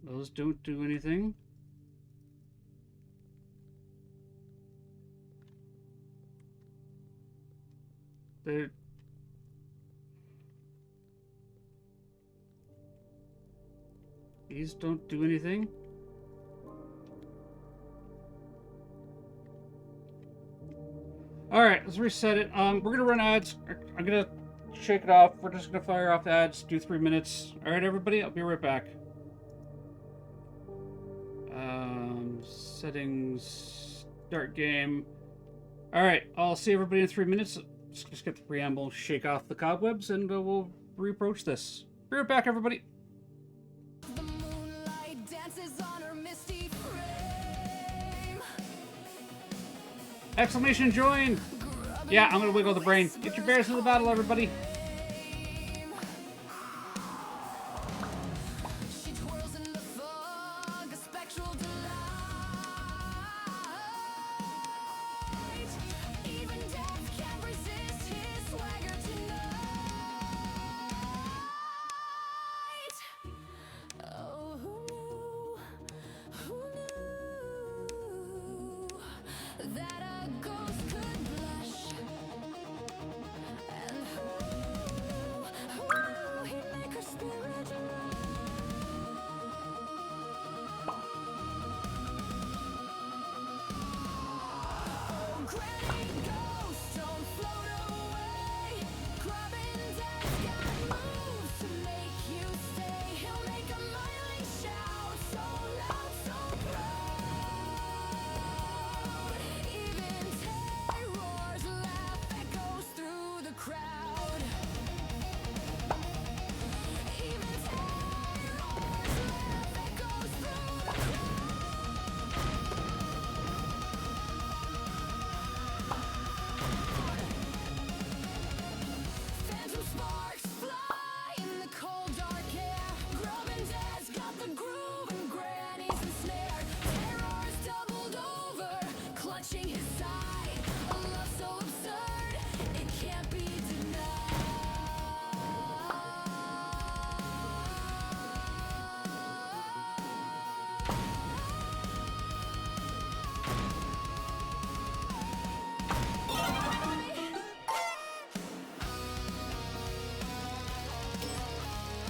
Those don't do anything. They're... These don't do anything. Alright, let's reset it. We're gonna run ads. I'm gonna shake it off. We're just gonna fire off ads, do 3 minutes. Alright, everybody, I'll be right back. Settings, start game. Alright, I'll see everybody in 3 minutes. Let's just get the preamble, shake off the cobwebs, and we'll reapproach this. Be right back, everybody. The moonlight dances on her misty frame. Exclamation join! Yeah, I'm gonna wiggle the brain. Get your bears to the battle, everybody. She twirls in the fog, a spectral delight. Even death can't resist his swagger tonight. Oh, who knew that a ghost could blush? And who he'd make her spirit oh, granny ghost, don't float away. Grubbin death got moves to make you stay. He'll make a mighty shout, so loud, so proud. Even terror's laugh echoes through the crowd. Even terror's laugh echoes through the crowd. Phantom sparks fly in the cold dark air. Grubbin Dad's got the groove and Granny's ensnared. Terror's doubled over, clutching his side. A love so absurd, it can't be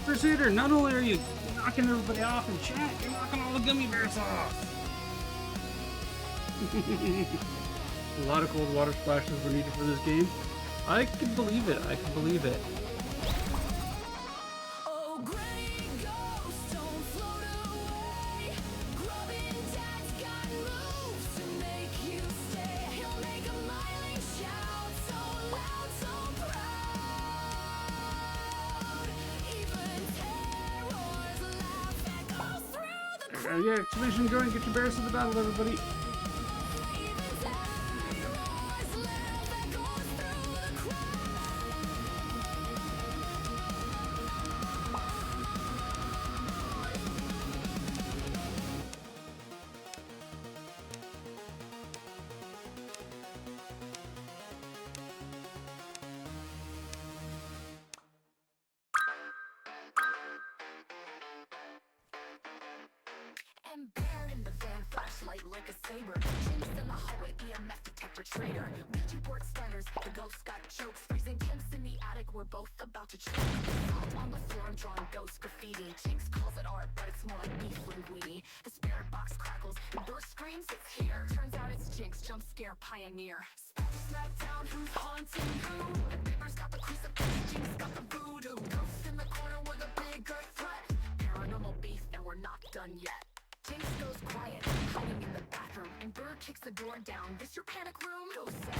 Crusader, not only are you knocking everybody off in chat, you're knocking all the gummy bears off. A lot of cold water splashes were needed for this game. I can believe it. I can believe it. oh, granny ghost, don't float away. Grubbin Dad's got moves to make you stay. He'll make a mighty shout, so loud, so proud. Even terror's laugh echoes through the crowd. Yeah, exclamation going, get your bears to the battle, everybody. Even terror's laugh echoes through the crowd. And bear in the van, flashlight like a saber. Jinx in the hallway, EMF detector traitor. Ouija board starters, the ghost got jokes. Freezing temps in the attic, we're both about to choke. Salt on the floor, I'm drawing ghost graffiti. Jinx calls it art, but it's more like beef linguine. The spirit box crackles, and burst screams, it's here. Turns out it's Jinx, jump scare pioneer. Smackdown, who's haunting who? The paper's got the crucifix, Jinx got the voodoo. Ghost in the corner with a bigger threat. Paranormal beef, and we're not done yet. Jinx goes quiet, hiding in the bathroom, and Bird kicks the door down. This your panic room? Ghost says,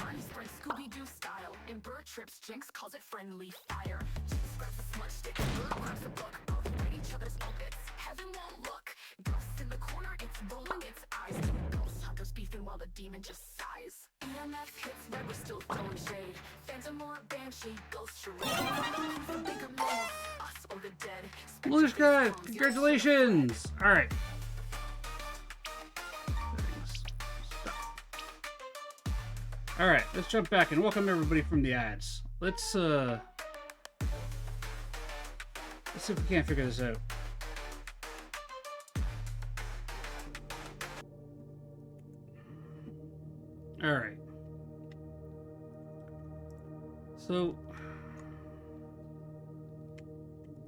run, sprint, Scooby-Doo style. And Bird trips, Jinx calls it friendly fire. Jinx grabs a smudge stick, and Bird grabs a book. Both write each other's obits. Heaven won't look. Ghost in the corner, it's rolling its eyes. Two ghost hunters beefing while the demon just sighs. EMF still throwing shade. Phantom or banshee, ghost charade. The bigger man, us or the dead. Malushka, congratulations! Alright. Alright, let's jump back and welcome everybody from the ads. Let's see if we can't figure this out. Alright. So,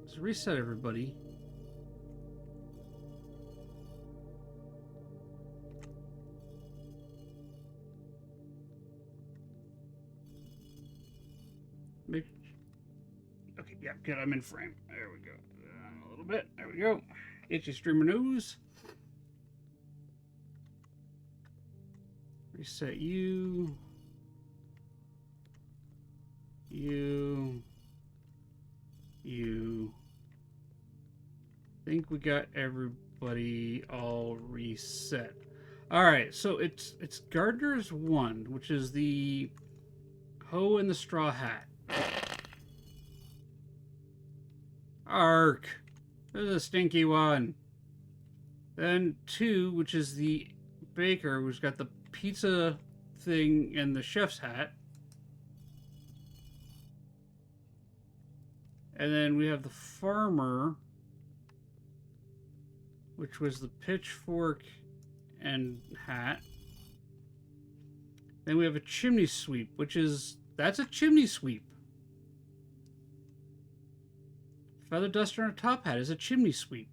let's reset everybody. Okay, yeah, good. I'm in frame. There we go. A little bit. There we go. Itchy streamer news. Reset you. You. Think we got everybody all reset. All right, so it's Gardner's 1, which is the hoe and the straw hat. Ark. This is a stinky one. Then 2, which is the baker, who's got the pizza thing and the chef's hat. And then we have the farmer, which was the pitchfork and hat. Then we have a chimney sweep, that's a chimney sweep. Feather duster and a top hat is a chimney sweep.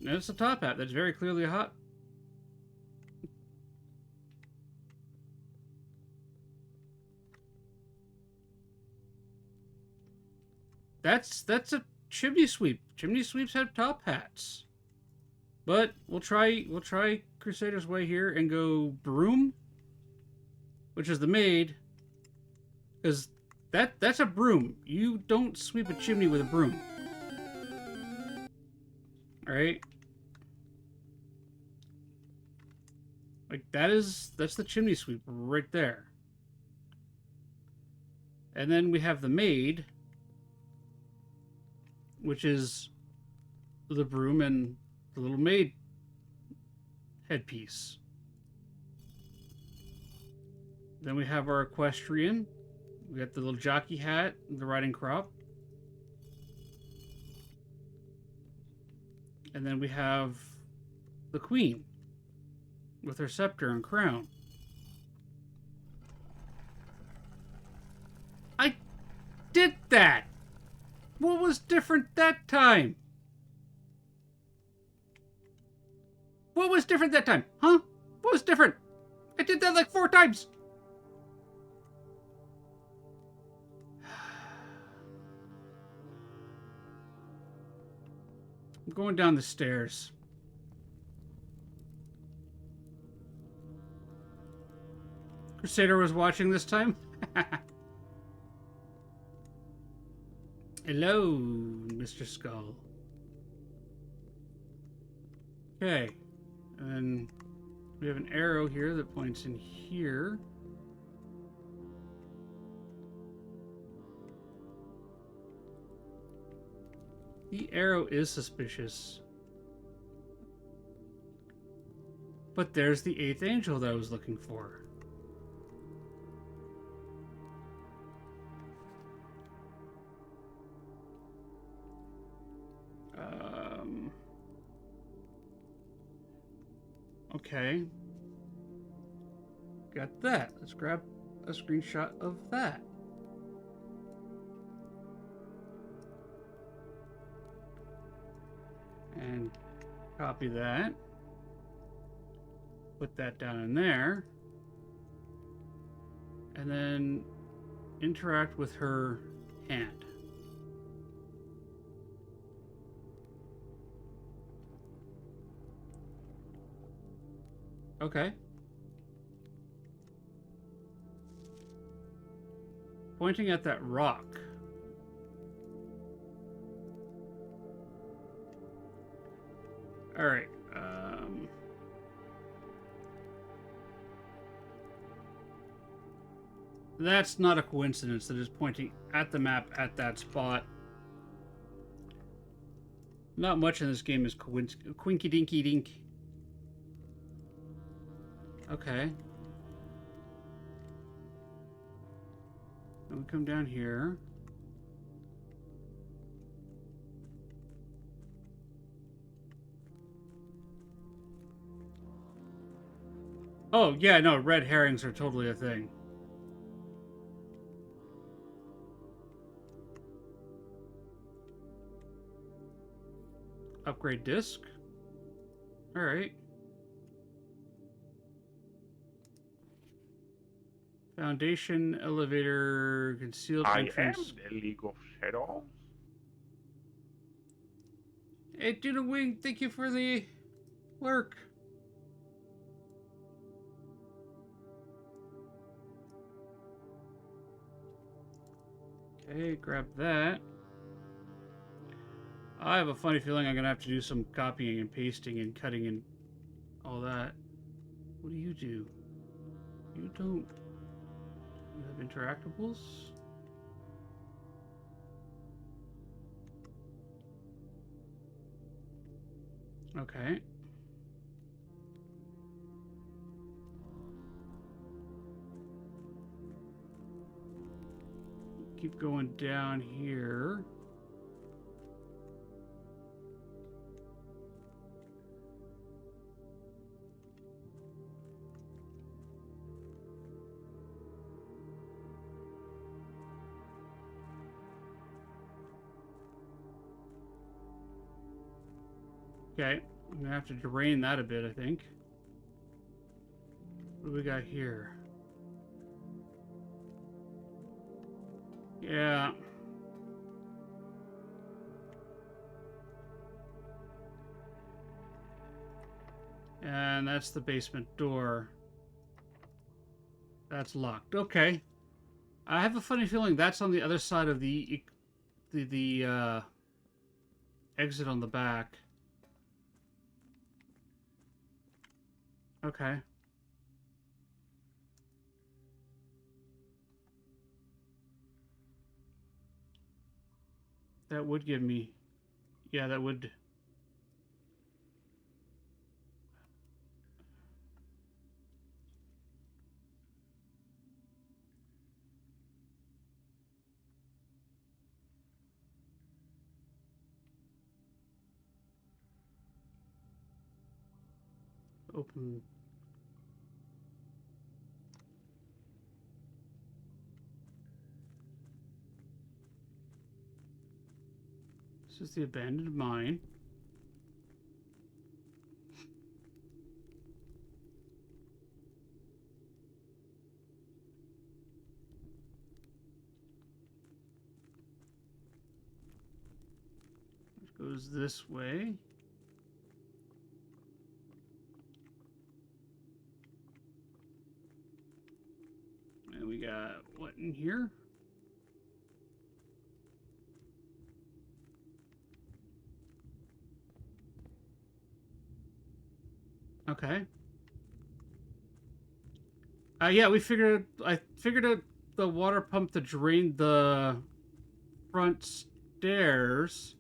And it's a top hat. That's very clearly a hot. That's a chimney sweep. Chimney sweeps have top hats. But we'll try Crusader's Way here and go broom, which is the maid, because that's a broom. You don't sweep a chimney with a broom. Alright? Like, that's the chimney sweep right there. And then we have the maid, which is the broom and the little maid headpiece. Then we have our equestrian. We got the little jockey hat, the riding crop. And then we have the queen with her scepter and crown. I did that! What was different that time? What was different that time? Huh? What was different? I did that like 4 times. I'm going down the stairs. Crusader was watching this time. Hello, Mr. Skull. Okay. And we have an arrow here that points in here. The arrow is suspicious. But there's the 8th angel that I was looking for. Okay. Got that. Let's grab a screenshot of that. And copy that. Put that down in there. And then interact with her hand. Okay. Pointing at that rock. All right. That's not a coincidence that is pointing at the map at that spot. Not much in this game is quinky dinky dink. Okay. And we come down here. Oh, yeah, no, red herrings are totally a thing. Upgrade disc. Alright. Foundation, elevator, concealed I entrance. am the League of Shadows. Hey, Duna Wing, thank you for the lurk. Okay, grab that. I have a funny feeling I'm gonna have to do some copying and pasting and cutting and all that. What do? You don't... You have interactables? Okay. Keep going down here. Okay, I'm gonna have to drain that a bit, I think. What do we got here? Yeah. And that's the basement door. That's locked. Okay. I have a funny feeling that's on the other side of the exit on the back. Okay. That would give me... Yeah, that would... Open... This is the abandoned mine. It goes this way. And we got what in here? Okay. Yeah, I figured out the water pump to drain the front stairs.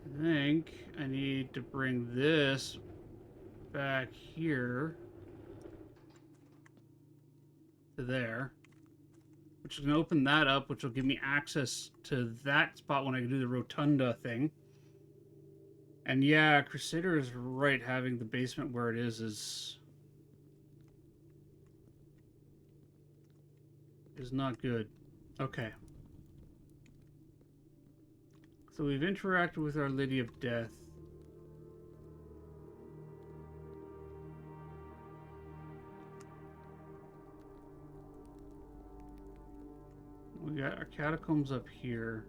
I think I need to bring this back here to there, which is going to open that up, which will give me access to that spot when I do the rotunda thing. And yeah, Crusader is right, having the basement where it is not good. Okay. So we've interacted with Our Lady of Death. We got our catacombs up here.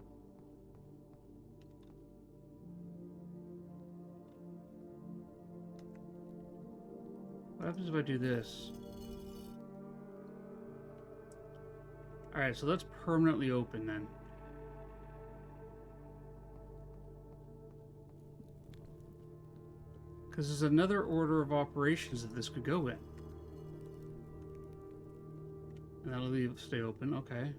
What happens if I do this? Alright, so that's permanently open then. Because there's another order of operations that this could go in. And that'll stay open, okay.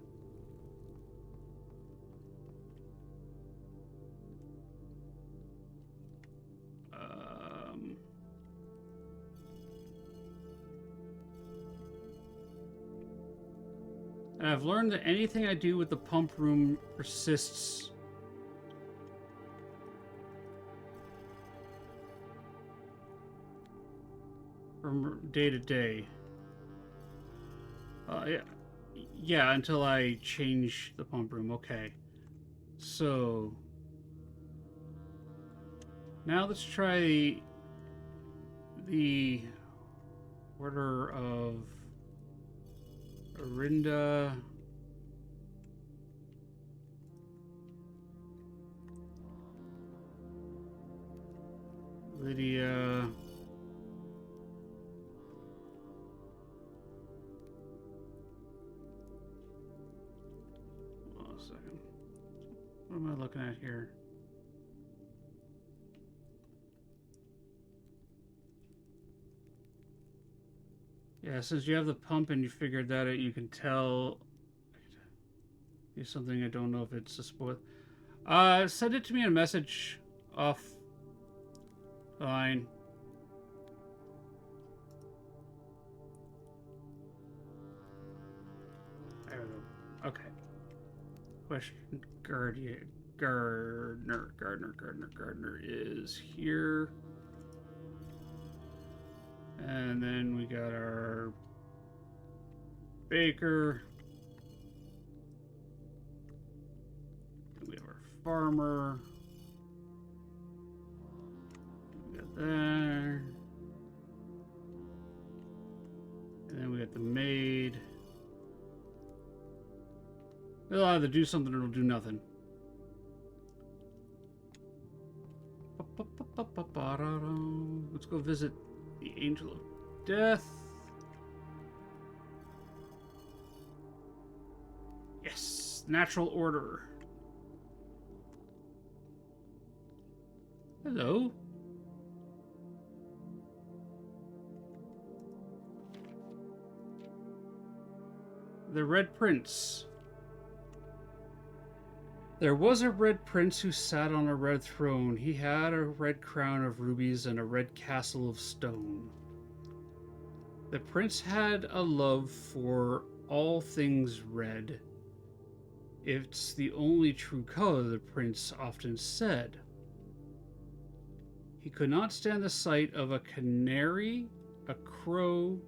And I've learned that anything I do with the pump room persists. From day to day. Yeah, until I change the pump room. Okay. So now let's try the order of Arinda. Lydia. Hold on a second. What am I looking at here? Yeah, since you have the pump and you figured that out, you can tell. Here's something I don't know if it's a spoil. Send it to me in a message off line. There we go. Okay. Question Gardner is here. And then we got our baker. We have our farmer. We got there. And then we got the maid. They'll either do something or it'll do nothing. Let's go visit the Angel of Death. Yes, natural order. Hello. The Red Prince. There was a red prince who sat on a red throne. He had a red crown of rubies and a red castle of stone. The prince had a love for all things red. It's the only true color, the prince often said. He could not stand the sight of a canary, a crow.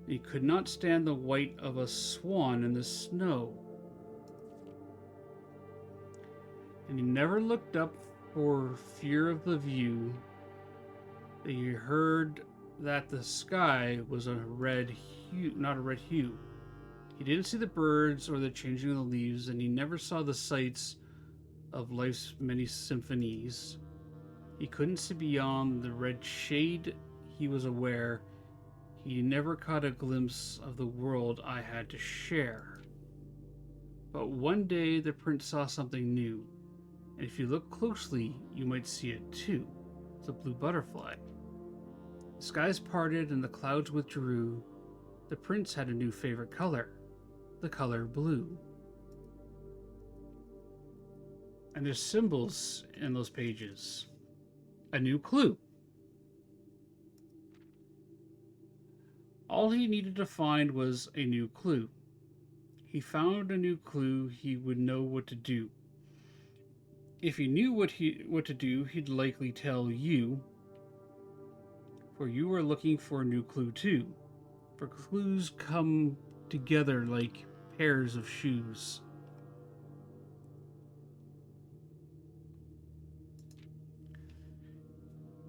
He could not stand the white of a swan in the snow. And he never looked up for fear of the view. He heard that the sky was a red hue, not a red hue. He didn't see the birds or the changing of the leaves, and he never saw the sights of life's many symphonies. He couldn't see beyond the red shade. He was aware he never caught a glimpse of the world I had to share. But one day the prince saw something new. And if you look closely, you might see it too. It's a blue butterfly. The skies parted and the clouds withdrew. The prince had a new favorite color, the color blue. And there's symbols in those pages. A new clue. All he needed to find was a new clue. He found a new clue, he would know what to do. If he knew what to do, he'd likely tell you, for you were looking for a new clue too. For clues come together like pairs of shoes.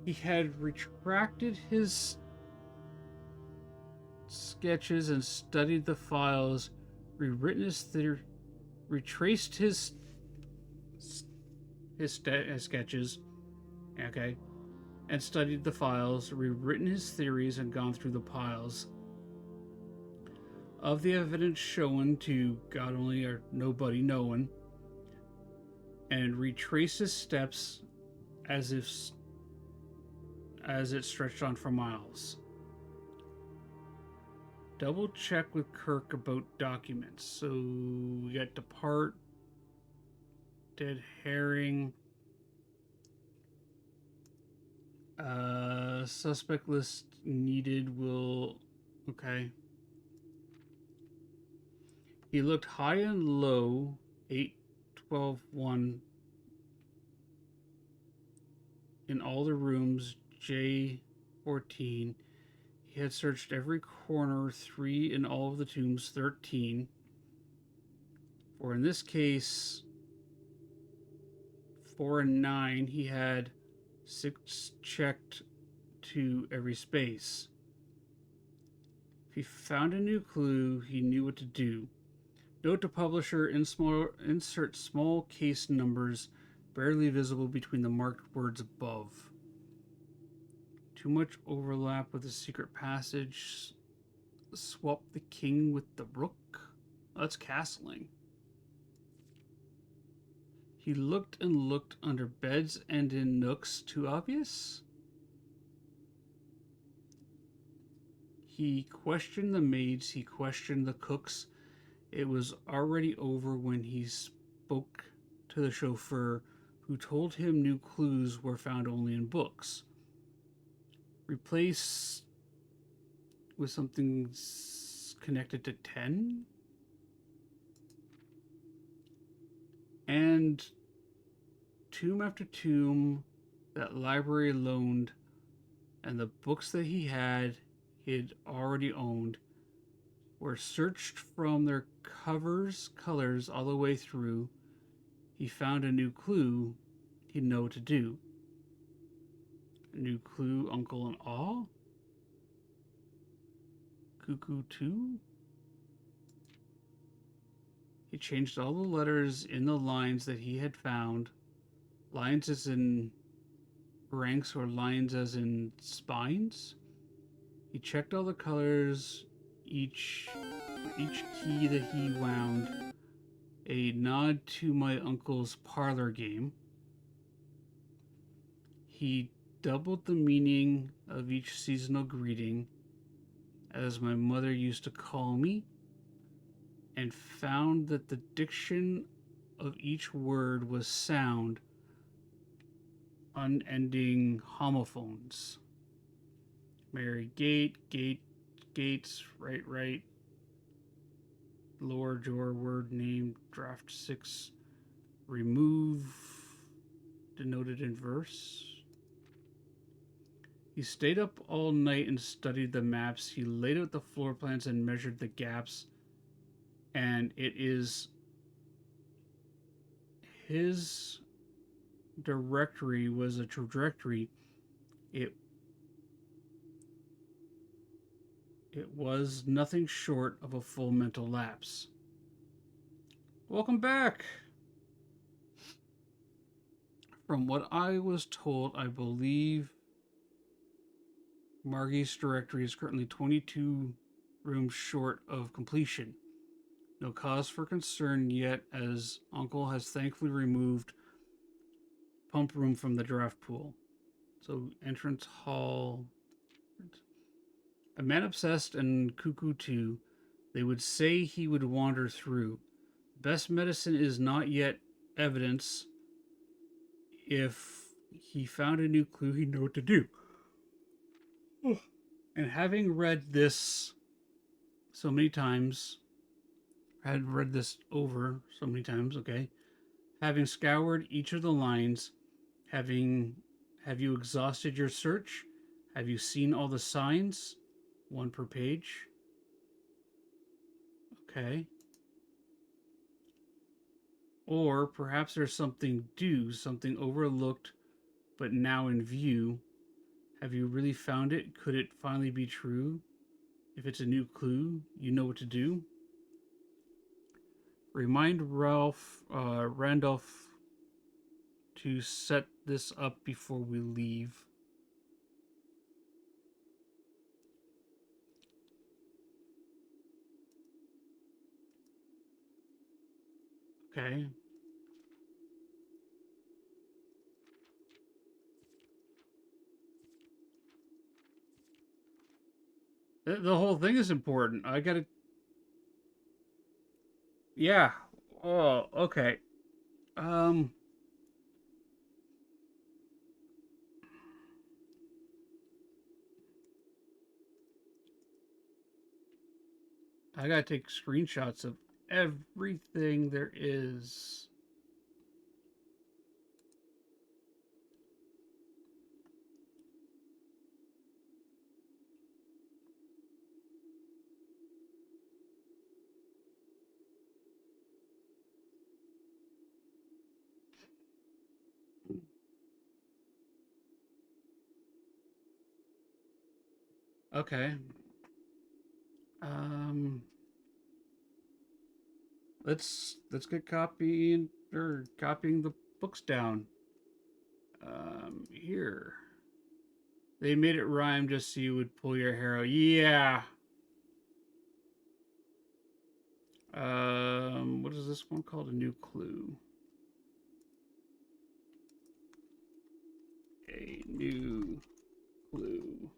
He had retracted his sketches and studied the files, rewritten his theory, retraced his sketches, okay, and studied the files, rewritten his theories, and gone through the piles of the evidence shown to God only or nobody known, and retraced his steps as if as it stretched on for miles. Double check with Kirk about documents. So we got depart, dead herring, suspect list needed will, okay. He looked high and low, 8, 12, 1, in all the rooms, J14. He had searched every corner, 3 in all of the tombs, 13. Or in this case, 4 and 9, he had 6 checked to every space. If he found a new clue, he knew what to do. Note to publisher, insert small case numbers barely visible between the marked words above. Too much overlap with the secret passage. Swap the king with the rook. That's castling. He looked and looked under beds and in nooks. Too obvious? He questioned the maids. He questioned the cooks. It was already over when he spoke to the chauffeur, who told him new clues were found only in books. Replace with something connected to 10? And tomb after tomb that library loaned, and the books that he had he'd already owned, were searched from their colors all the way through. He found a new clue. He'd know what to do. A new clue, Uncle and Awe? Cuckoo 2? He changed all the letters in the lines that he had found. Lines as in ranks or lines as in spines. He checked all the colors, each key that he wound, a nod to my uncle's parlor game. He doubled the meaning of each seasonal greeting, as my mother used to call me, and found that the diction of each word was sound, unending homophones. Mary Gate, Gates, right, lower drawer word name, draft 6, remove, denoted in verse. He stayed up all night and studied the maps. He laid out the floor plans and measured the gaps. And it is his directory was a trajectory. It was nothing short of a full mental lapse. Welcome back. From what I was told, I believe Margie's directory is currently 22 rooms short of completion. No cause for concern yet, as Uncle has thankfully removed pump room from the draft pool. So entrance hall. A man obsessed and cuckoo too, they would say he would wander through. Best medicine is not yet evidence. If he found a new clue, he'd know what to do. And having read this so many times, had read this over so many times, okay? Having scoured each of the lines, have you exhausted your search? Have you seen all the signs? 1 per page. Okay. Or perhaps there's something something overlooked, but now in view. Have you really found it? Could it finally be true? If it's a new clue, you know what to do. Remind Randolph to set this up before we leave. Okay. The whole thing is important. I gotta. Yeah. Oh, okay. Um. I gotta take screenshots of everything there is. Okay. Um. Let's get copying the books down. Here. They made it rhyme just so you would pull your hair out. Yeah. What is this one called? A new clue. A new clue.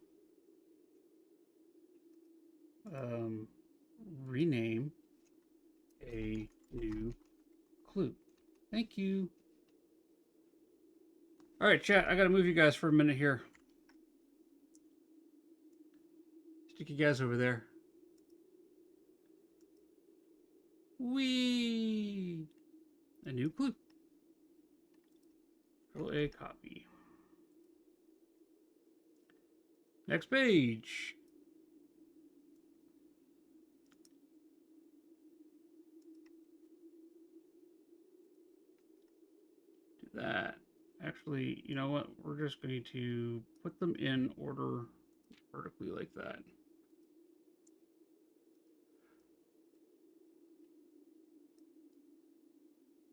Um, rename a new clue. Thank you. All right, chat. I gotta move you guys for a minute here. Stick you guys over there. Wee. A new clue. Control A, copy. Next page. Do that. Actually, you know what? We're just going to put them in order vertically like that.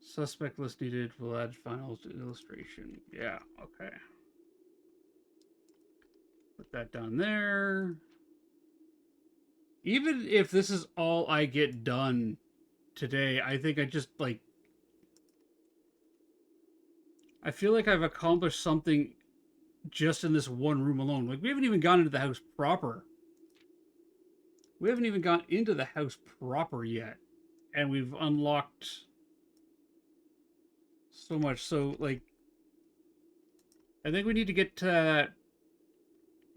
Suspect list needed. We'll add finals to illustration. Yeah, okay. Put that down there. Even if this is all I get done today, I think I just like. I feel like I've accomplished something just in this one room alone. Like, we haven't even gone into the house proper. We haven't even gone into the house proper yet. And we've unlocked so much. So, like, I think we need to get to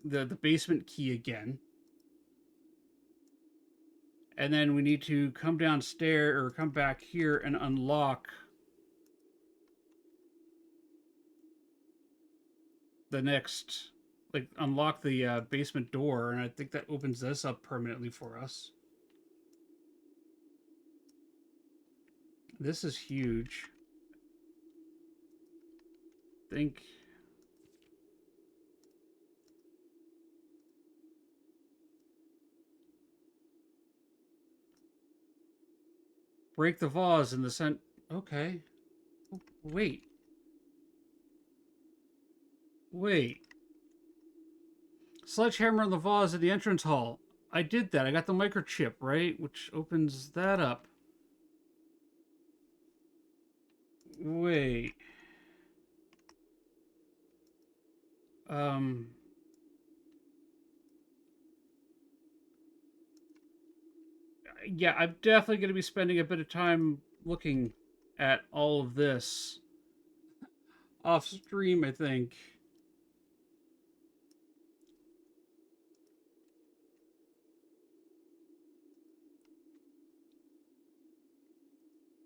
the basement key again. And then we need to come downstairs or come back here and unlock the next, like, unlock the basement door. And I think that opens this up permanently for us. This is huge. I think. Break the vase in the center. Okay. Wait. Wait. Sledgehammer on the vase in the entrance hall. I did that. I got the microchip, right? Which opens that up. Wait. Yeah, I'm definitely going to be spending a bit of time looking at all of this off stream, I think.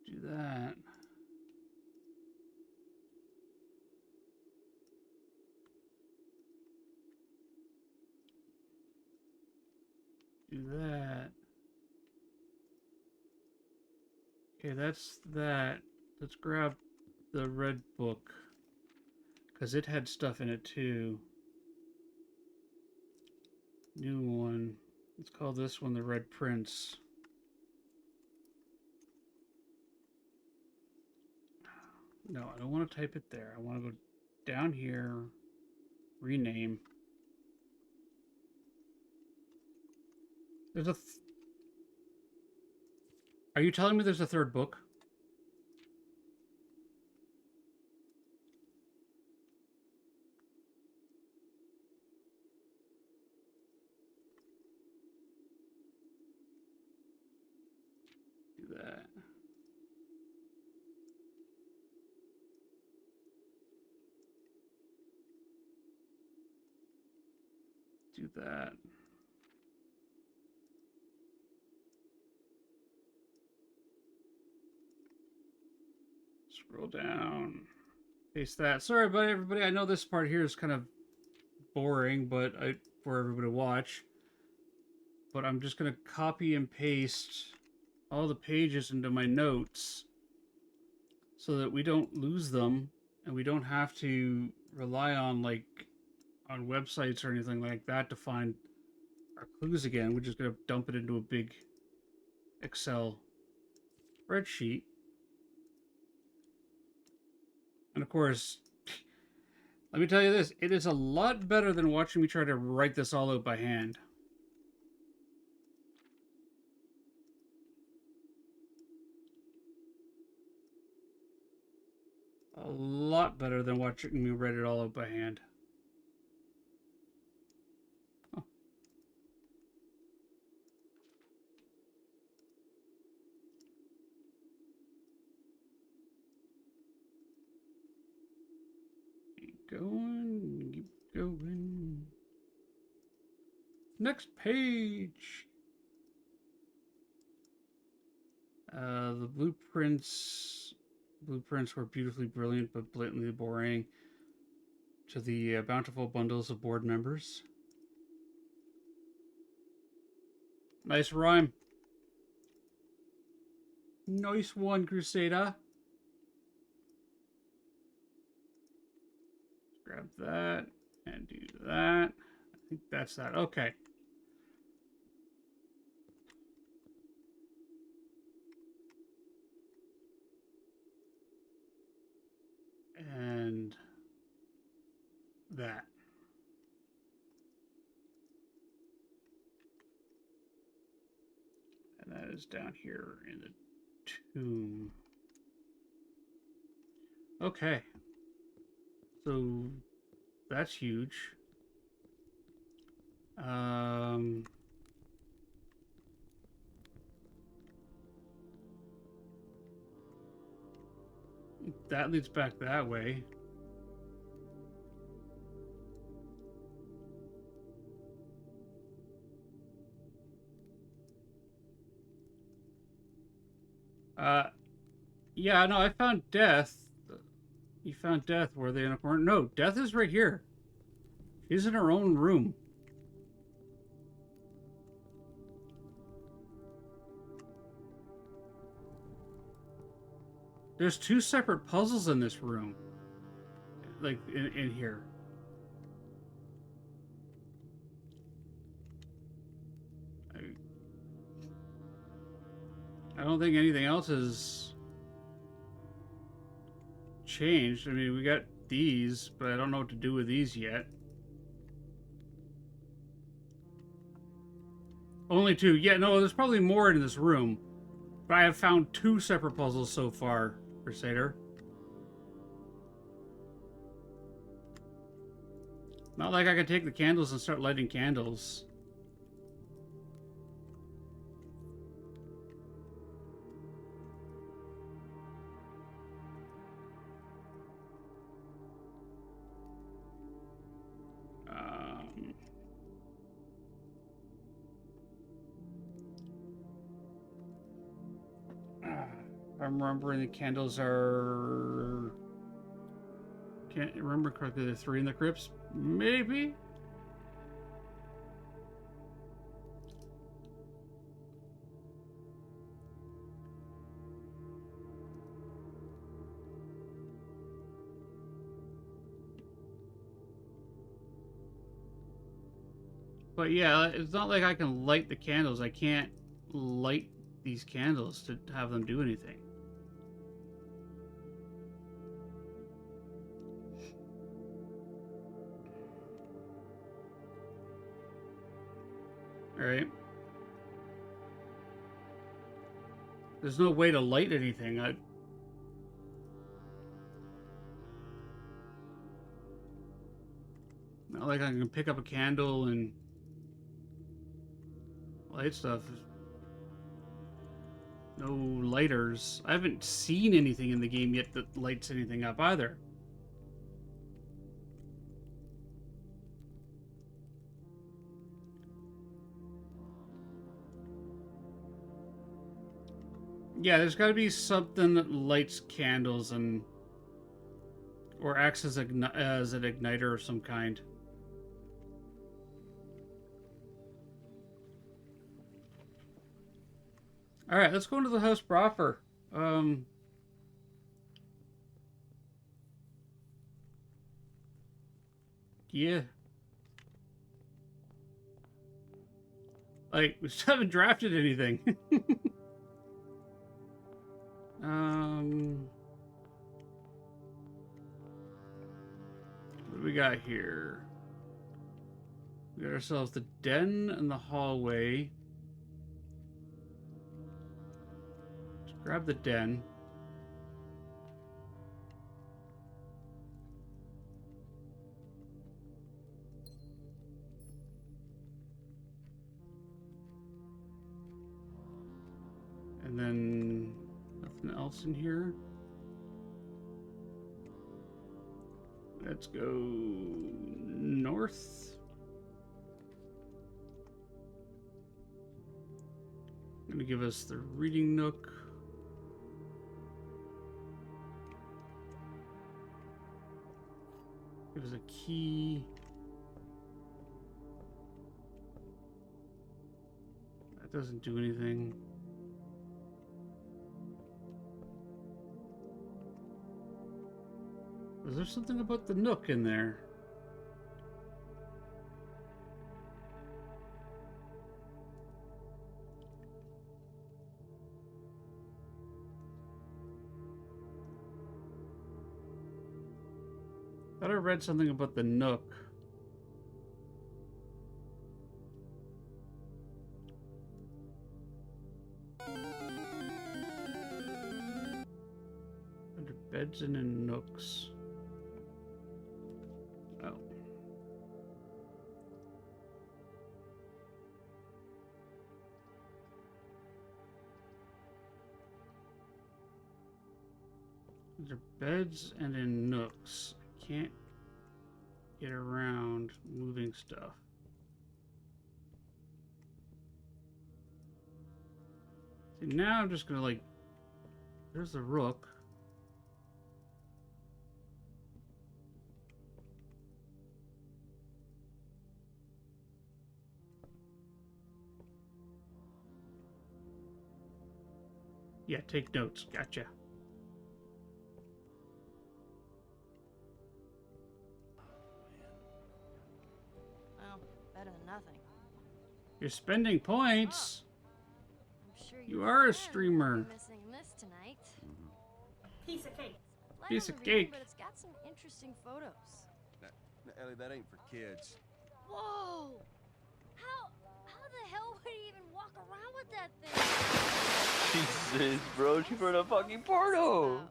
Do that. Do that. Okay, that's that. Let's grab the red book, because it had stuff in it too. New one. Let's call this one the Red Prince. No, I don't want to type it there. I want to go down here, rename. There's a... Are you telling me there's a third book? that. Do that. Scroll down. Paste that. Sorry about everybody. I know this part here is kind of boring, but for everybody to watch. But I'm just gonna copy and paste all the pages into my notes so that we don't lose them and we don't have to rely on on websites or anything like that to find our clues again. We're just gonna dump it into a big Excel spreadsheet. And of course, let me tell you this, it is a lot better than watching me try to write this all out by hand. A lot better than watching me write it all out by hand. Oh. Keep going, keep going. Next page. The blueprints were beautifully brilliant but blatantly boring to the bountiful bundles of board members. Nice rhyme. Nice one, Crusader. Grab that and do that. I think that's that. Okay. And that. And that is down here in the tomb. Okay. So that's huge. That leads back that way. Yeah, no, I found death. You found death. Were they in a corner? No, death is right here. She's in her own room. There's two separate puzzles in this room. Like, in here. I don't think anything else has changed. I mean, we got these, but I don't know what to do with these yet. Only two. Yeah, no, there's probably more in this room. But I have found two separate puzzles so far, Crusader. Not like I could take the candles and start lighting candles. If I'm remembering, the candles are... Can't remember correctly, there are 3 in the crypts? Maybe? But yeah, it's not like I can light the candles. I can't light these candles to have them do anything. Alright. There's no way to light anything. Not like I can pick up a candle and light stuff. No lighters. I haven't seen anything in the game yet that lights anything up either. Yeah, there's got to be something that lights candles and or acts as an igniter of some kind. All right, let's go into the house proper. Yeah. Like, we still haven't drafted anything. What do we got here? We got ourselves the den and the hallway. Let's grab the den. And then nothing else in here. Let's go north. Gonna give us the reading nook. Give us a key. That doesn't do anything. Was there something about the nook in there? Thought I read something about the nook. Under beds and in nooks. Oh. Under beds and in nooks. Can't get around moving stuff. See, now I'm just gonna like, there's the rook. Yeah, take notes. Gotcha. Well, better than nothing. You're spending points. I'm sure You are a friend streamer. won't be missing this tonight. Piece of cake. Light Piece on of the reading, cake. But it's got some interesting photos. Ellie, that ain't for kids. Whoa! How the hell would he even walk around with that thing? Jesus, bro, she brought a fucking porno.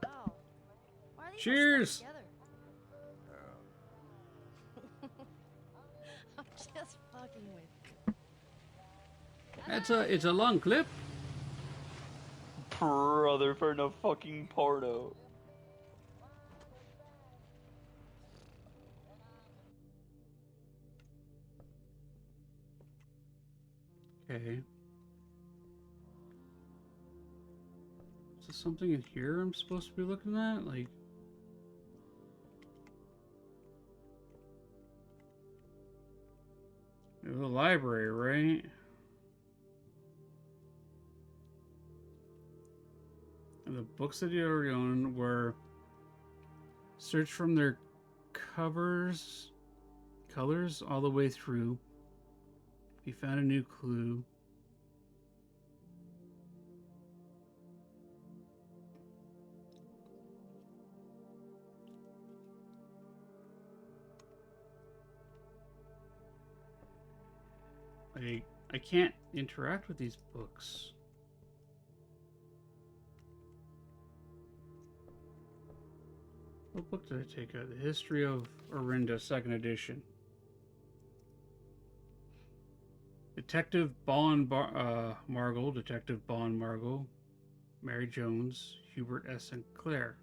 Oh. Why are these all stuck Cheers. together? I'm just fucking with you. It's a long clip. Brother, for no fucking porno. Okay. Is there something in here I'm supposed to be looking at? Like, the library, right? And the books that you already own were search from their colors all the way through. If you found a new clue. I can't interact with these books. What book did I take out? The History of Orinda, 2nd edition. Detective Bond Margot, Mary Jones, Hubert S. Sinclair.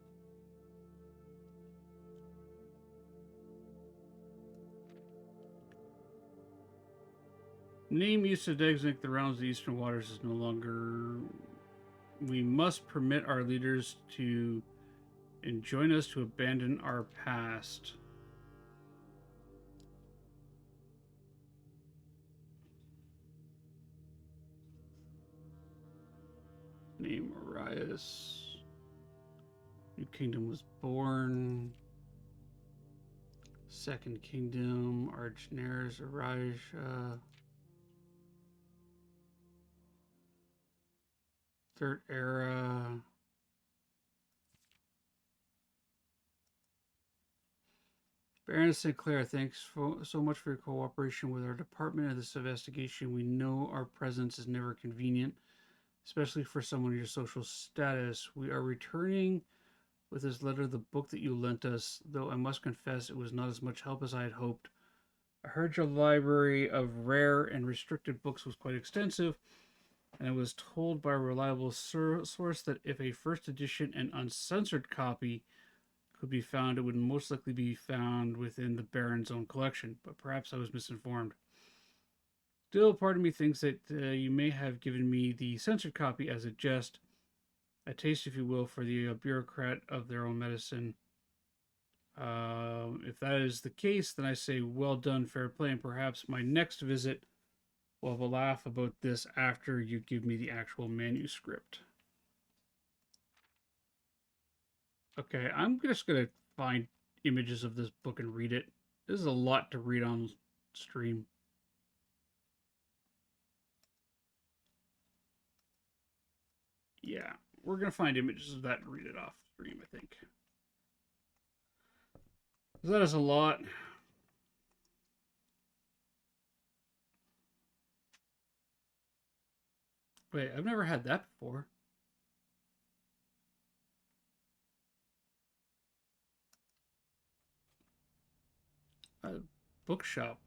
Name used to designate the realms of the eastern waters is no longer. We must permit our leaders to enjoin us to abandon our past. Name Arias. New Kingdom was born. Second Kingdom, Archneres, Araja. Third Era. Baron Sinclair, thanks so much for your cooperation with our department in this investigation. We know our presence is never convenient, especially for someone of your social status. We are returning with this letter the book that you lent us, though I must confess it was not as much help as I had hoped. I heard your library of rare and restricted books was quite extensive, and I was told by a reliable source that if a first edition and uncensored copy could be found, it would most likely be found within the Baron's own collection, but perhaps I was misinformed. Still, part of me thinks that you may have given me the censored copy as a jest, a taste, if you will, for the bureaucrat of their own medicine. If that is the case, then I say well done, fair play, and perhaps my next visit will have a laugh about this after you give me the actual manuscript. Okay, I'm just going to find images of this book and read it. This is a lot to read on stream. Yeah, we're going to find images of that and read it off stream, I think. That is a lot. Wait, I've never had that before. A bookshop.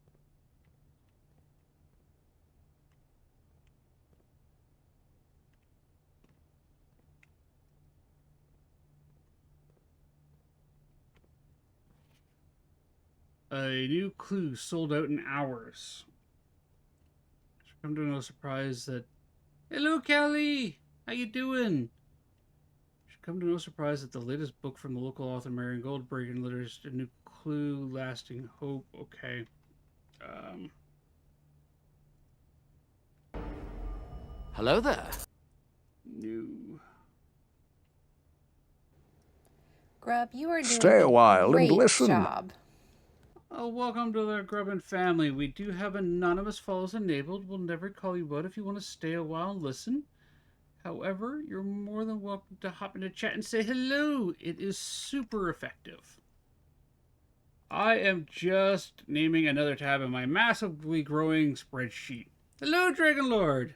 A new clue sold out in hours. Come to no surprise that... Hello, Kelly! How you doing? Should come to no surprise that the latest book from the local author Marion Goldberg introduced a new clue, lasting hope. Okay. Hello there. New. Grub, you are doing Stay a while great and listen. job. Oh, welcome to the Grubbin family. We do have anonymous follows enabled. We'll never call you out if you want to stay a while and listen. However, you're more than welcome to hop into chat and say hello. It is super effective. I am just naming another tab in my massively growing spreadsheet. Hello, Dragon Lord.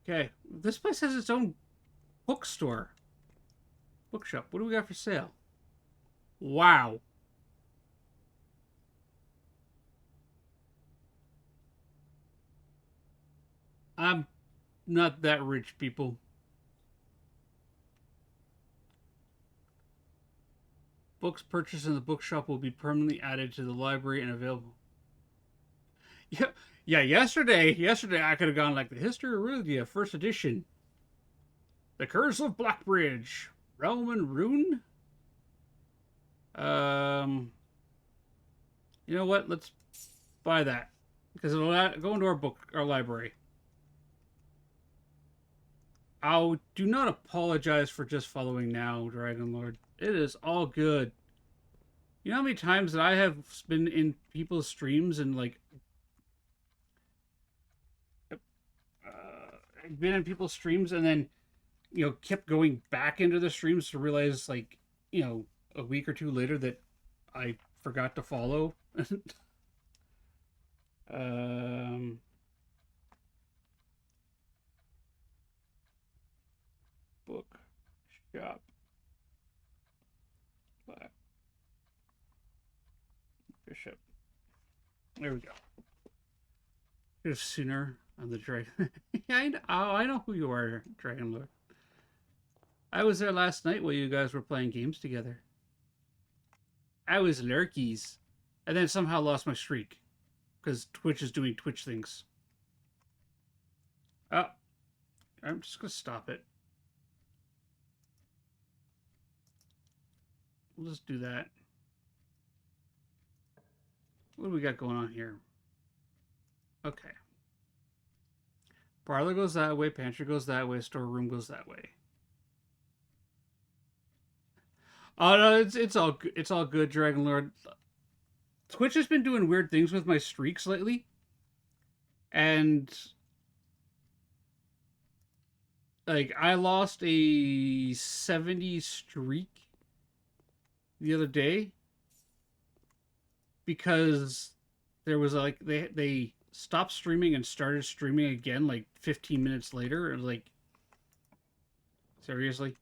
Okay, this place has its own bookstore. Bookshop. What do we got for sale? Wow. I'm not that rich, people. Books purchased in the bookshop will be permanently added to the library and available. Yeah, yesterday I could have gone like the History of Rulia, first edition. The Curse of Blackbridge, Realm and Rune. You know what? Let's buy that because it'll go into our library. I do not apologize for just following now, Dragon Lord. It is all good. You know how many times that I have been in people's streams and like been in people's streams and then kept going back into the streams to realize like a week or two later that I forgot to follow. Book shop. ship. There we go. Here's sooner on the dragon. Yeah, I know who you are, Dragon Lord. I was there last night while you guys were playing games together. I was lurkies. And then somehow lost my streak. Because Twitch is doing Twitch things. Oh. I'm just going to stop it. We'll just do that. What do we got going on here? Okay. Parlor goes that way, pantry goes that way, storeroom goes that way. Oh no, it's all good, Dragon Lord. Twitch has been doing weird things with my streaks lately. And like I lost a 70 streak the other day because there was like they stopped streaming and started streaming again like 15 minutes later. It was like, seriously?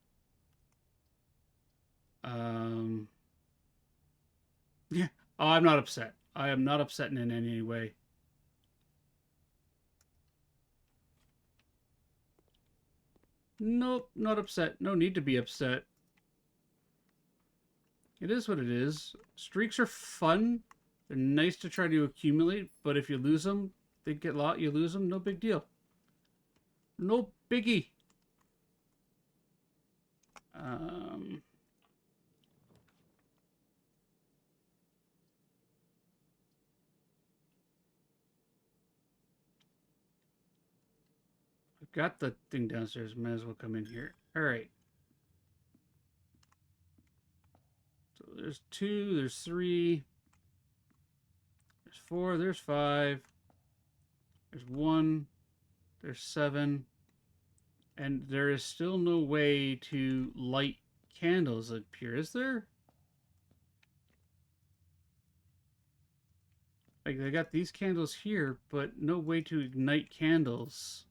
Yeah. Oh, I'm not upset. I am not upset in any way. Nope, not upset. No need to be upset. It is what it is. Streaks are fun. They're nice to try to accumulate, but if you lose them, they get lost. You lose them, no big deal. No biggie. I've got the thing downstairs. Might as well come in here. All right. So there's 2, there's 3, there's 4, there's 5, there's 1, there's 7, and there is still no way to light candles up here, is there? Like, they got these candles here, but no way to ignite candles.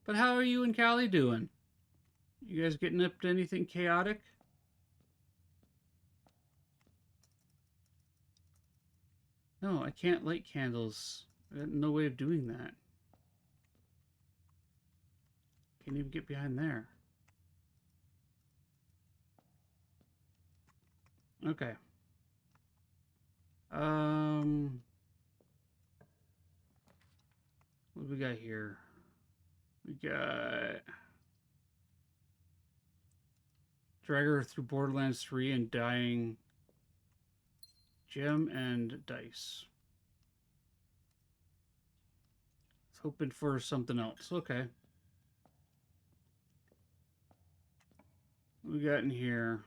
But how are you and Callie doing? You guys getting up to anything chaotic? No, I can't light candles. I got no way of doing that. Can't even get behind there. Okay. What do we got here? We got drag her through Borderlands 3 and dying gem and dice. Hoping for something else. Okay. What we got in here?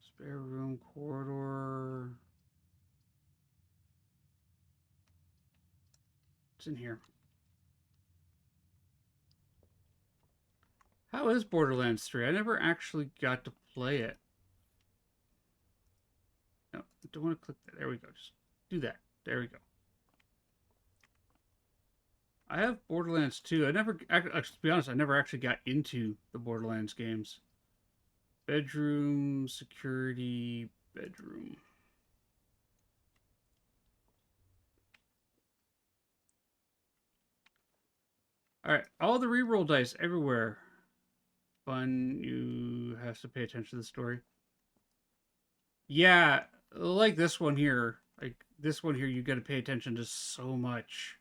Spare room, corridor. What's in here? How is Borderlands 3? I never actually got to play it. No, I don't want to click that. There we go. Just do that. There we go. I have Borderlands 2. To be honest, I never actually got into the Borderlands games. Bedroom, security, bedroom. Alright, all the reroll dice everywhere. Fun, you have to pay attention to the story. Yeah, like this one here. Like this one here, you got to pay attention to so much.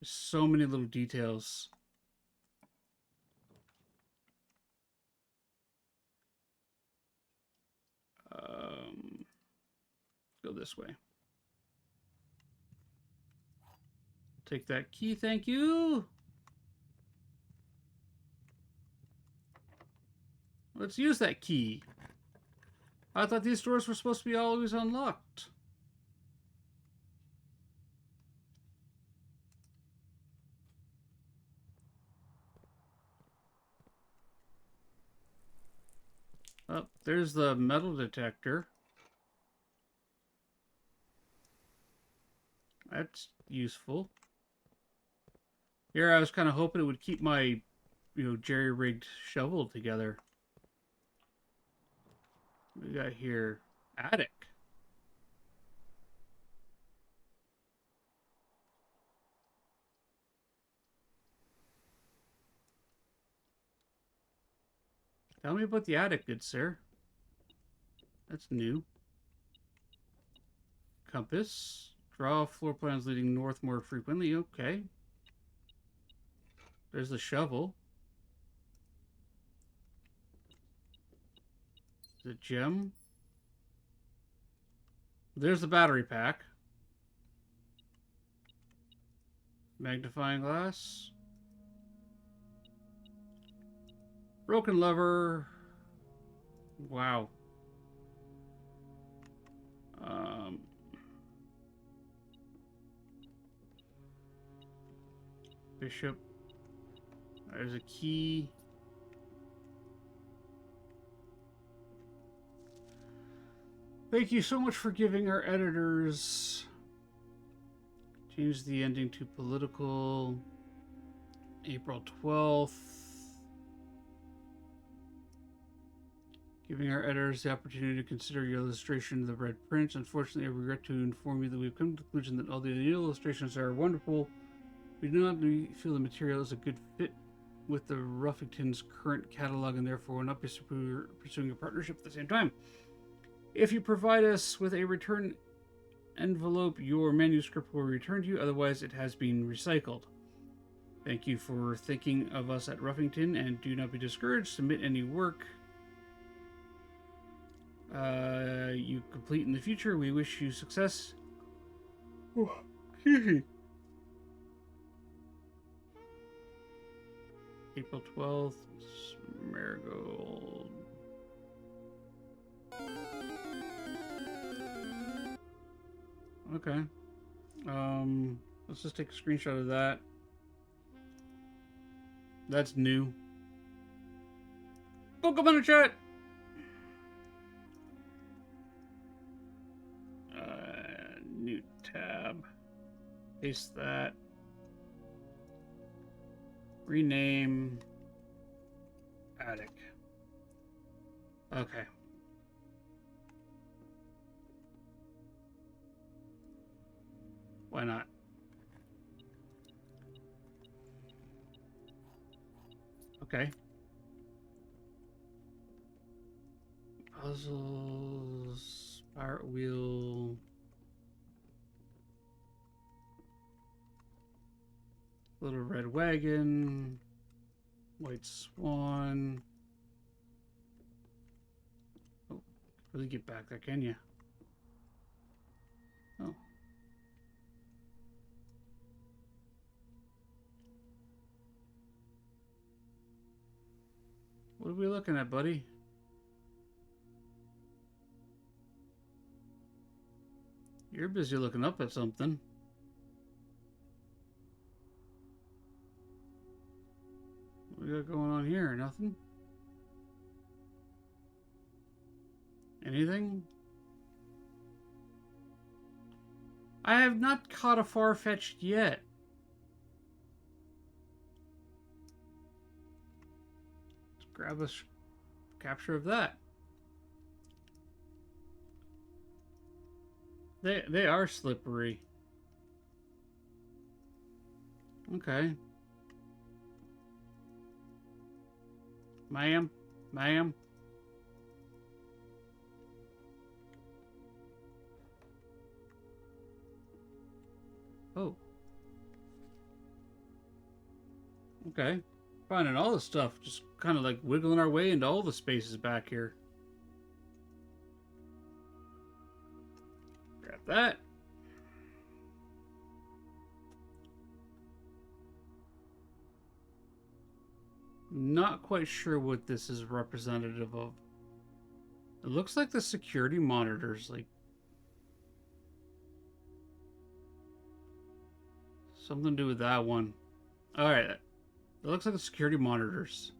There's so many little details. Go this way. Take that key, thank you. Let's use that key. I thought these doors were supposed to be always unlocked. Oh, there's the metal detector. That's useful. Here, I was kind of hoping it would keep my, jerry-rigged shovel together. What we got here? Attic. Tell me about the attic, good sir. That's new. Compass. Draw floor plans leading north more frequently. Okay. There's the shovel. The gem. There's the battery pack. Magnifying glass. Broken lever. Wow. Bishop. There's a key. Thank you so much for giving our editors. Change the ending to political. April 12th. Giving our editors the opportunity to consider your illustration of the red prints. Unfortunately, I regret to inform you that we've come to the conclusion that although the illustrations are wonderful, we do not feel the material is a good fit with the Ruffington's current catalog, and therefore will not be pursuing a partnership at the same time. If you provide us with a return envelope, your manuscript will return to you, otherwise it has been recycled. Thank you for thinking of us at Ruffington, and do not be discouraged. Submit any work you complete in the future. We wish you success. Oh, excuse me. April 12th, Marigold. Okay. Let's just take a screenshot of that. That's new. Pokemon chat! New tab. Paste that. Rename. Attic. Okay. Why not? Okay. Puzzles. Pirate wheel. Little red wagon. White swan. Oh, really get back there, can you? Oh. What are we looking at, buddy? You're busy looking up at something. What we got going on here? Nothing? Anything? I have not caught a far-fetched yet. Let's grab a capture of that. They are slippery. Okay. Ma'am? Ma'am? Oh. Okay. Finding all this stuff. Just kind of like wiggling our way into all the spaces back here. Grab that. Not quite sure what this is representative of. It looks like the security monitors, like something to do with that one. Alright. It looks like the security monitors.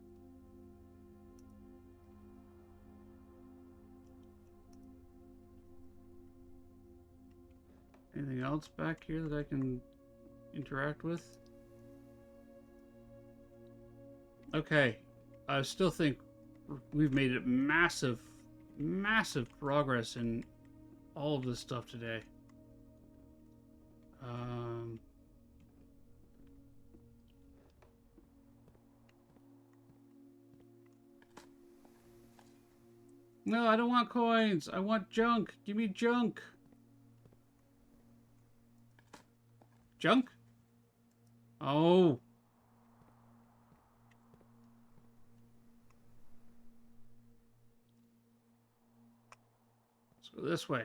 Anything else back here that I can interact with? Okay. I still think we've made it massive progress in all of this stuff today. No, I don't want coins. I want junk. Give me junk. Junk? Oh. Let's go this way.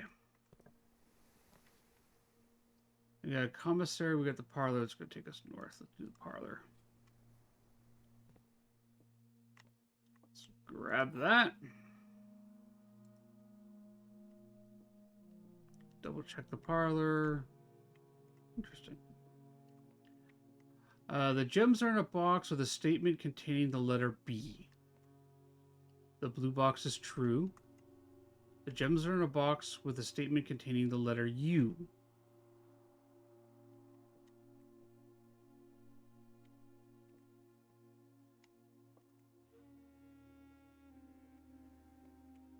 We got a commissary. We got the parlor. It's going to take us north. Let's do the parlor. Let's grab that. Double check the parlor. Interesting. The gems are in a box with a statement containing the letter B. The blue box is true. The gems are in a box with a statement containing the letter U.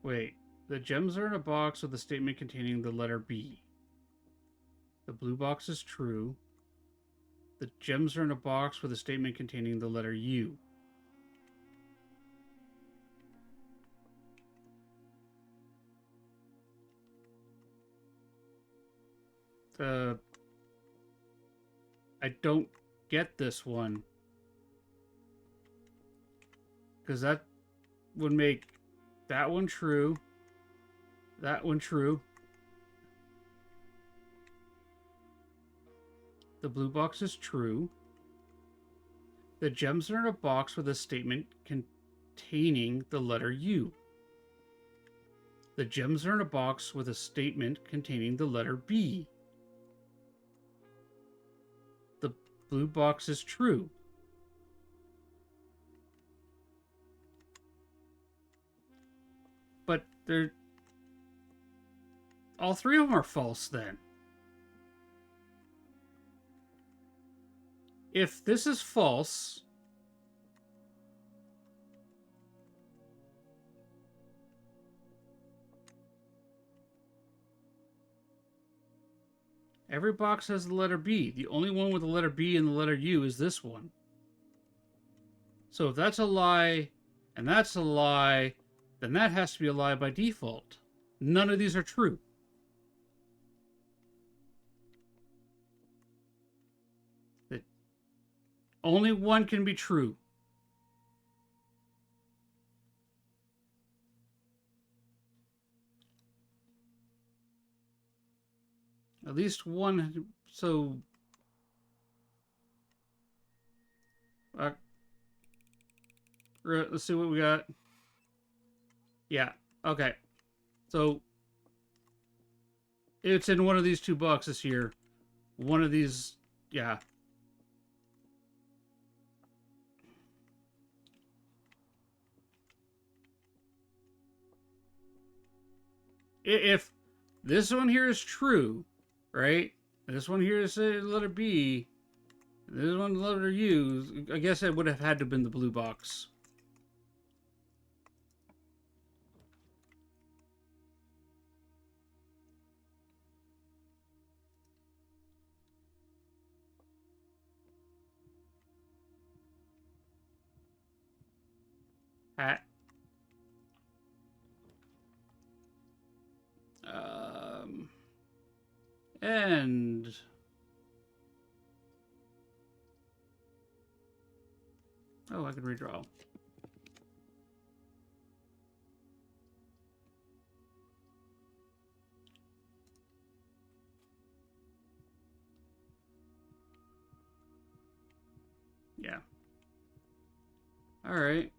Wait. The gems are in a box with a statement containing the letter B. The blue box is true. The gems are in a box with a statement containing the letter U. I don't get this one. Because that would make that one true. That one true. The blue box is true. The gems are in a box with a statement containing the letter U. The gems are in a box with a statement containing the letter B. The blue box is true. But they're... all three of them are false then. If this is false, every box has the letter B. The only one with the letter B and the letter U is this one. So if that's a lie and that's a lie, then that has to be a lie by default. None of these are true. Only one can be true. At least one. So... let's see what we got. Yeah. Okay. So... it's in one of these two boxes here. One of these... yeah. If this one here is true, right? This one here is letter B. This one letter U. I guess it would have had to have been the blue box. Hat. And oh, I can redraw. Yeah. All right.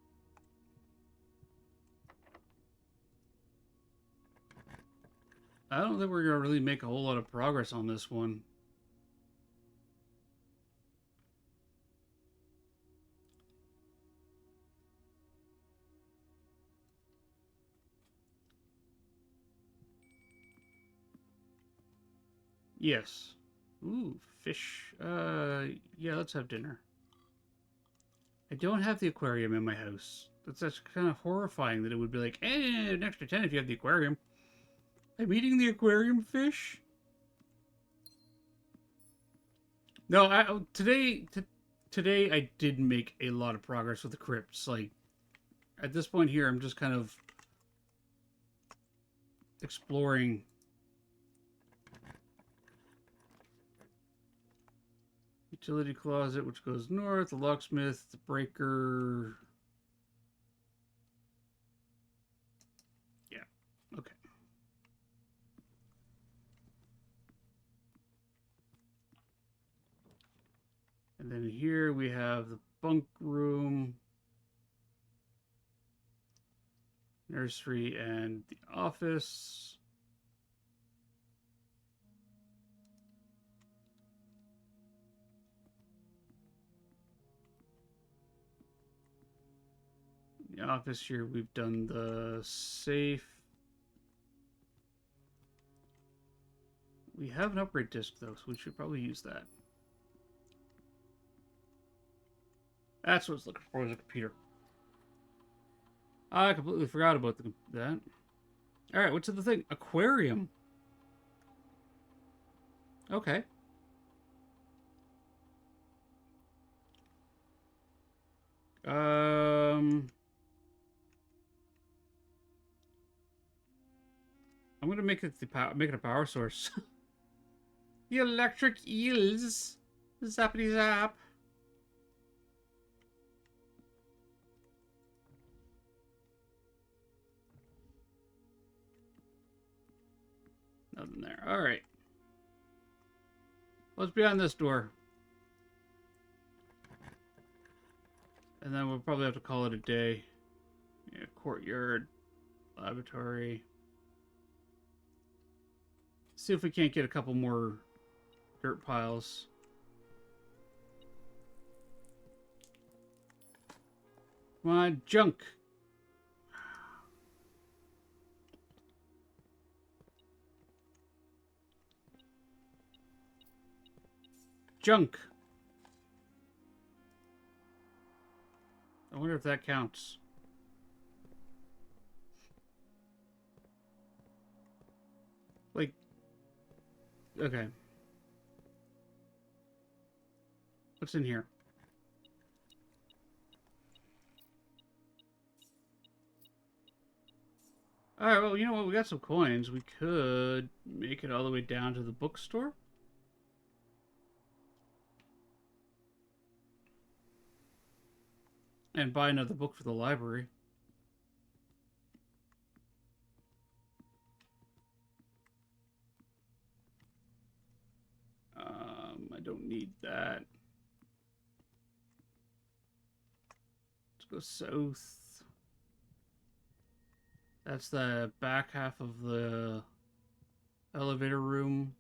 I don't think we're going to really make a whole lot of progress on this one. Yes. Ooh, fish. Yeah, let's have dinner. I don't have the aquarium in my house. That's kind of horrifying that it would be like, an extra 10 if you have the aquarium. I'm eating the aquarium fish? No, today I did make a lot of progress with the crypts. Like, at this point here, I'm just kind of exploring. Utility closet, which goes north, the locksmith, the breaker. Yeah, okay. And then here we have the bunk room, nursery, and the office. The office here, we've done the safe. We have an upgrade disc though, so we should probably use that. That's what I was looking for, was a computer. I completely forgot about that. Alright, what's the thing? Aquarium. Okay. I'm gonna make it a power source. The electric eels. Zappity zap. Nothing there. Alright. Let's be on this door. And then we'll probably have to call it a day. Yeah, courtyard, laboratory. See if we can't get a couple more dirt piles. Come on, junk. Junk. I wonder if that counts. Like, okay. What's in here? Alright, well, you know what? We got some coins. We could make it all the way down to the bookstore. And buy another book for the library. I don't need that. Let's go south. That's the back half of the elevator room.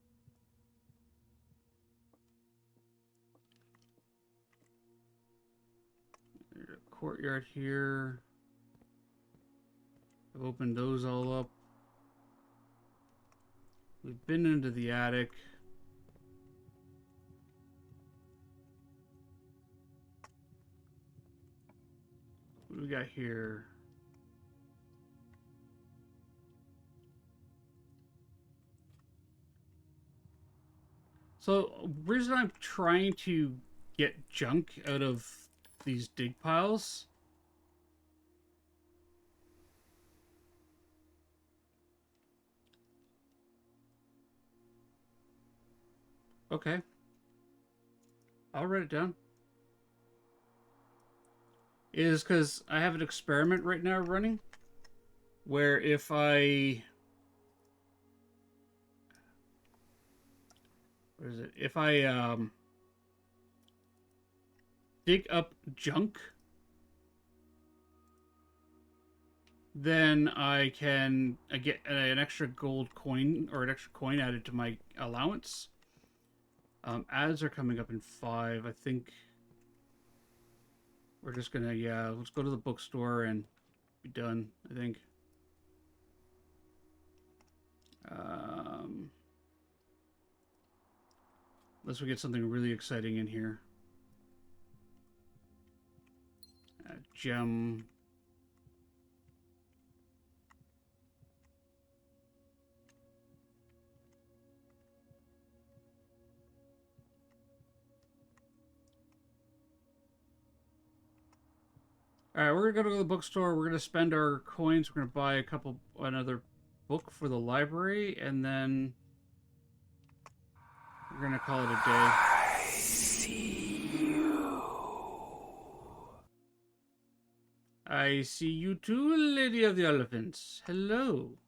There's a courtyard here. I've opened those all up. We've been into the attic. What do we got here? So, the reason I'm trying to get junk out of these dig piles okay. I'll write it down. Is because I have an experiment right now running where if I... What is it? If I dig up junk, then I get an extra gold coin or an extra coin added to my allowance. Ads are coming up in 5. I think we're just gonna, yeah, let's go to the bookstore and be done, I think. Unless we get something really exciting in here. Gem. Alright, we're gonna go to the bookstore. We're gonna spend our coins. We're gonna buy another book for the library, and then we're gonna call it a day. I see you too, Lady of the Elephants. Hello.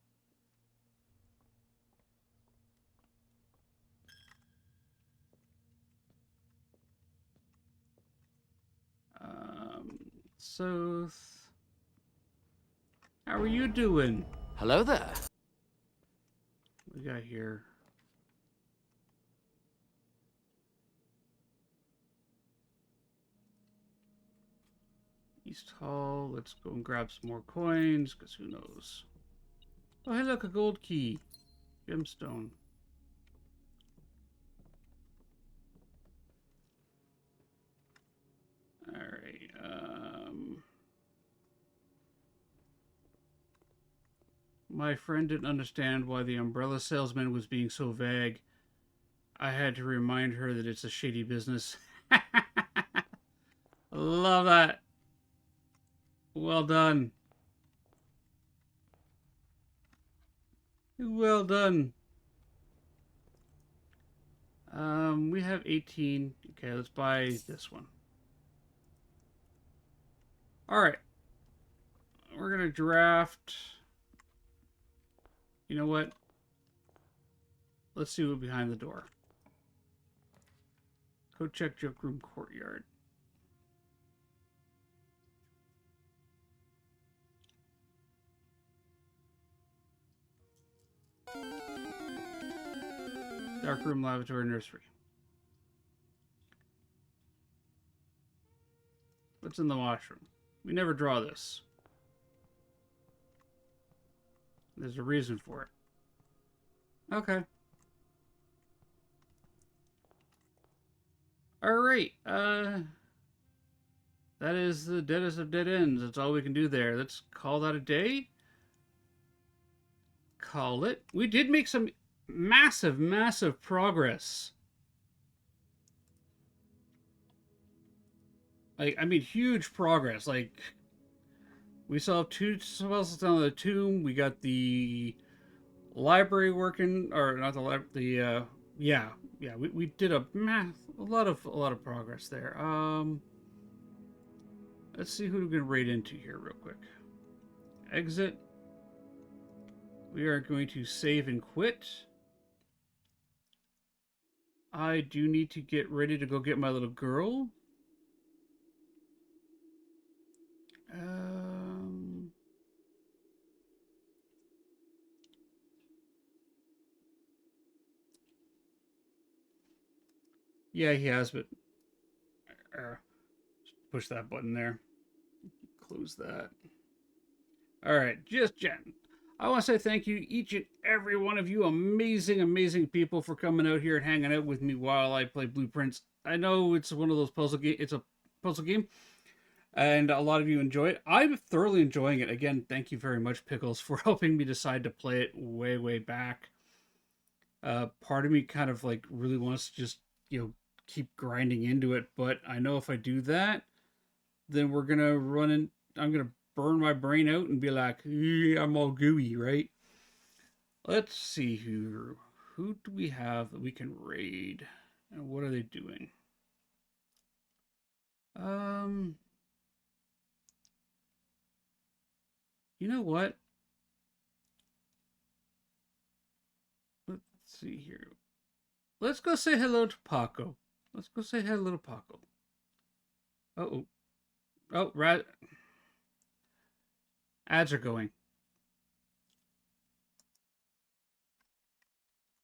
So, how are you doing? Hello there. What we got here? East Hall. Let's go and grab some more coins, because who knows? Oh, hey, look, a gold key. Gemstone. Alright, my friend didn't understand why the umbrella salesman was being so vague. I had to remind her that it's a shady business. Love that. Well done. Well done. We have 18. Okay, let's buy this one. Alright. We're gonna draft. You know what? Let's see what's behind the door. Go check Joke Room Courtyard. Dark room, lavatory, nursery. What's in the washroom? We never draw this. There's a reason for it. Okay. Alright, that is the deadest of dead ends. That's all we can do there. Let's call that a day. Call it. We did make some massive, massive progress. Like, I mean, huge progress. Like, we saw 2 spells down the tomb. We got the library working, or not the library. Yeah. We did a lot of progress there. Let's see who we can raid into here real quick. Exit. We are going to save and quit. I do need to get ready to go get my little girl. Yeah, he has, but push that button there. Close that. All right, just Jen. I want to say thank you, each and every one of you amazing, amazing people, for coming out here and hanging out with me while I play Blueprints. I know it's one of those puzzle games. It's a puzzle game, and a lot of you enjoy it. I'm thoroughly enjoying it. Again, thank you very much, Pickles, for helping me decide to play it way, way back. Part of me kind of like really wants to just, keep grinding into it, but I know if I do that, then we're gonna I'm gonna burn my brain out and be like, I'm all gooey, right? Let's see who do we have that we can raid, and what are they doing? You know what? Let's see here. Let's go say hello to Paco. Let's go say hello to Paco. Uh-oh. Oh, right. Ads are going.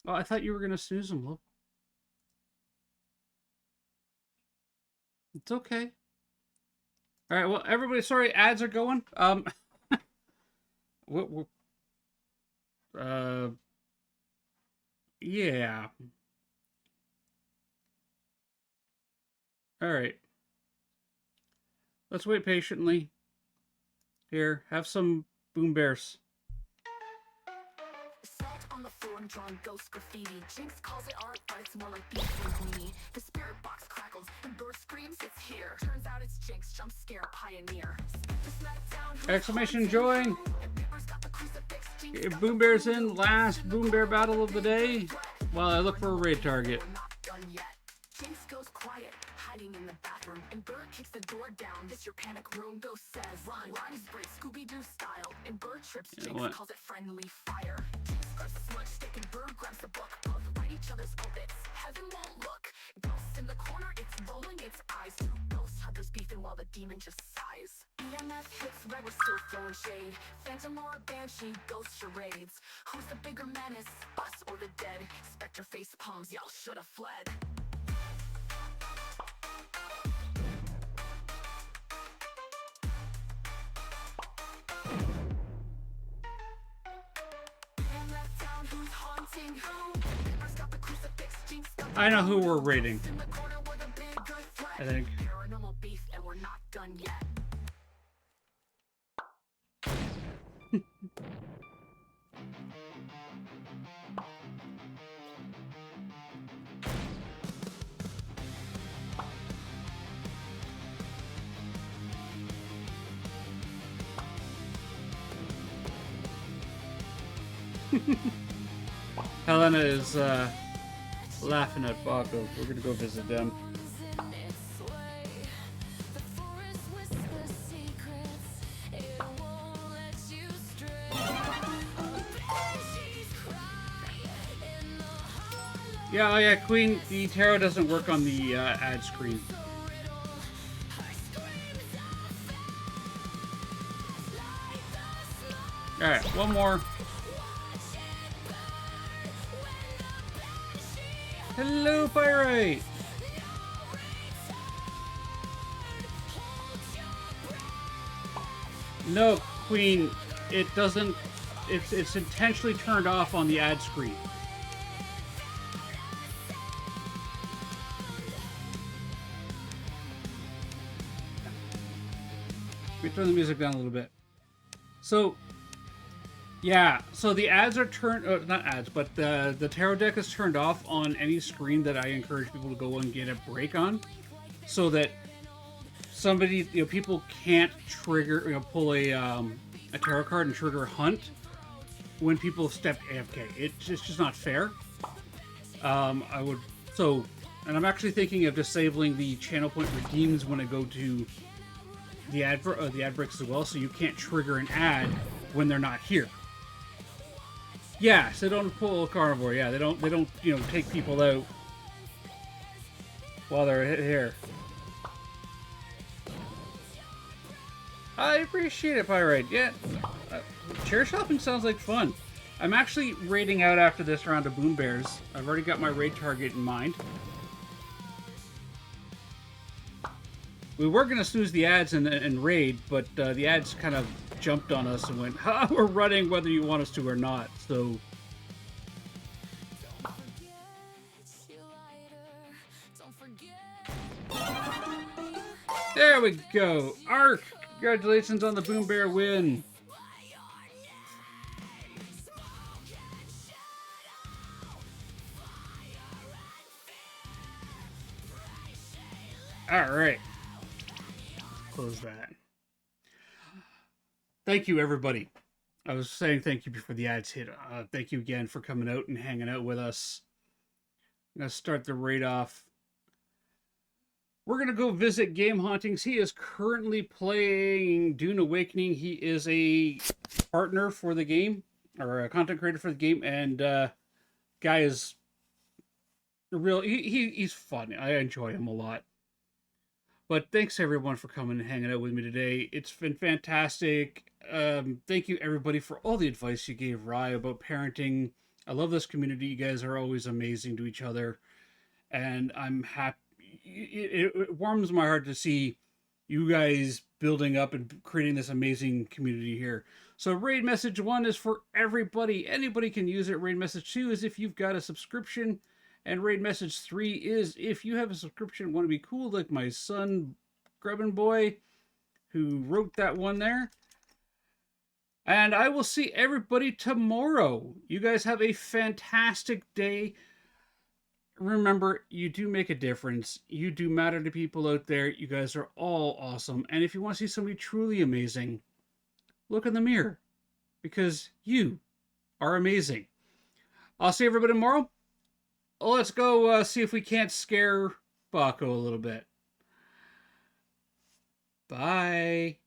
Oh, I thought you were going to snooze them. Look. It's okay. All right, well, everybody, sorry, ads are going. Yeah. Alright. Let's wait patiently. Here, have some Boom Bears. Salt on the floor and drawn ghost graffiti. Jinx calls it art, but it's more like beef with me. The spirit box crackles and bird screams, it's here. Turns out it's Jinx, jump scare pioneer. Exclamation join! Boom Bear's in. Last Boom Bear battle of the day. While I look for a raid target. Jinx goes quiet, hiding in the bathroom, and Bird kicks the door down. This your panic room. Ghost says, run, rhymes break Scooby-Doo style, and Bird trips. Jinx calls it friendly fire. Jinx grabs the smudge stick, and Bird grabs the book. Both write each other's obits. Heaven won't look. Ghost in the corner, it's rolling its eyes. Two ghost hunters beefing while the demon just sighs. EMF hits red, we're still throwing shade. Phantom or a banshee, ghost charades. Who's the bigger menace, us or the dead? Spectre face palms, y'all should have fled. I know who we're raiding. I think. Paranormal beef, and we're not done yet. Helena is laughing at Baco. We're gonna go visit them. Yeah, oh yeah, Queen, the tarot doesn't work on the ad screen. Alright, one more. Hello, Pyrite! No, Queen, it doesn't... It's intentionally turned off on the ad screen. Let me turn the music down a little bit. So... yeah, so the ads are turned, not ads, but the tarot deck is turned off on any screen that I encourage people to go and get a break on, so that somebody, people can't trigger, pull a tarot card and trigger a hunt when people step AFK. It's just not fair. And I'm actually thinking of disabling the channel point redeems when I go to the ad breaks as well, so you can't trigger an ad when they're not here. Yeah, so they don't pull a carnivore. Yeah, they don't take people out while they're here. I appreciate it, Pyrite. Yeah, chair shopping sounds like fun. I'm actually raiding out after this round of Boom Bears. I've already got my raid target in mind. We were gonna snooze the ads and raid, but the ads kind of jumped on us and went, "Ha, we're running whether you want us to or not." So there we go. Ark, congratulations on the Boom Bear win. All right, close that. Thank you, everybody. I was saying thank you before the ads hit. Thank you again for coming out and hanging out with us. I'm going to start the raid off. We're going to go visit Game Hauntings. He is currently playing Dune Awakening. He is a partner for the game, or a content creator for the game, and guy is he's fun. I enjoy him a lot. But thanks everyone for coming and hanging out with me today. It's been fantastic. Thank you everybody for all the advice you gave Rye about parenting. I love this community. You guys are always amazing to each other. And I'm happy. It warms my heart to see you guys building up and creating this amazing community here. So raid message 1 is for everybody. Anybody can use it. Raid message 2 is if you've got a subscription And raid message 3 is if you have a subscription and want to be cool like my son, Grubbin Boy, who wrote that one there. And I will see everybody tomorrow. You guys have a fantastic day. Remember, you do make a difference. You do matter to people out there. You guys are all awesome. And if you want to see somebody truly amazing, look in the mirror. Because you are amazing. I'll see everybody tomorrow. Let's go see if we can't scare Baco a little bit. Bye.